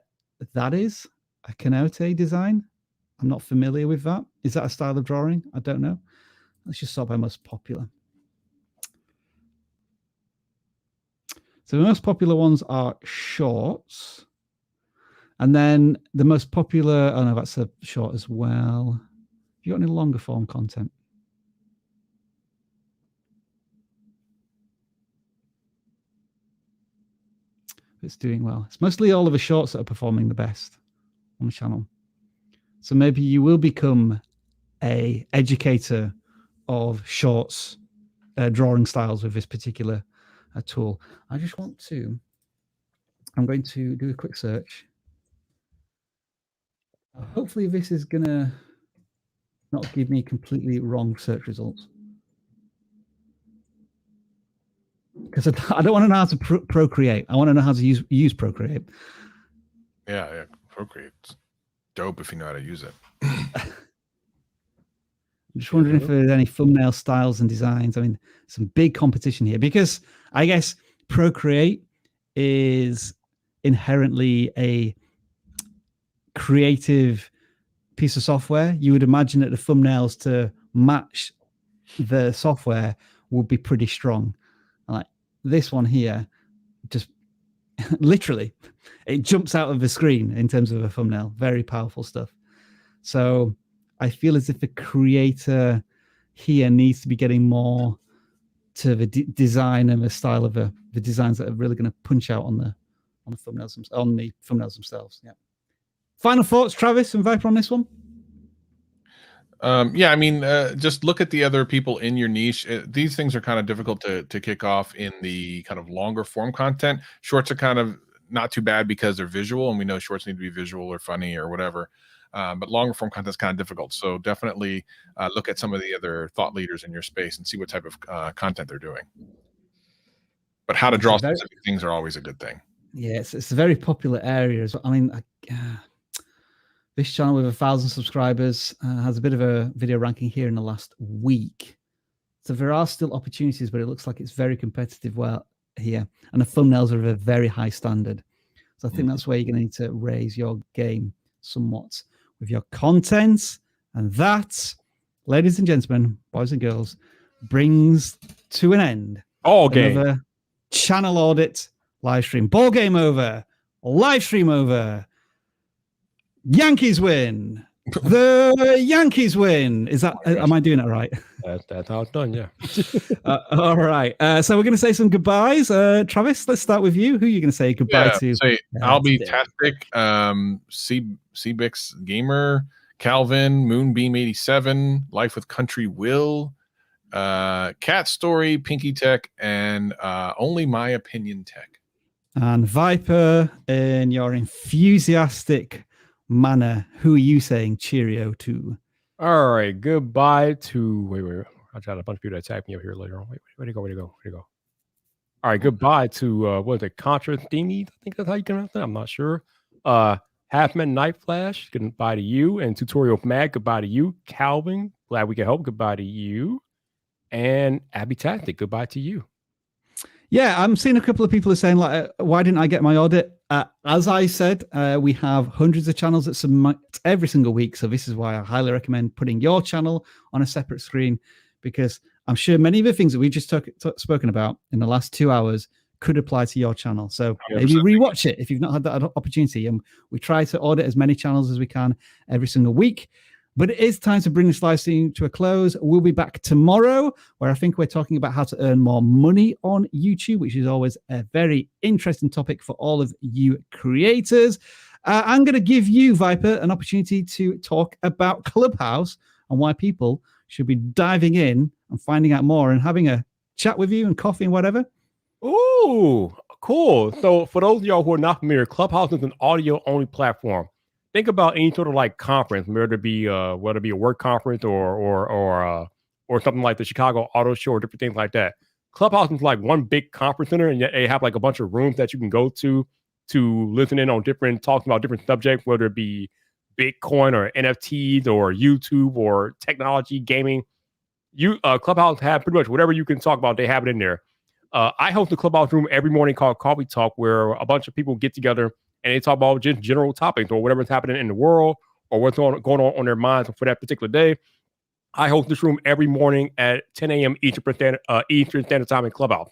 that is, a Kenote design. I'm not familiar with that. Is that a style of drawing? I don't know. Let's just sort by most popular. So the most popular ones are shorts. And then the most popular, oh no, that's a short as well. Have you got any longer form content? It's doing well. It's mostly all of the shorts that are performing the best on the channel. So maybe you will become a educator of shorts drawing styles with this particular tool. I'm going to do a quick search. Hopefully this is gonna not give me completely wrong search results, because I don't want to know how to Procreate. I want to know how to use Procreate. Yeah, Procreate's dope if you know how to use it. I'm just wondering if there's any thumbnail styles and designs. I mean, some big competition here, because I guess Procreate is inherently a creative piece of software. You would imagine that the thumbnails to match the software would be pretty strong. Like this one here, just literally, it jumps out of the screen in terms of a thumbnail. Very powerful stuff. So I feel as if the creator here needs to be getting more to the design and the style of the designs that are really going to punch out on the thumbnails themselves. Yeah. Final thoughts, Travis and Viper, on this one? Yeah, I mean, just look at the other people in your niche. These things are kind of difficult to kick off in the kind of longer form content. Shorts are kind of not too bad because they're visual, and we know shorts need to be visual or funny or whatever. But longer form content is kind of difficult. So definitely look at some of the other thought leaders in your space and see what type of content they're doing. But how to draw specific things are always a good thing. Yeah, it's a very popular area as well. I mean, this channel with 1,000 subscribers has a bit of a video ranking here in the last week. So there are still opportunities, but it looks like it's very competitive here. And the thumbnails are of a very high standard. So I think that's where you're going to need to raise your game somewhat with your content. And that, ladies and gentlemen, boys and girls, brings to an end another channel audit live stream. Ball game over. Live stream over. Yankees win. The Yankees win. Is that? Am I doing it right? That's how it's done. Yeah. All right. So we're going to say some goodbyes. Travis, let's start with you. Who are you going to say goodbye to? I'll be Tastic, Cbix Gamer, Calvin, Moonbeam 87, Life with Country Will, Cat Story, Pinky Tech, and Only My Opinion Tech. And Viper, in your enthusiastic manner, who are you saying cheerio to? All right, goodbye to wait. I got a bunch of people that attack me up here later on. Wait, where'd it go? All right, goodbye to what is it, Contra Themey? I think that's how you pronounce that. I'm not sure. Halfman Night Flash, goodbye to you. And Tutorial Mag, goodbye to you. Calvin, glad we could help, goodbye to you. And Abby Tactic, goodbye to you. Yeah, I'm seeing a couple of people are saying, like, why didn't I get my audit? As I said, we have hundreds of channels that submit every single week. So this is why I highly recommend putting your channel on a separate screen, because I'm sure many of the things that we just spoken about in the last 2 hours could apply to your channel. So maybe rewatch it if you've not had that opportunity. And we try to audit as many channels as we can every single week. But it is time to bring this live stream to a close. We'll be back tomorrow, where I think we're talking about how to earn more money on YouTube, which is always a very interesting topic for all of you creators. I'm going to give you, Viper, an opportunity to talk about Clubhouse and why people should be diving in and finding out more and having a chat with you and coffee and whatever. Ooh, cool. So for those of y'all who are not familiar, Clubhouse is an audio-only platform. Think about any sort of like conference, whether it be a work conference or something like the Chicago Auto Show or different things like that. Clubhouse is like one big conference center, and they have like a bunch of rooms that you can go to listen in on talking about different subjects, whether it be Bitcoin or NFTs or YouTube or technology, gaming. Clubhouse have pretty much whatever you can talk about. They have it in there. I host a Clubhouse room every morning called Coffee Talk, where a bunch of people get together and they talk about just general topics or whatever's happening in the world or what's going on their minds for that particular day. I host this room every morning at 10 a.m. Eastern Standard Time in Clubhouse.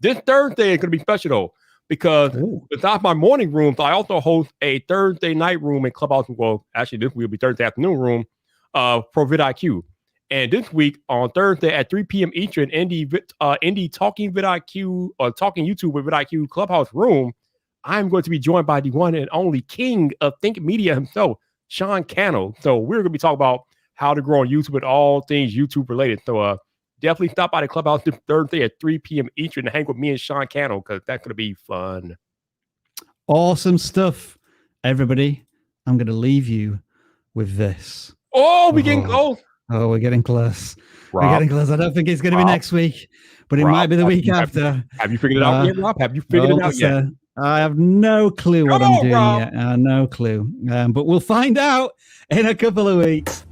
This Thursday is going to be special, though, because besides my morning rooms, I also host a Thursday night room in Clubhouse. Well, actually, this week will be Thursday afternoon room for vidIQ. And this week on Thursday at 3 p.m. Eastern, Indie Talking vidIQ or Talking YouTube with vidIQ Clubhouse room, I'm going to be joined by the one and only king of Think Media himself, Sean Cannell. So we're going to be talking about how to grow on YouTube and all things YouTube related. So definitely stop by the Clubhouse this Thursday at 3 p.m. Eastern to hang with me and Sean Cannell, because that's going to be fun. Awesome stuff, everybody. I'm going to leave you with this. Oh, we're getting close. Oh, we're getting close. Rob, we're getting close. I don't think it's going to be next week, but it might be the week after. Have you figured it out yet, Rob? Have you figured it out yet? I have no clue what I'm doing yet. No clue. But we'll find out in a couple of weeks.